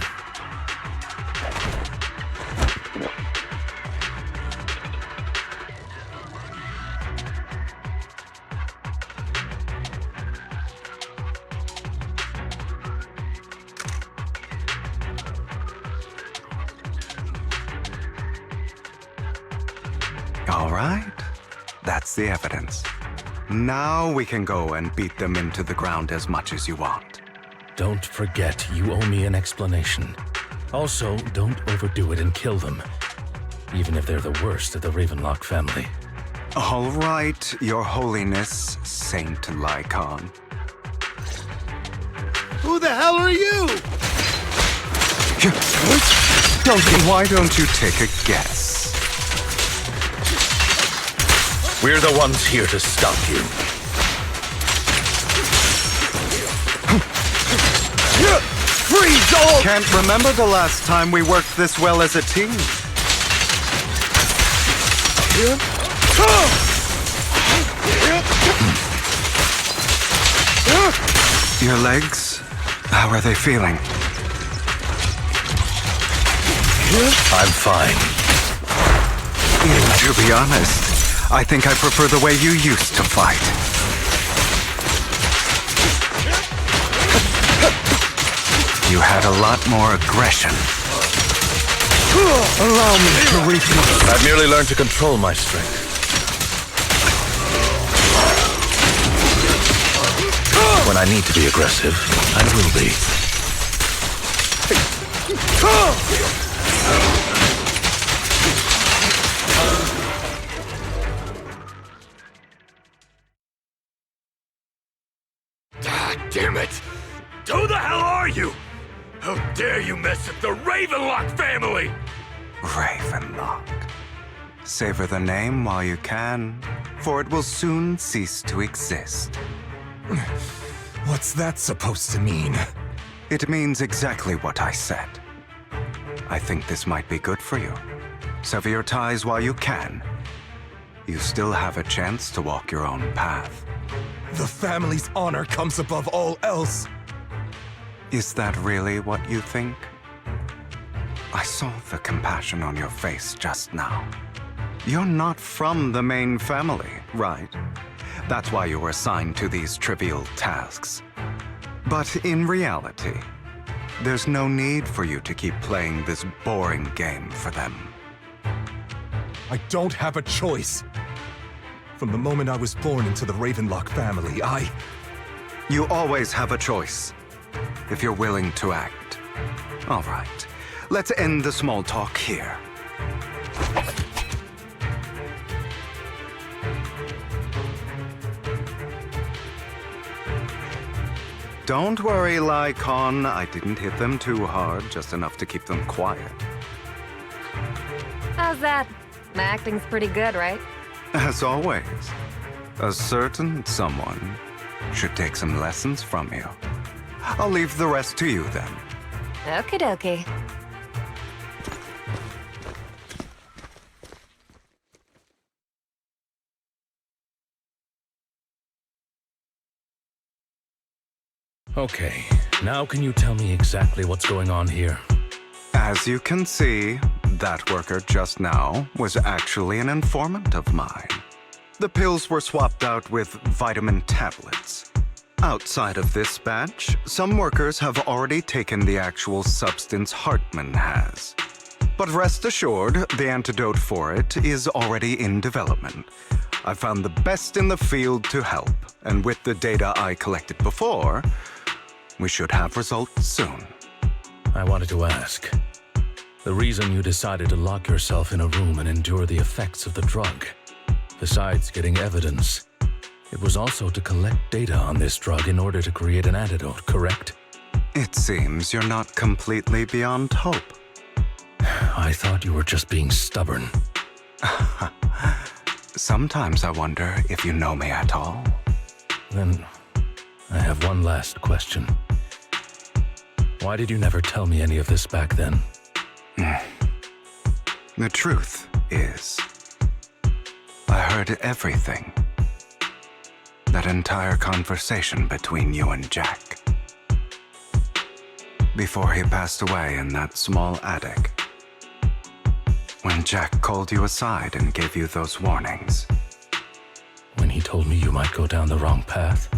All right. That's the evidence. Now we can go and beat them into the ground as much as you want. Don't forget, you owe me an explanation. Also, don't overdo it and kill them. Even if they're the worst of the Ravenlock family. All right, Your Holiness, Saint Lycon. Who the hell are you? Duncan, why don't you take a guess? We're the ones here to stop you. Freeze all! Can't remember the last time we worked this well as a team. Your legs? How are they feeling? I'm fine. To be honest, I think I prefer the way you used to fight. You had a lot more aggression. Allow me to refocus. I've merely learned to control my strength. When I need to be aggressive, I will be. Damn it! Who the hell are you? How dare you mess with the Ravenlock family? Ravenlock. Savor the name while you can, for it will soon cease to exist. What's that supposed to mean? It means exactly what I said. I think this might be good for you. Sever your ties while you can. You still have a chance to walk your own path. The family's honor comes above all else. Is that really what you think? I saw the compassion on your face just now. You're not from the main family, right? That's why you were assigned to these trivial tasks. But in reality, there's no need for you to keep playing this boring game for them. I don't have a choice. From the moment I was born into the Ravenlock family, You always have a choice, if you're willing to act. All right, let's end the small talk here. Don't worry, Lycon. I didn't hit them too hard, just enough to keep them quiet. How's that? My acting's pretty good, right? As always, a certain someone should take some lessons from you. I'll leave the rest to you then. Okie dokie. Okay, now can you tell me exactly what's going on here? As you can see, that worker just now was actually an informant of mine. The pills were swapped out with vitamin tablets. Outside of this batch, some workers have already taken the actual substance Hartman has. But rest assured, the antidote for it is already in development. I found the best in the field to help, and with the data I collected before, we should have results soon. I wanted to ask. The reason you decided to lock yourself in a room and endure the effects of the drug, besides getting evidence, it was also to collect data on this drug in order to create an antidote, correct? It seems you're not completely beyond hope. I thought you were just being stubborn. Sometimes I wonder if you know me at all. Then, I have one last question. Why did you never tell me any of this back then? The truth is, I heard everything. That entire conversation between you and Jack. Before he passed away in that small attic. When Jack called you aside and gave you those warnings. When he told me you might go down the wrong path?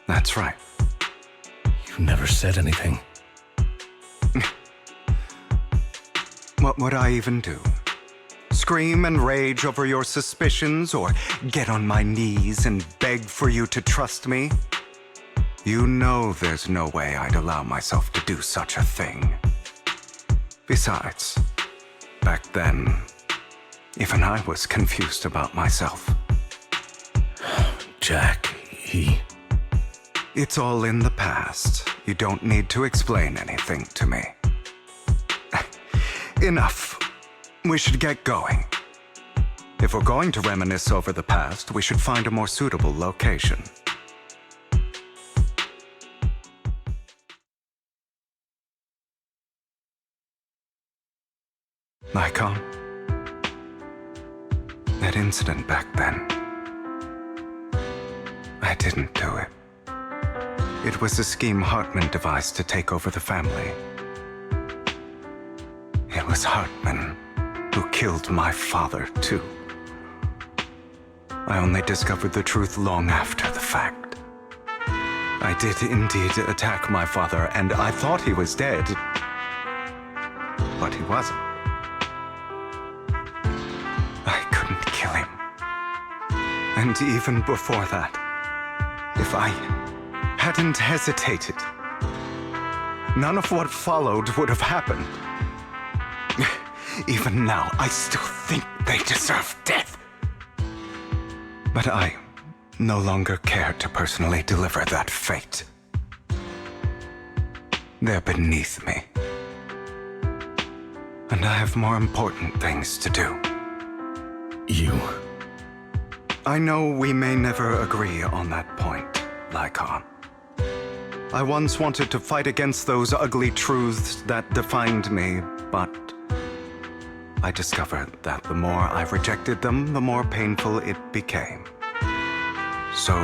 That's right. You never said anything. What would I even do? Scream and rage over your suspicions, or get on my knees and beg for you to trust me? You know there's no way I'd allow myself to do such a thing. Besides, back then, even I was confused about myself. Jack, he... It's all in the past. You don't need to explain anything to me. Enough. We should get going. If we're going to reminisce over the past, we should find a more suitable location. Lycon? That incident back then. I didn't do it. It was a scheme Hartman devised to take over the family. It was Hartman who killed my father, too. I only discovered the truth long after the fact. I did indeed attack my father, and I thought he was dead. But he wasn't. I couldn't kill him. And even before that, if I hadn't hesitated, none of what followed would have happened. Even now, I still think they deserve death. But I no longer care to personally deliver that fate. They're beneath me. And I have more important things to do. You... I know we may never agree on that point, Lycon. I once wanted to fight against those ugly truths that defined me, but I discovered that the more I rejected them, the more painful it became. So,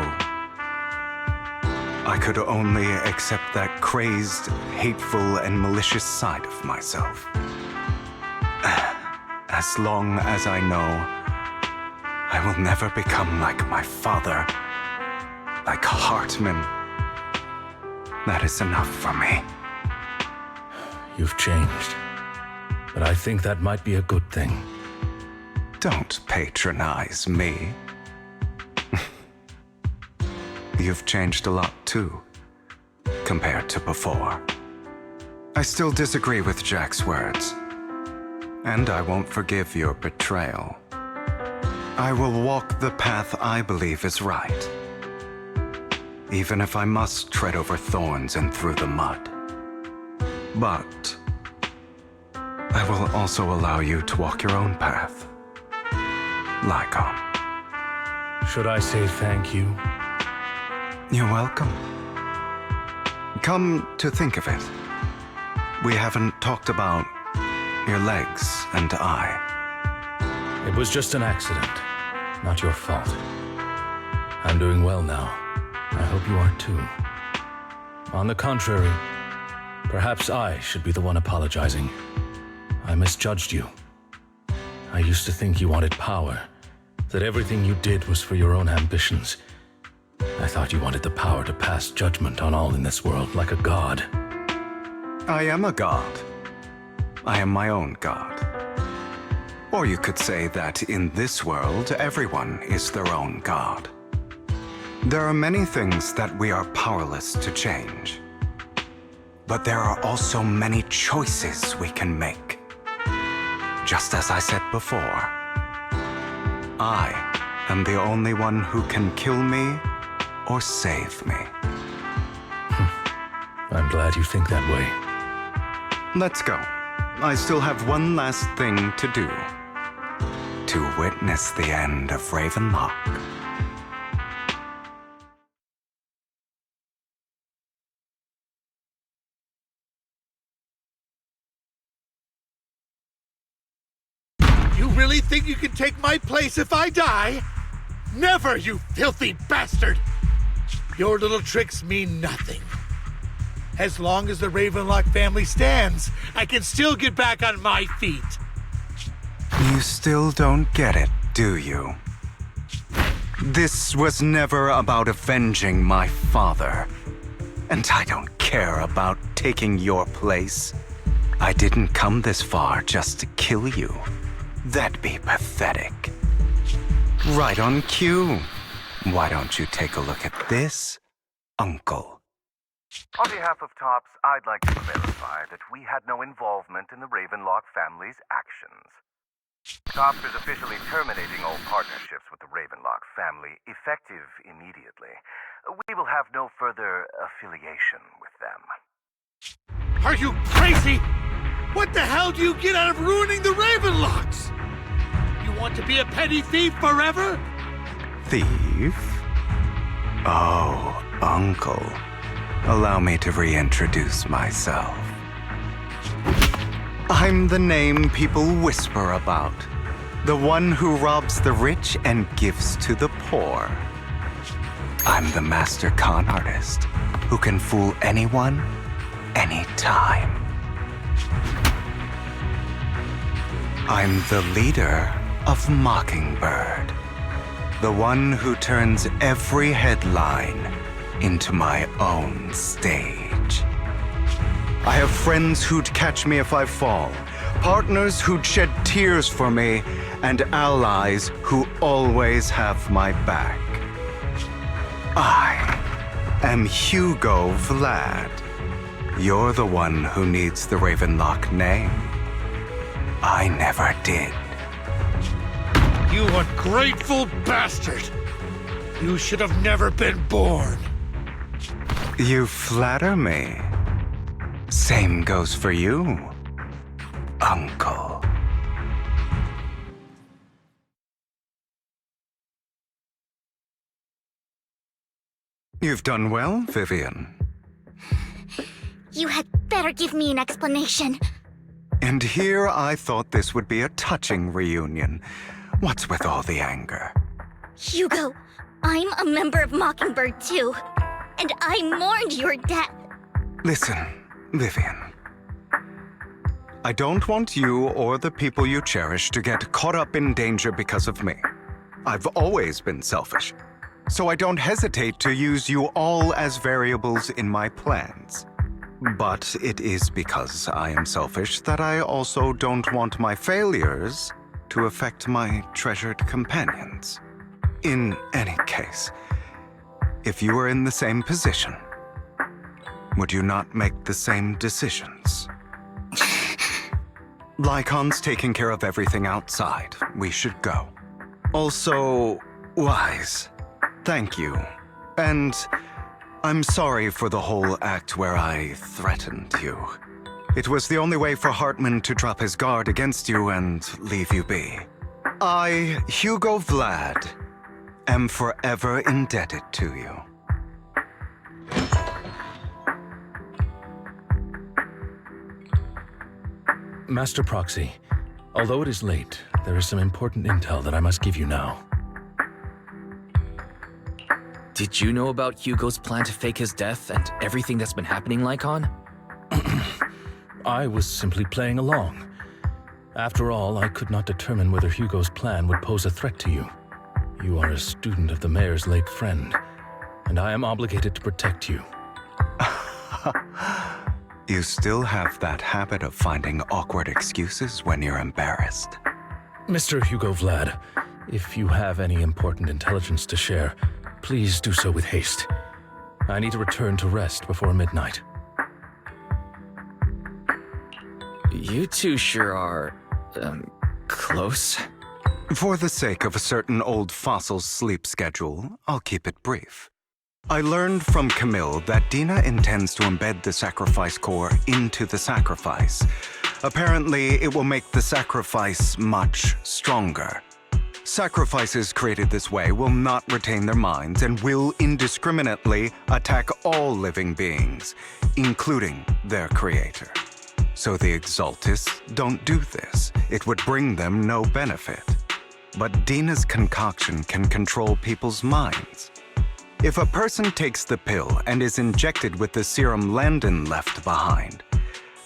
I could only accept that crazed, hateful, and malicious side of myself. As long as I know I will never become like my father, like Hartman, that is enough for me. You've changed. But I think that might be a good thing. Don't patronize me. You've changed a lot too, compared to before. I still disagree with Jack's words, and I won't forgive your betrayal. I will walk the path I believe is right, even if I must tread over thorns and through the mud. But I will also allow you to walk your own path. Lycon. Should I say thank you? You're welcome. Come to think of it, we haven't talked about your legs and eye. It was just an accident, not your fault. I'm doing well now. I hope you are too. On the contrary, perhaps I should be the one apologizing. I misjudged you. I used to think you wanted power, that everything you did was for your own ambitions. I thought you wanted the power to pass judgment on all in this world like a god. I am a god. I am my own god. Or you could say that in this world, everyone is their own god. There are many things that we are powerless to change. But there are also many choices we can make. Just as I said before, I am the only one who can kill me or save me. I'm glad you think that way. Let's go. I still have one last thing to do. To witness the end of Ravenlock. You really think you can take my place if I die? Never, you filthy bastard! Your little tricks mean nothing. As long as the Ravenlock family stands, I can still get back on my feet. You still don't get it, do you? This was never about avenging my father. And I don't care about taking your place. I didn't come this far just to kill you. That'd be pathetic. Right on cue. Why don't you take a look at this, Uncle? On behalf of TOPS, I'd like to clarify that we had no involvement in the Ravenlock family's actions. TOPS is officially terminating all partnerships with the Ravenlock family, effective immediately. We will have no further affiliation with them. Are you crazy? What the hell do you get out of ruining the Ravenlocks? You want to be a petty thief forever? Thief? Oh, Uncle. Allow me to reintroduce myself. I'm the name people whisper about. The one who robs the rich and gives to the poor. I'm the master con artist who can fool anyone, anytime. I'm the leader of Mockingbird. The one who turns every headline into my own stage. I have friends who'd catch me if I fall, partners who'd shed tears for me, and allies who always have my back. I am Hugo Vlad. You're the one who needs the Ravenlock name. I never did. You ungrateful bastard! You should have never been born. You flatter me. Same goes for you, Uncle. You've done well, Vivian. You had better give me an explanation. And here I thought this would be a touching reunion. What's with all the anger? Hugo, I'm a member of Mockingbird too. And I mourned your death. Listen, Vivian. I don't want you or the people you cherish to get caught up in danger because of me. I've always been selfish, so I don't hesitate to use you all as variables in my plans. But it is because I am selfish that I also don't want my failures to affect my treasured companions. In any case, if you were in the same position, would you not make the same decisions? Lycon's taking care of everything outside. We should go. Also, Wise, thank you. And I'm sorry for the whole act where I threatened you. It was the only way for Hartman to drop his guard against you and leave you be. I, Hugo Vlad, am forever indebted to you. Master Proxy, although it is late, there is some important intel that I must give you now. Did you know about Hugo's plan to fake his death and everything that's been happening, Lycon? I was simply playing along. After all, I could not determine whether Hugo's plan would pose a threat to you. You are a student of the mayor's late friend, and I am obligated to protect you. You still have that habit of finding awkward excuses when you're embarrassed. Mr. Hugo Vlad, if you have any important intelligence to share, please do so with haste. I need to return to rest before midnight. You two sure are, close? For the sake of a certain old fossil's sleep schedule, I'll keep it brief. I learned from Camille that Dina intends to embed the sacrifice core into the sacrifice. Apparently, it will make the sacrifice much stronger. Sacrifices created this way will not retain their minds and will indiscriminately attack all living beings, including their creator. So the Exaltists don't do this. It would bring them no benefit. But Dina's concoction can control people's minds. If a person takes the pill and is injected with the serum Landon left behind,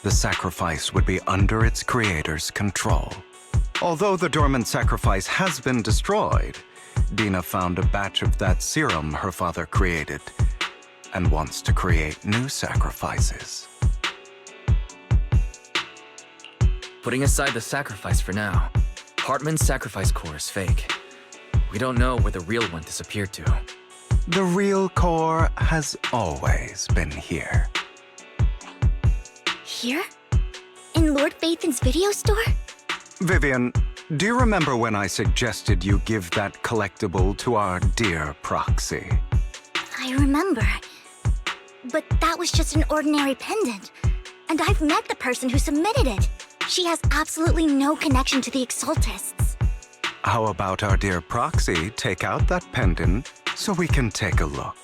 the sacrifice would be under its creator's control. Although the dormant sacrifice has been destroyed, Dina found a batch of that serum her father created and wants to create new sacrifices. Putting aside the sacrifice for now, Hartman's sacrifice core is fake. We don't know where the real one disappeared to. The real core has always been here. Here? In Lord Phaethon's video store? Vivian, do you remember when I suggested you give that collectible to our dear Proxy? I remember. But that was just an ordinary pendant. And I've met the person who submitted it. She has absolutely no connection to the Exaltists. How about our dear Proxy take out that pendant so we can take a look?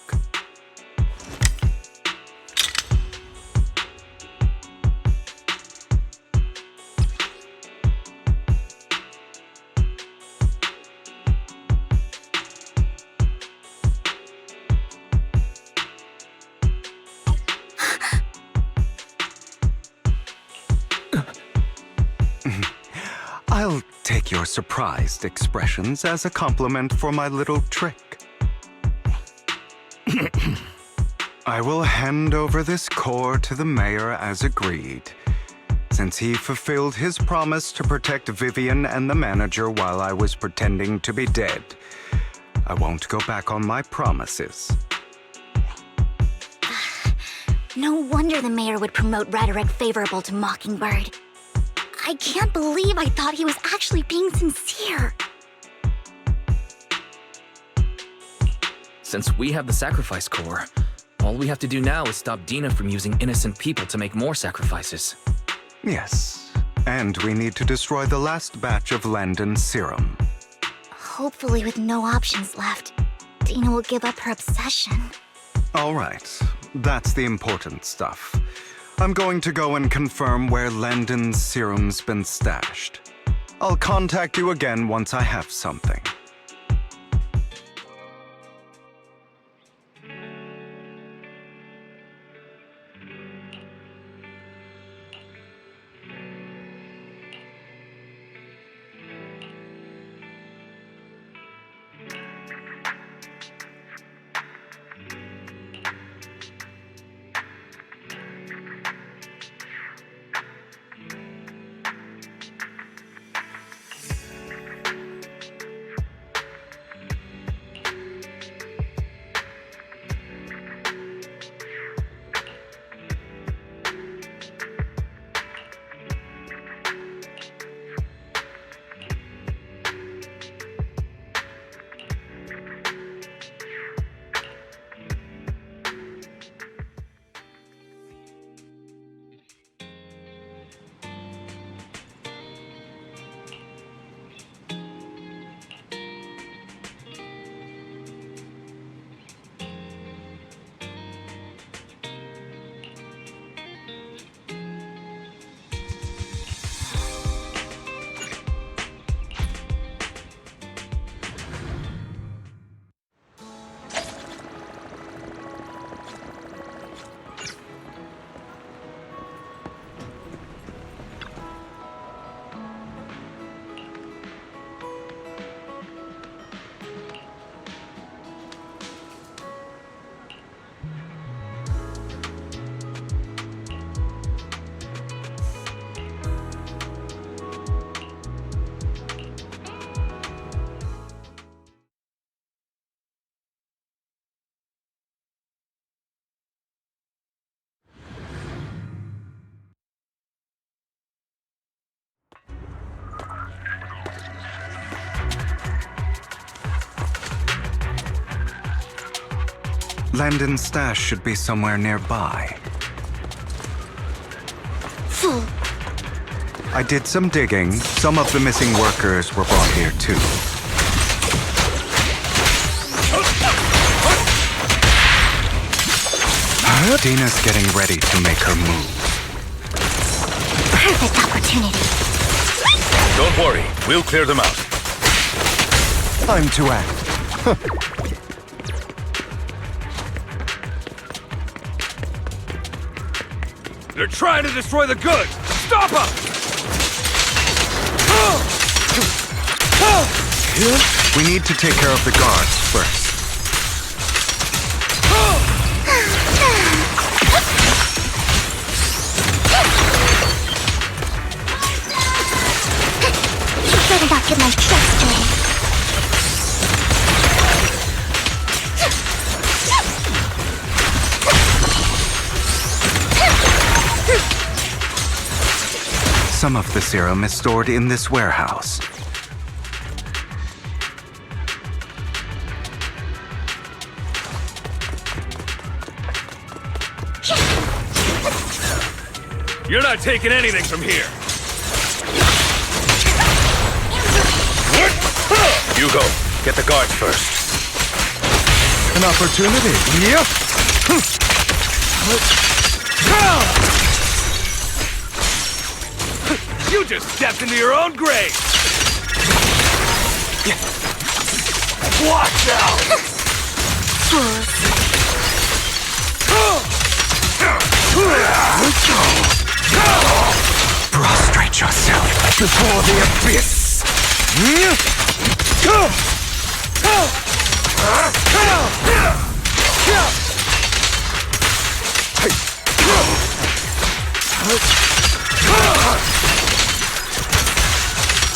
I'll take your surprised expressions as a compliment for my little trick. I will hand over this core to the mayor as agreed, since he fulfilled his promise to protect Vivian and the manager while I was pretending to be dead. I won't go back on my promises. No wonder the mayor would promote rhetoric favorable to Mockingbird. I can't believe I thought he was actually being sincere. Since we have the sacrifice core, all we have to do now is stop Dina from using innocent people to make more sacrifices. Yes, and we need to destroy the last batch of Landon's serum. Hopefully with no options left, Dina will give up her obsession. All right, that's the important stuff. I'm going to go and confirm where Landon's serum's been stashed. I'll contact you again once I have something. Landon's stash should be somewhere nearby. I did some digging. Some of the missing workers were brought here too. Dina's getting ready to make her move. Perfect opportunity. Don't worry, we'll clear them out. Time to act. They're trying to destroy the goods! Stop them! We need to take care of the guards first. Better not get my chest dirty. Some of the serum is stored in this warehouse. You're not taking anything from here. You go. Get the guards first. An opportunity. Yep. You just stepped into your own grave. Watch out! Prostrate yourself before the abyss.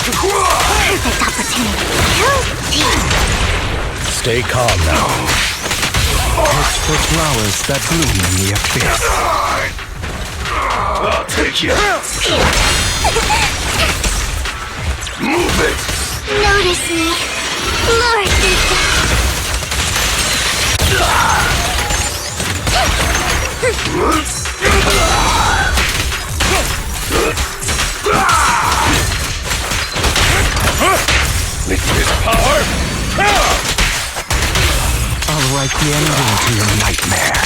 Perfect opportunity. Stay calm now. It's for flowers that bloom in the abyss. I'll take you. Move it. Notice me. Lord With this power, I'll write the ending to your nightmare.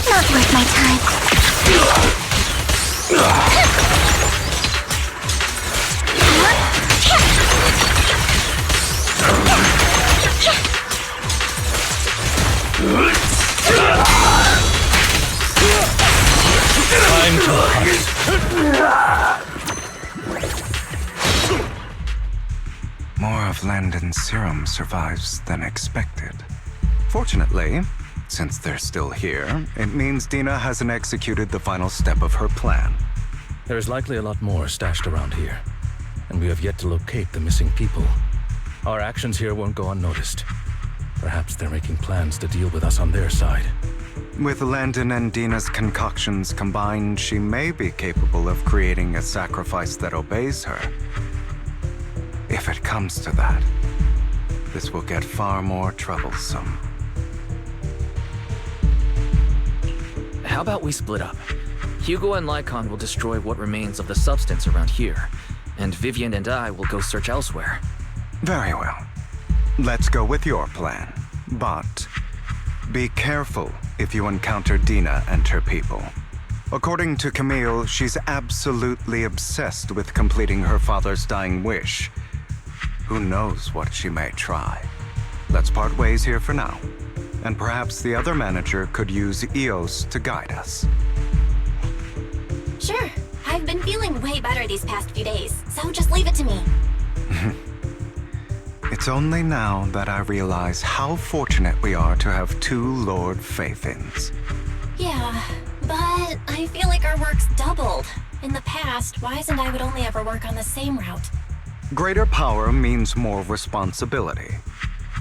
Not worth my time. Time to hunt. More of Landon's serum survives than expected. Fortunately, since they're still here, it means Dina hasn't executed the final step of her plan. There's likely a lot more stashed around here, and we have yet to locate the missing people. Our actions here won't go unnoticed. Perhaps they're making plans to deal with us on their side. With Landon and Dina's concoctions combined, she may be capable of creating a sacrifice that obeys her. If it comes to that, this will get far more troublesome. How about we split up? Hugo and Lycon will destroy what remains of the substance around here, and Vivian and I will go search elsewhere. Very well. Let's go with your plan. But be careful if you encounter Dina and her people. According to Camille, she's absolutely obsessed with completing her father's dying wish. Who knows what she may try? Let's part ways here for now. And perhaps the other manager could use EOS to guide us. Sure. I've been feeling way better these past few days, so just leave it to me. It's only now that I realize how fortunate we are to have two Lord Faithins. Yeah, but I feel like our work's doubled. In the past, Wise and I would only ever work on the same route. Greater power means more responsibility.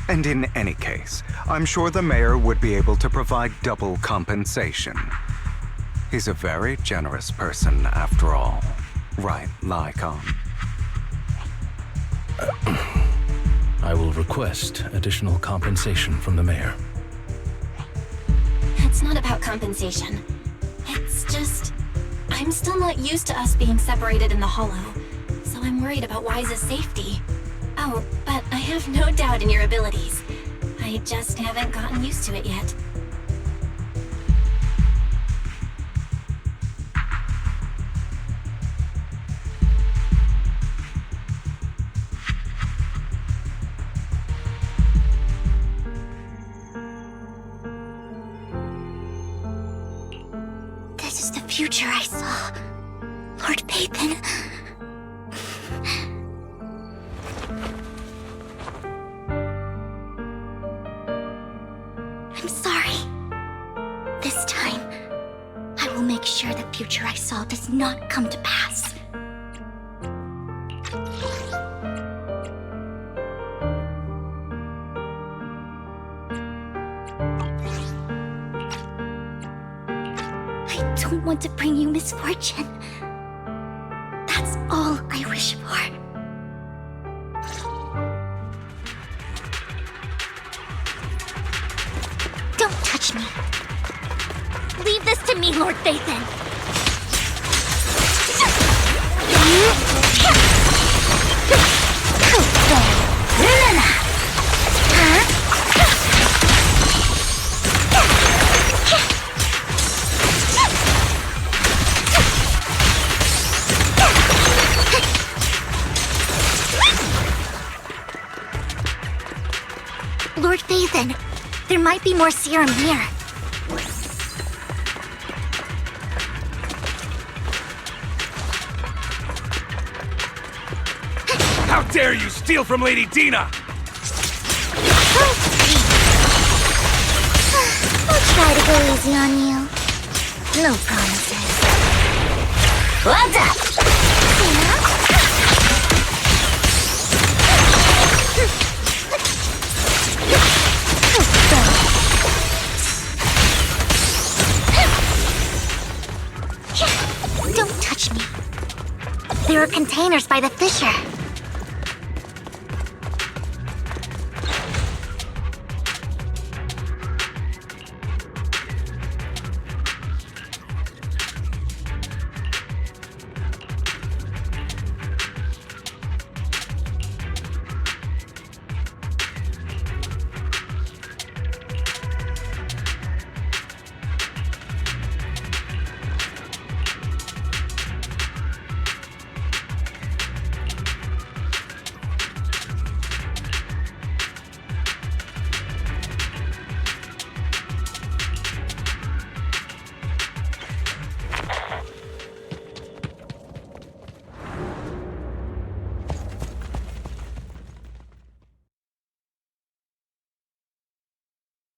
And in any case, I'm sure the mayor would be able to provide double compensation. He's a very generous person, after all. Right, Lycon? I will request additional compensation from the mayor. It's not about compensation. It's just... I'm still not used to us being separated in the Hollow, so I'm worried about Wise's safety. Oh, but I have no doubt in your abilities. I just haven't gotten used to it yet. This is the future I saw. Lord Pathan. I'm sorry. This time, I will make sure the future I saw does not come to pass. I don't want to bring you misfortune. That's all I wish for. Don't touch me. Leave this to me, Lord Phaethon. Lord Phaethon, there might be more serum here. How dare you steal from Lady Dina! I'll try to go easy on you. No promises. What's up? Don't touch me. There are containers by the fissure.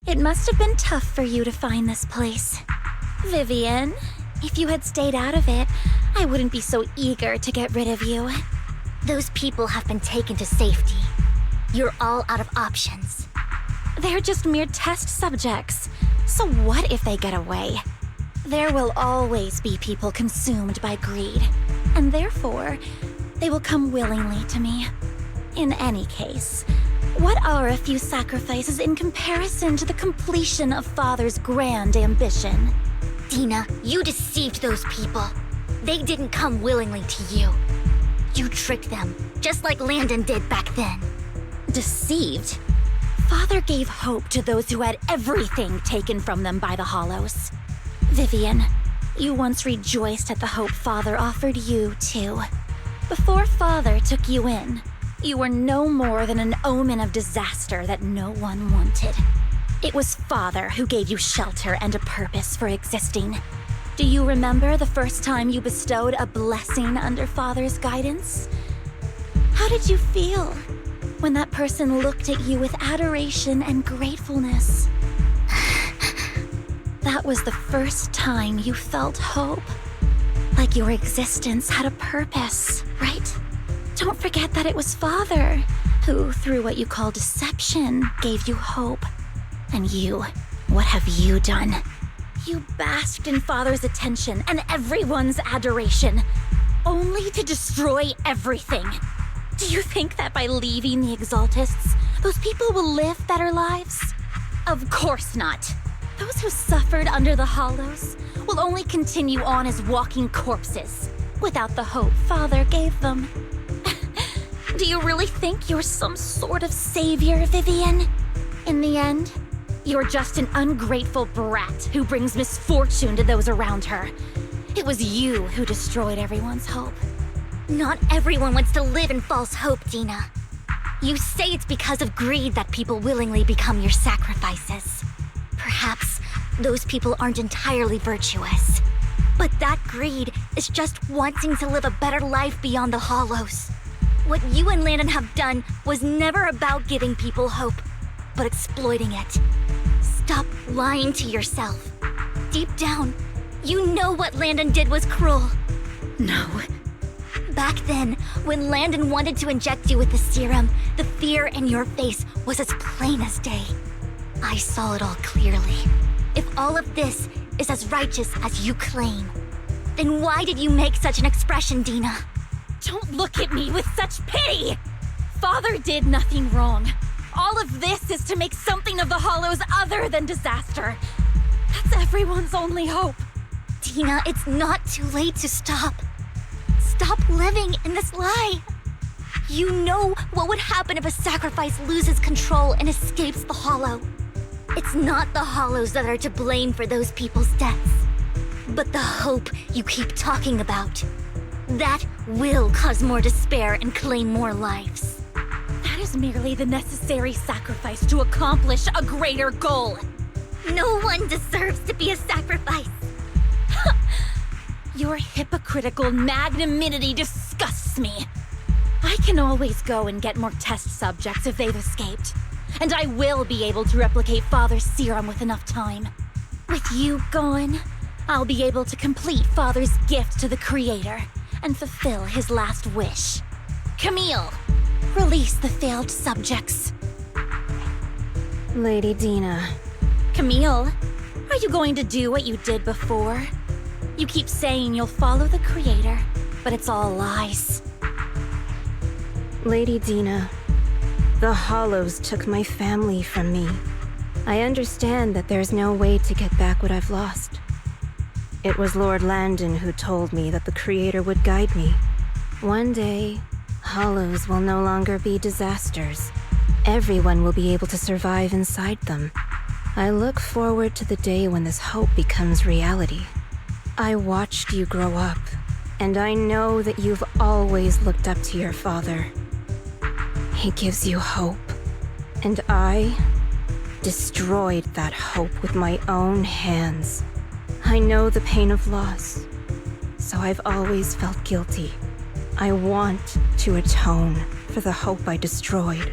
It must have been tough for you to find this place. Vivian, if you had stayed out of it, I wouldn't be so eager to get rid of you. Those people have been taken to safety. You're all out of options. They're just mere test subjects. So what if they get away? There will always be people consumed by greed, and therefore, they will come willingly to me. In any case, what are a few sacrifices in comparison to the completion of Father's grand ambition? Dina, you deceived those people. They didn't come willingly to you. You tricked them, just like Landon did back then. Deceived? Father gave hope to those who had everything taken from them by the Hollows. Vivian, you once rejoiced at the hope Father offered you, too. Before Father took you in, you were no more than an omen of disaster that no one wanted. It was Father who gave you shelter and a purpose for existing. Do you remember the first time you bestowed a blessing under Father's guidance? How did you feel when that person looked at you with adoration and gratefulness? That was the first time you felt hope. Like your existence had a purpose, right? Don't forget that it was Father who, through what you call deception, gave you hope. And you, what have you done? You basked in Father's attention and everyone's adoration, only to destroy everything. Do you think that by leaving the Exaltists, those people will live better lives? Of course not. Those who suffered under the Hollows will only continue on as walking corpses, without the hope Father gave them. Do you really think you're some sort of savior, Vivian? In the end, you're just an ungrateful brat who brings misfortune to those around her. It was you who destroyed everyone's hope. Not everyone wants to live in false hope, Dina. You say it's because of greed that people willingly become your sacrifices. Perhaps those people aren't entirely virtuous. But that greed is just wanting to live a better life beyond the Hollows. What you and Landon have done was never about giving people hope, but exploiting it. Stop lying to yourself. Deep down, you know what Landon did was cruel. No. Back then, when Landon wanted to inject you with the serum, the fear in your face was as plain as day. I saw it all clearly. If all of this is as righteous as you claim, then why did you make such an expression, Dina? Don't look at me with such pity! Father did nothing wrong. All of this is to make something of the Hollows other than disaster. That's everyone's only hope. Dina, it's not too late to stop. Stop living in this lie. You know what would happen if a sacrifice loses control and escapes the Hollow. It's not the Hollows that are to blame for those people's deaths, but the hope you keep talking about. That will cause more despair and claim more lives. That is merely the necessary sacrifice to accomplish a greater goal. No one deserves to be a sacrifice. Your hypocritical magnanimity disgusts me. I can always go and get more test subjects if they've escaped. And I will be able to replicate Father's serum with enough time. With you gone, I'll be able to complete Father's gift to the Creator and fulfill his last wish. Camille, release the failed subjects. Lady Dina. Camille, are you going to do what you did before? You keep saying you'll follow the Creator, but it's all lies. Lady Dina, the Hollows took my family from me. I understand that there's no way to get back what I've lost. It was Lord Landon who told me that the Creator would guide me. One day, Hollows will no longer be disasters. Everyone will be able to survive inside them. I look forward to the day when this hope becomes reality. I watched you grow up, and I know that you've always looked up to your father. He gives you hope, and I destroyed that hope with my own hands. I know the pain of loss, so I've always felt guilty. I want to atone for the hope I destroyed.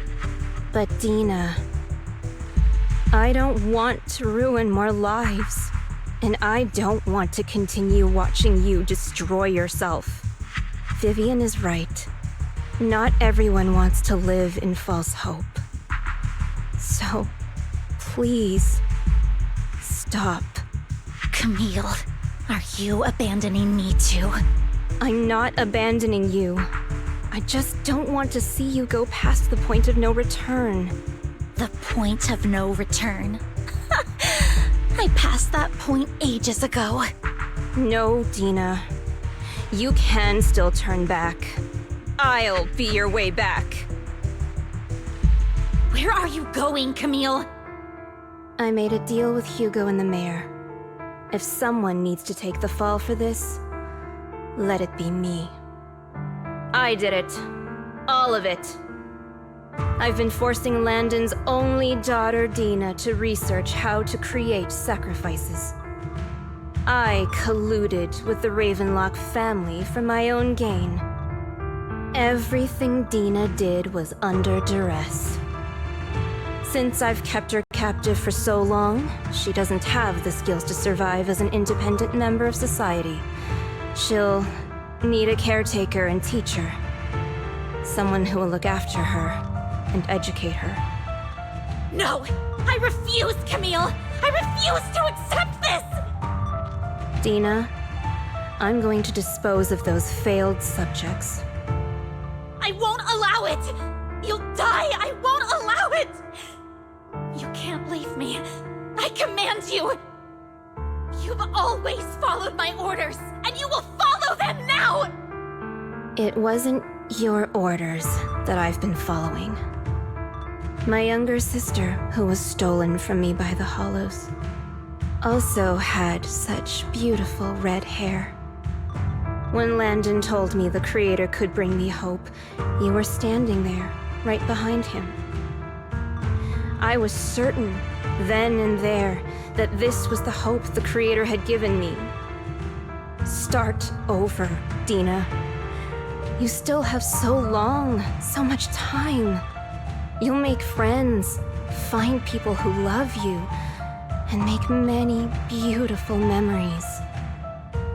But Dina, I don't want to ruin more lives. And I don't want to continue watching you destroy yourself. Vivian is right. Not everyone wants to live in false hope. So, please, stop. Camille, are you abandoning me too? I'm not abandoning you. I just don't want to see you go past the point of no return. The point of no return? I passed that point ages ago. No, Dina. You can still turn back. I'll be your way back. Where are you going, Camille? I made a deal with Hugo and the mayor. If someone needs to take the fall for this, let it be me. I did it. All of it. I've been forcing Landon's only daughter, Dina, to research how to create sacrifices. I colluded with the Ravenlock family for my own gain. Everything Dina did was under duress. Since I've kept her captive for so long, she doesn't have the skills to survive as an independent member of society. She'll need a caretaker and teacher. Someone who will look after her and educate her. No! I refuse, Camille! I refuse to accept this! Dina, I'm going to dispose of those failed subjects. I won't allow it! You'll die! I won't allow it! You can't leave me. I I command you! You've always followed my orders, and you will follow them now! It wasn't your orders that I've been following. My younger sister, who was stolen from me by the Hollows, also had such beautiful red hair. When Landon told me the Creator could bring me hope, you were standing there, right behind him. I was certain, then and there, that this was the hope the Creator had given me. Start over, Dina. You still have so long, so much time. You'll make friends, find people who love you, and make many beautiful memories.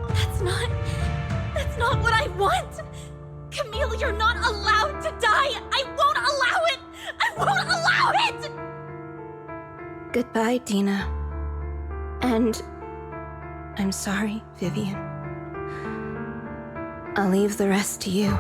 That's not what I want! Camille, you're not allowed to die! I won't allow it! I won't allow it! Goodbye, Dina. And I'm sorry, Vivian. I'll leave the rest to you.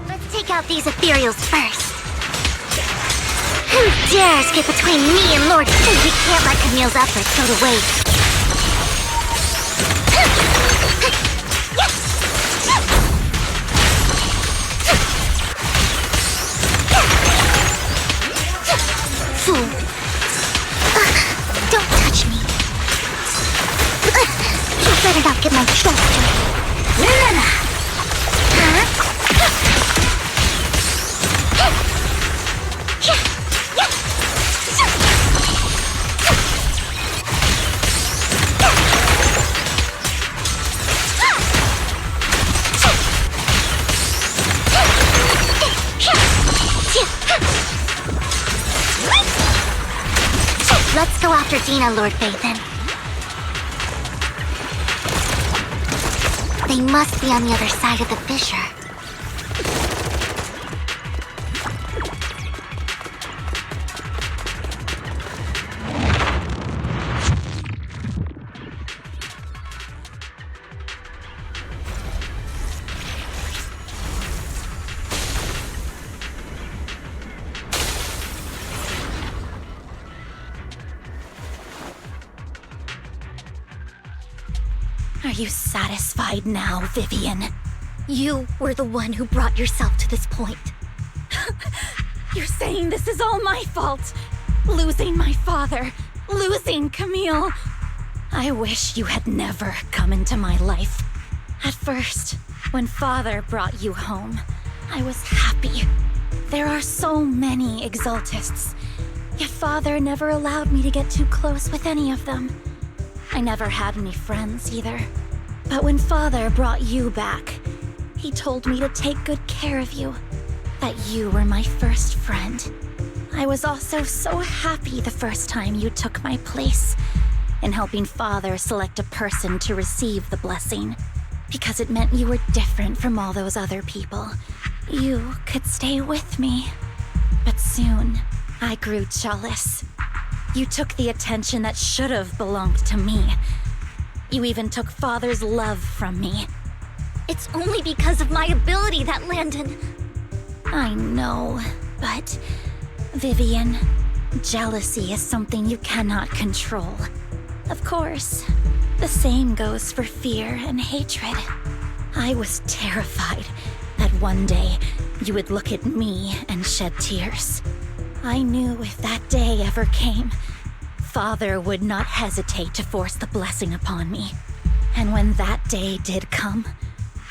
Let's take out these ethereals first. Who dares get between me and Lord Fate? We can't let Camille's efforts go to waste. Fool. Don't touch me. You better not get my shoulder. Let's go after Dina, Lord Phaethon. They must be on the other side of the fissure. Are you satisfied now, Vivian? You were the one who brought yourself to this point. You're saying this is all my fault? Losing my father, losing Camille. I wish you had never come into my life. At first, when Father brought you home, I was happy. There are so many Exaltists, yet Father never allowed me to get too close with any of them. I never had any friends either. But when Father brought you back, he told me to take good care of you, that you were my first friend. I was also so happy the first time you took my place in helping Father select a person to receive the blessing, because it meant you were different from all those other people. You could stay with me. But soon, I grew jealous. You took the attention that should have belonged to me. You even took Father's love from me. It's only because of my ability that Landon... I know, but... Vivian, jealousy is something you cannot control. Of course, the same goes for fear and hatred. I was terrified that one day you would look at me and shed tears. I knew if that day ever came, Father would not hesitate to force the blessing upon me. And when that day did come,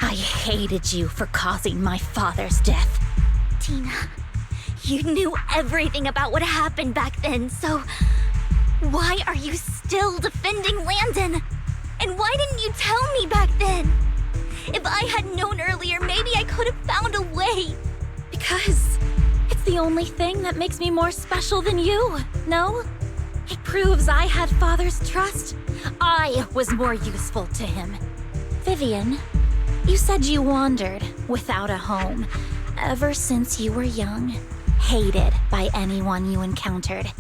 I hated you for causing my father's death. Tina, you knew everything about what happened back then, so... why are you still defending Landon? And why didn't you tell me back then? If I had known earlier, maybe I could have found a way. Because it's the only thing that makes me more special than you, no? It proves I had Father's trust. I was more useful to him. Vivian, you said you wandered without a home ever since you were young, hated by anyone you encountered.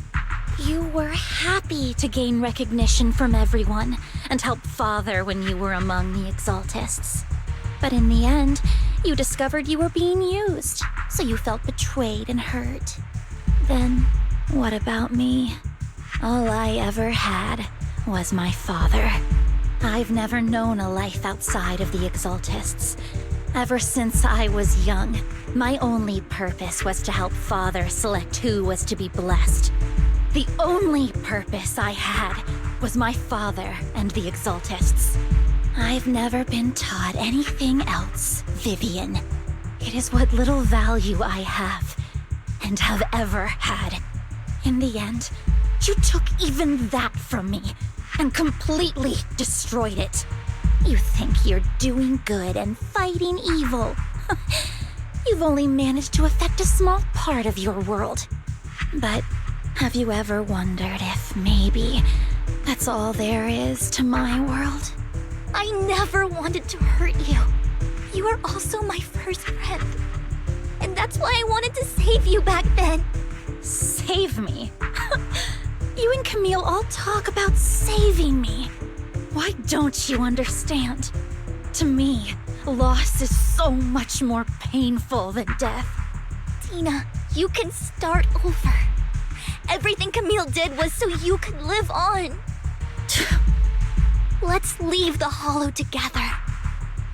You were happy to gain recognition from everyone and help Father when you were among the Exaltists. But in the end, you discovered you were being used, so you felt betrayed and hurt. Then, what about me? All I ever had was my father. I've never known a life outside of the Exaltists. Ever since I was young, my only purpose was to help Father select who was to be blessed. The only purpose I had was my father and the Exaltists. I've never been taught anything else, Vivian. It is what little value I have, and have ever had. In the end, you took even that from me, and completely destroyed it. You think you're doing good and fighting evil. You've only managed to affect a small part of your world. But have you ever wondered if maybe that's all there is to my world? I never wanted to hurt you. You were also my first friend. And that's why I wanted to save you back then. Save me? You and Camille all talk about saving me. Why don't you understand? To me, loss is so much more painful than death. Tina, you can start over. Everything Camille did was so you could live on. Let's leave the Hollow together.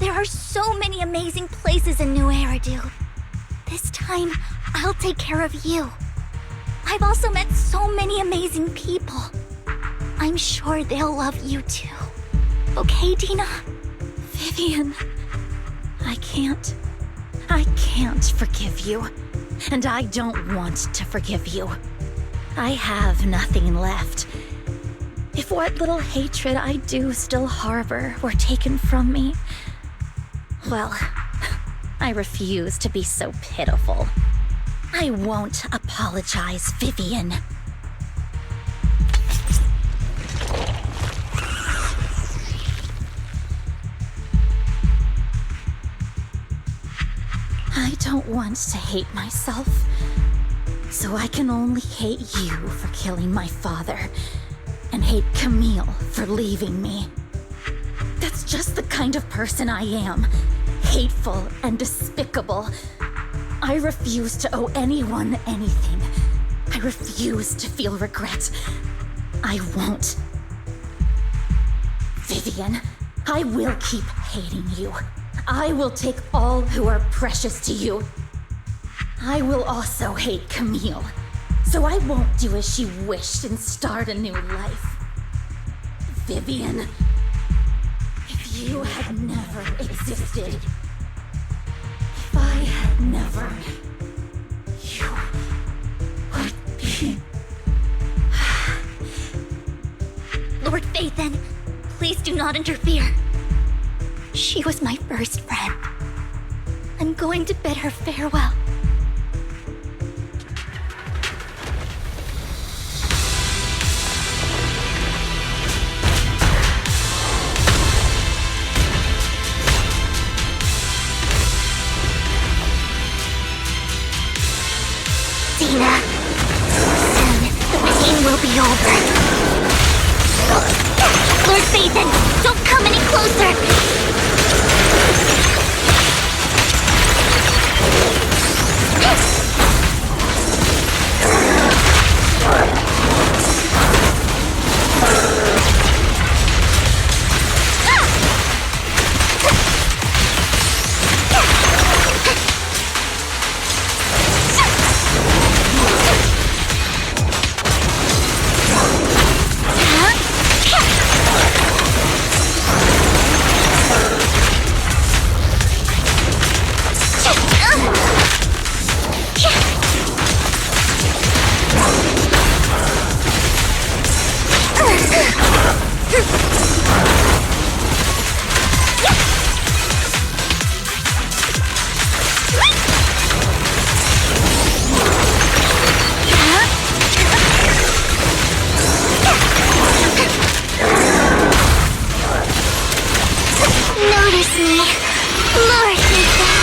There are so many amazing places in New Eridu. This time, I'll take care of you. I've also met so many amazing people. I'm sure they'll love you too. Okay, Dina? Vivian, I can't forgive you. And I don't want to forgive you. I have nothing left. If what little hatred I do still harbor were taken from me, well, I refuse to be so pitiful. I won't apologize, Vivian. I don't want to hate myself, so I can only hate you for killing my father, and hate Camille for leaving me. That's just the kind of person I am. Hateful and despicable. I refuse to owe anyone anything. I refuse to feel regret. I won't. Vivian, I will keep hating you. I will take all who are precious to you. I will also hate Camille, so I won't do as she wished and start a new life. Vivian, if you had never existed, if I had never, you would be... Lord Phaethon, please do not interfere. She was my first friend. I'm going to bid her farewell. Dina, soon the pain will be over. Lord Phaethon, don't come any closer! Notice me, Lord Phaethon.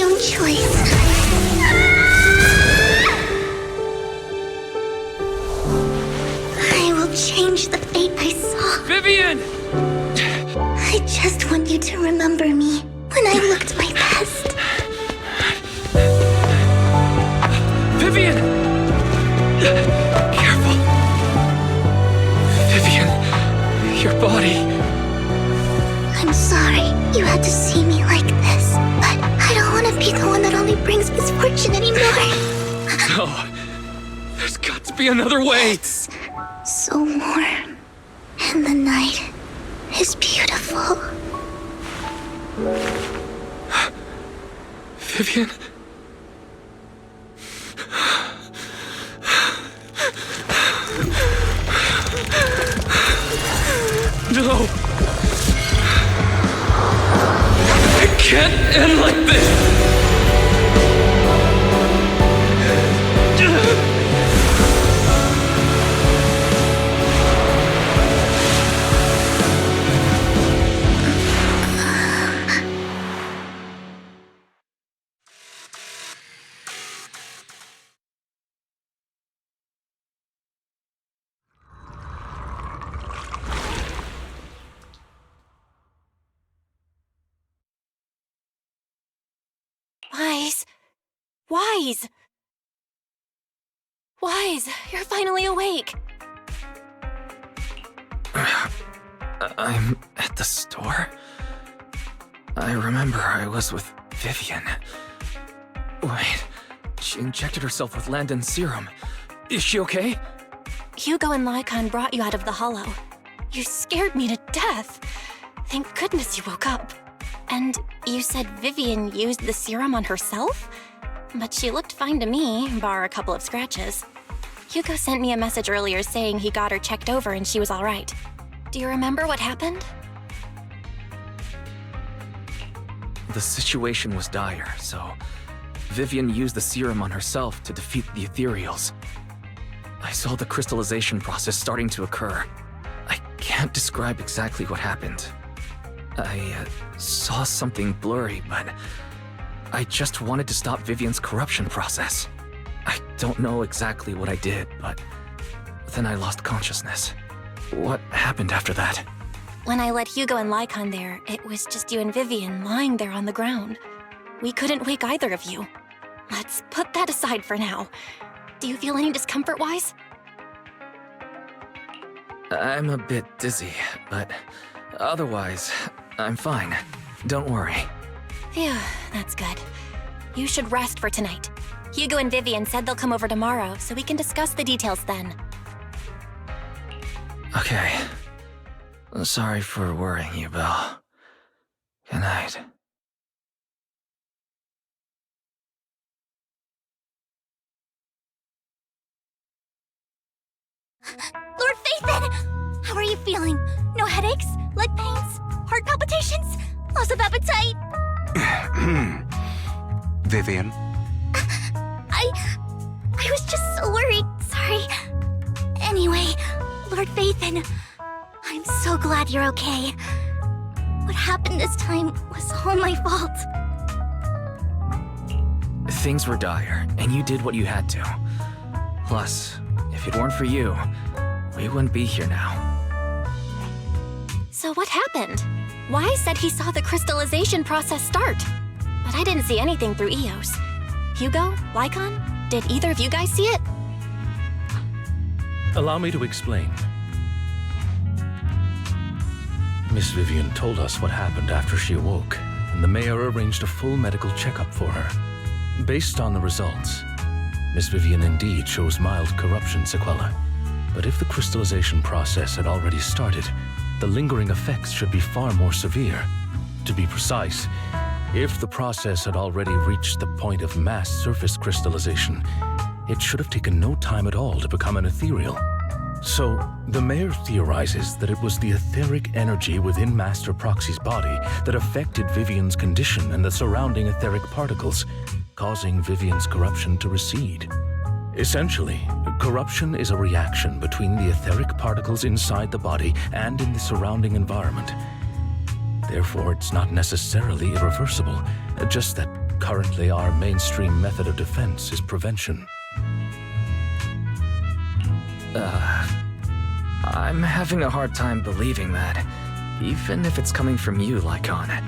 my own choice. I will change the fate I saw. Vivian! I just want you to remember me when I looked my best. Vivian! Careful. Vivian, your body. I'm sorry you had to see me like this, but I don't want to be the one that only brings misfortune anymore. No. There's got to be another way. It's so warm, and the night is beautiful. Vivian? No! It can't end like this! Wise, you're finally awake. I'm at the store. I remember I was with Vivian. Wait, she injected herself with Landon's serum. Is she okay? Hugo and Lycon brought you out of the hollow. You scared me to death. Thank goodness you woke up. And you said Vivian used the serum on herself? But she looked fine to me, bar a couple of scratches. Hugo sent me a message earlier saying he got her checked over and she was all right. Do you remember what happened? The situation was dire, so Vivian used the serum on herself to defeat the ethereals. I saw the crystallization process starting to occur. I can't describe exactly what happened. I saw something blurry, but I just wanted to stop Vivian's corruption process. I don't know exactly what I did, but then I lost consciousness. What happened after that? When I led Hugo and Lycon there, it was just you and Vivian lying there on the ground. We couldn't wake either of you. Let's put that aside for now. Do you feel any discomfort-wise? I'm a bit dizzy, but otherwise, I'm fine. Don't worry. Phew, that's good. You should rest for tonight. Hugo and Vivian said they'll come over tomorrow, so we can discuss the details then. Okay. Sorry for worrying you, Belle. Good night. Lord Phaethon! How are you feeling? No headaches? Leg pains? Heart palpitations? Loss of appetite? Vivian? I was just so worried. Sorry. Anyway, Lord Phaethon, I'm so glad you're okay. What happened this time was all my fault. Things were dire, and you did what you had to. Plus, if it weren't for you, we wouldn't be here now. So what happened? Wise said he saw the crystallization process start, but I didn't see anything through EOS. Hugo? Lycon? Did either of you guys see it? Allow me to explain. Miss Vivian told us what happened after she awoke, and the mayor arranged a full medical checkup for her. Based on the results, Miss Vivian indeed shows mild corruption sequelae. But if the crystallization process had already started, the lingering effects should be far more severe. To be precise, if the process had already reached the point of mass surface crystallization, it should have taken no time at all to become an ethereal. So, the mayor theorizes that it was the etheric energy within Master Proxy's body that affected Vivian's condition and the surrounding etheric particles, causing Vivian's corruption to recede. Essentially, corruption is a reaction between the etheric particles inside the body and in the surrounding environment. Therefore, it's not necessarily irreversible, just that currently our mainstream method of defense is prevention. I'm having a hard time believing that, even if it's coming from you, Lycon.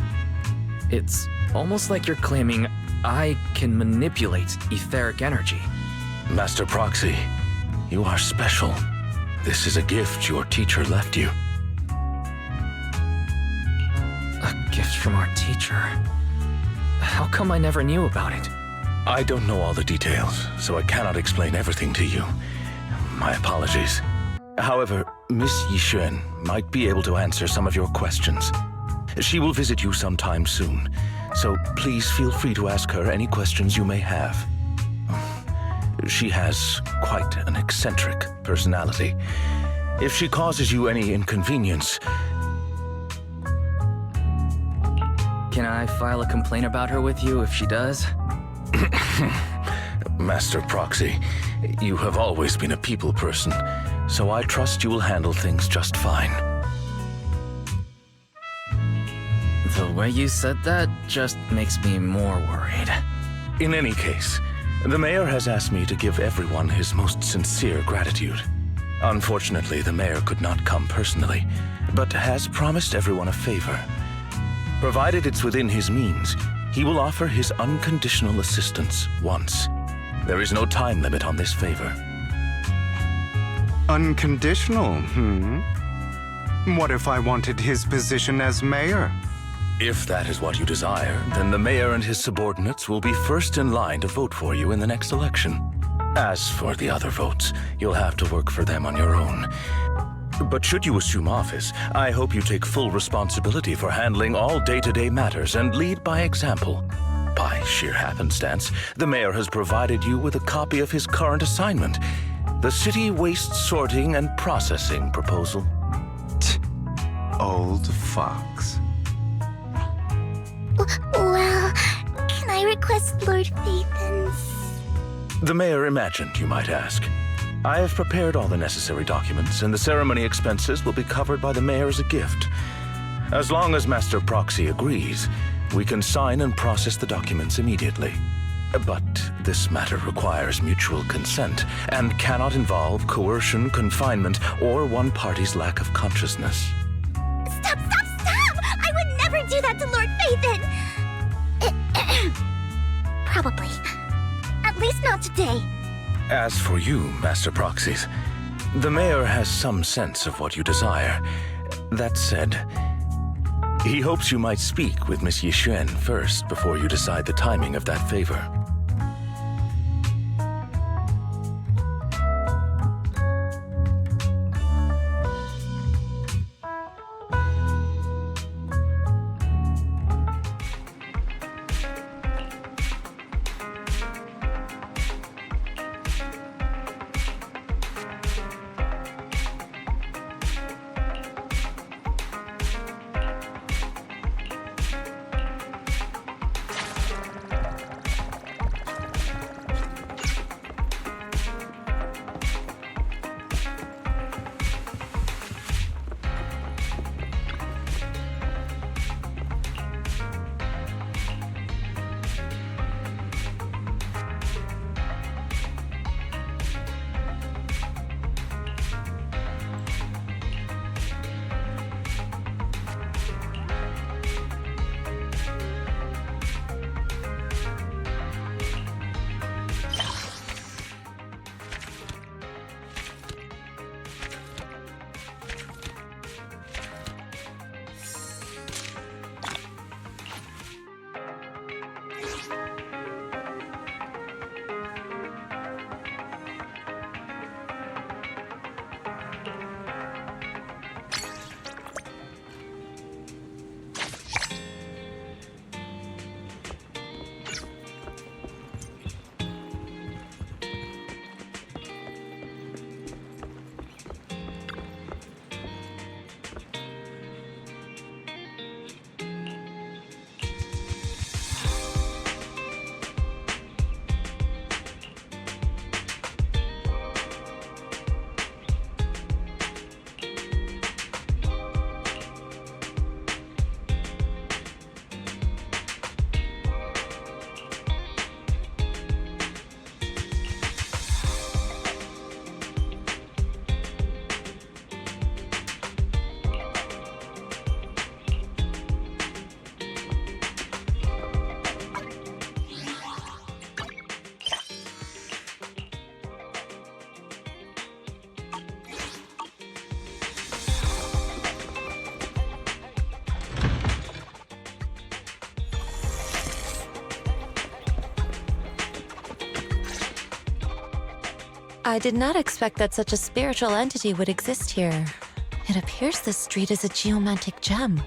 It's almost like you're claiming I can manipulate etheric energy. Master Proxy, you are special. This is a gift your teacher left you. A gift from our teacher? How come I never knew about it? I don't know all the details, so I cannot explain everything to you. My apologies. However, Miss Yixuan might be able to answer some of your questions. She will visit you sometime soon, so please feel free to ask her any questions you may have. She has quite an eccentric personality. If she causes you any inconvenience... Can I file a complaint about her with you if she does? Master Proxy, you have always been a people person, so I trust you will handle things just fine. The way you said that just makes me more worried. In any case, the mayor has asked me to give everyone his most sincere gratitude. Unfortunately, the mayor could not come personally, but has promised everyone a favor. Provided it's within his means, he will offer his unconditional assistance once. There is no time limit on this favor. Unconditional, What if I wanted his position as mayor? If that is what you desire, then the mayor and his subordinates will be first in line to vote for you in the next election. As for the other votes, you'll have to work for them on your own. But should you assume office, I hope you take full responsibility for handling all day-to-day matters and lead by example. By sheer happenstance, the mayor has provided you with a copy of his current assignment, the City Waste Sorting and Processing proposal. Old fox. Well, can I request Lord Phaethan's? The mayor imagined you might ask. I have prepared all the necessary documents, and the ceremony expenses will be covered by the mayor as a gift. As long as Master Proxy agrees, we can sign and process the documents immediately. But this matter requires mutual consent and cannot involve coercion, confinement, or one party's lack of consciousness. Stop! I would never do that to Lord Phaethan! Probably. At least not today. As for you, Master Proxies, the mayor has some sense of what you desire. That said, he hopes you might speak with Miss Yixuan first before you decide the timing of that favor. I did not expect that such a spiritual entity would exist here. It appears this street is a geomantic gem.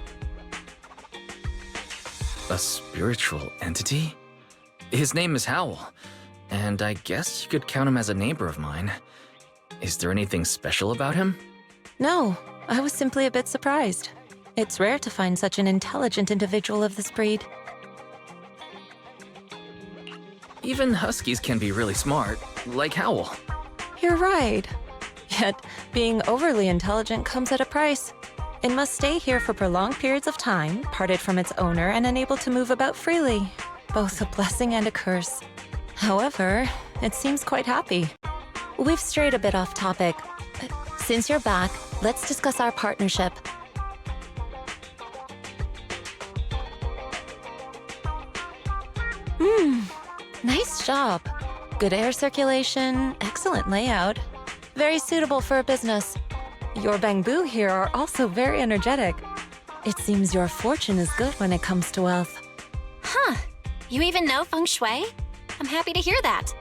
A spiritual entity? His name is Howl, and I guess you could count him as a neighbor of mine. Is there anything special about him? No, I was simply a bit surprised. It's rare to find such an intelligent individual of this breed. Even huskies can be really smart, like Howl. You're right. Yet, being overly intelligent comes at a price. It must stay here for prolonged periods of time, parted from its owner and unable to move about freely. Both a blessing and a curse. However, it seems quite happy. We've strayed a bit off topic. Since you're back, let's discuss our partnership. Nice job. Good air circulation, excellent layout. Very suitable for a business. Your bamboo here are also very energetic. It seems your fortune is good when it comes to wealth. Huh. You even know feng shui? I'm happy to hear that.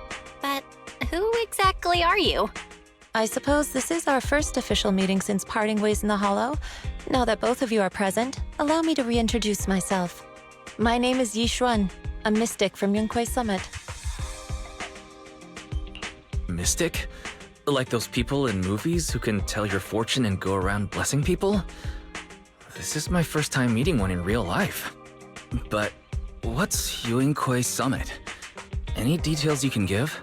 But who exactly are you? I suppose this is our first official meeting since parting ways in the Hollow. Now that both of you are present, allow me to reintroduce myself. My name is Yi Xuan, a mystic from Yunquei Summit. Mystic? Like those people in movies who can tell your fortune and go around blessing people? This is my first time meeting one in real life. But what's Yunquei Summit? Any details you can give?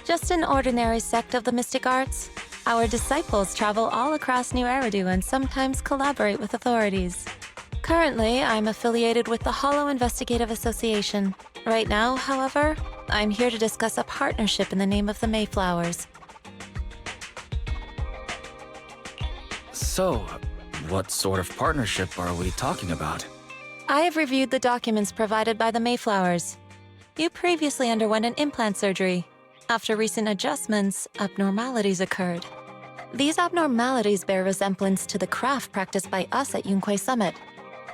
Just an ordinary sect of the mystic arts. Our disciples travel all across New Eridu and sometimes collaborate with authorities. Currently, I'm affiliated with the Hollow Investigative Association. Right now, however, I'm here to discuss a partnership in the name of the Mayflowers. So, what sort of partnership are we talking about? I have reviewed the documents provided by the Mayflowers. You previously underwent an implant surgery. After recent adjustments, abnormalities occurred. These abnormalities bear resemblance to the craft practiced by us at Yunquei Summit.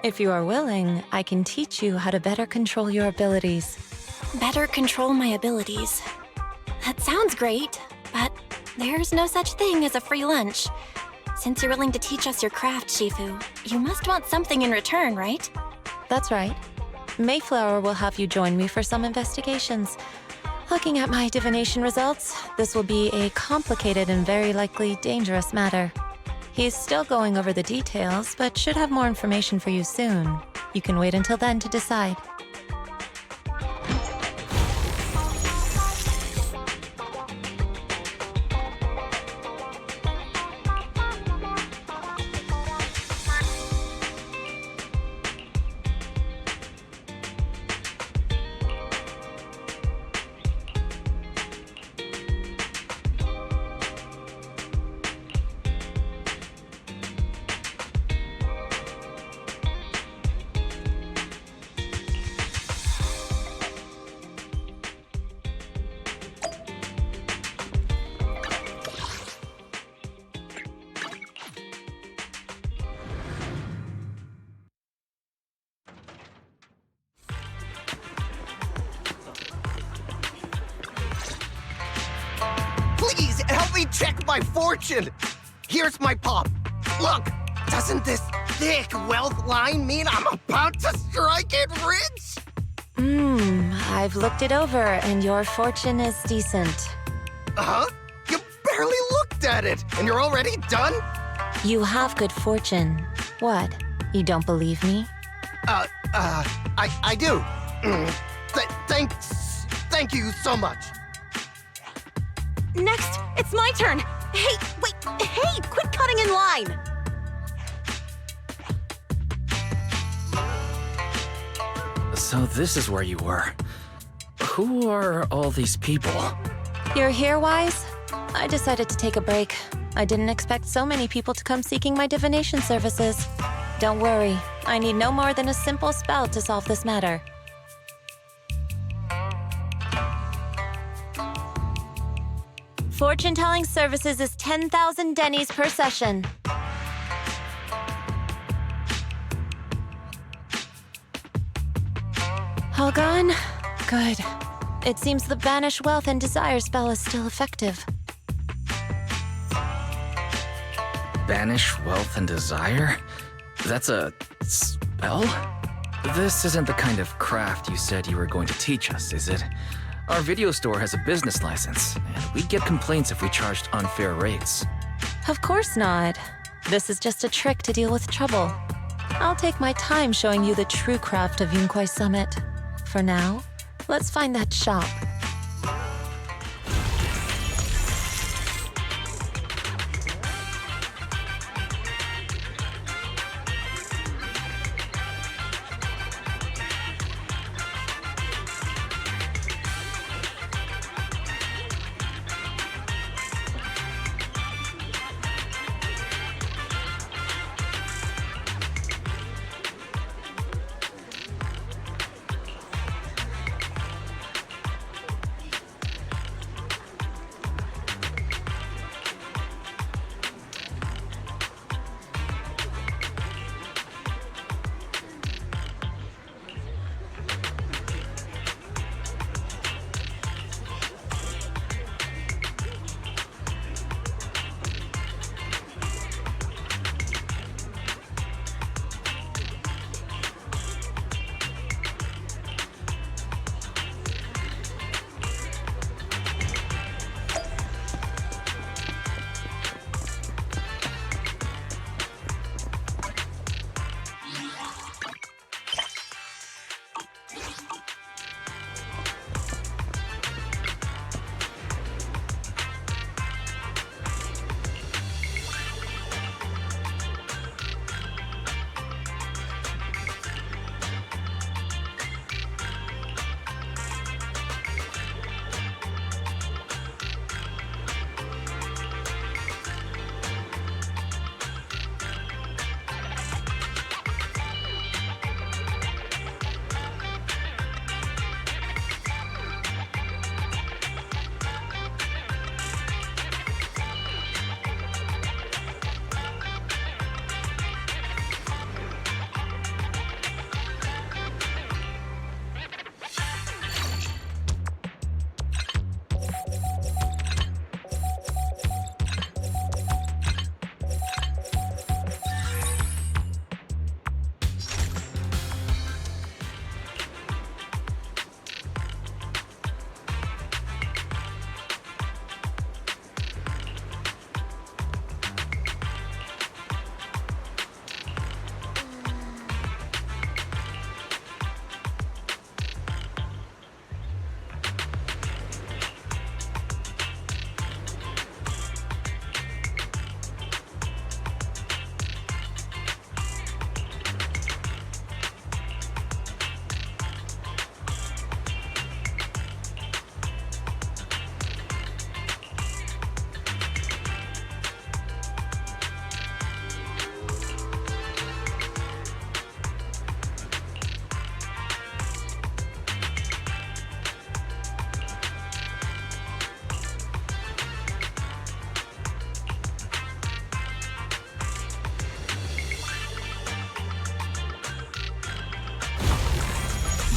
If you are willing, I can teach you how to better control your abilities. Better control my abilities. That sounds great, but there's no such thing as a free lunch. Since you're willing to teach us your craft, Shifu, you must want something in return, right? That's right. Mayflower will have you join me for some investigations. Looking at my divination results, this will be a complicated and very likely dangerous matter. He's still going over the details, but should have more information for you soon. You can wait until then to decide. Please, help me check my fortune! Here's my pop. Look, doesn't this thick wealth line mean I'm about to strike it rich? I've looked it over, and your fortune is decent. Huh? You barely looked at it, and you're already done? You have good fortune. What? You don't believe me? I do. Thank you so much. Next, it's my turn. Hey, wait, hey, quit cutting in line. So this is where you were. Who are all these people? You're here, Wise? I decided to take a break. I didn't expect so many people to come seeking my divination services. Don't worry, I need no more than a simple spell to solve this matter. Fortune-telling services is 10,000 dennies per session. All gone? Good. It seems the Banish Wealth and Desire spell is still effective. Banish wealth and desire? That's a spell? This isn't the kind of craft you said you were going to teach us, is it? Our video store has a business license, and we'd get complaints if we charged unfair rates. Of course not. This is just a trick to deal with trouble. I'll take my time showing you the true craft of Yunkwai Summit. For now, let's find that shop.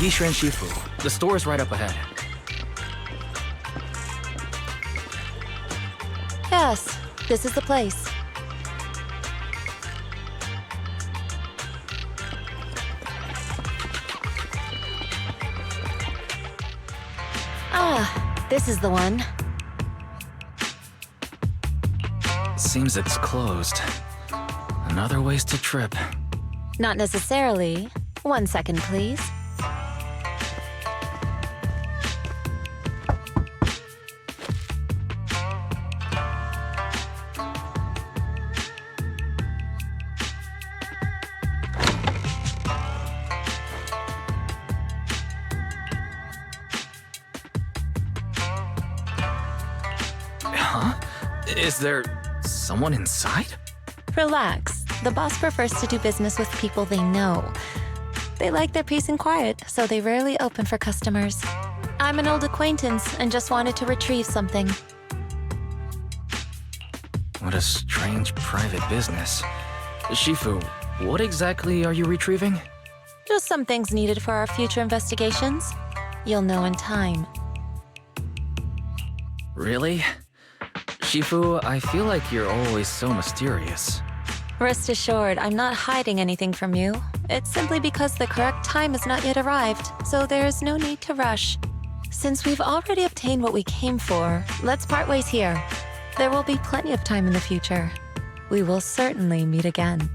Yishuan Shifu. The store is right up ahead. Yes, this is the place. Ah, this is the one. Seems it's closed. Another wasted trip. Not necessarily. 1 second, please. Is there someone inside? Relax. The boss prefers to do business with people they know. They like their peace and quiet, so they rarely open for customers. I'm an old acquaintance and just wanted to retrieve something. What a strange private business. Shifu, what exactly are you retrieving? Just some things needed for our future investigations. You'll know in time. Really? Shifu, I feel like you're always so mysterious. Rest assured, I'm not hiding anything from you. It's simply because the correct time has not yet arrived, so there's no need to rush. Since we've already obtained what we came for, let's part ways here. There will be plenty of time in the future. We will certainly meet again.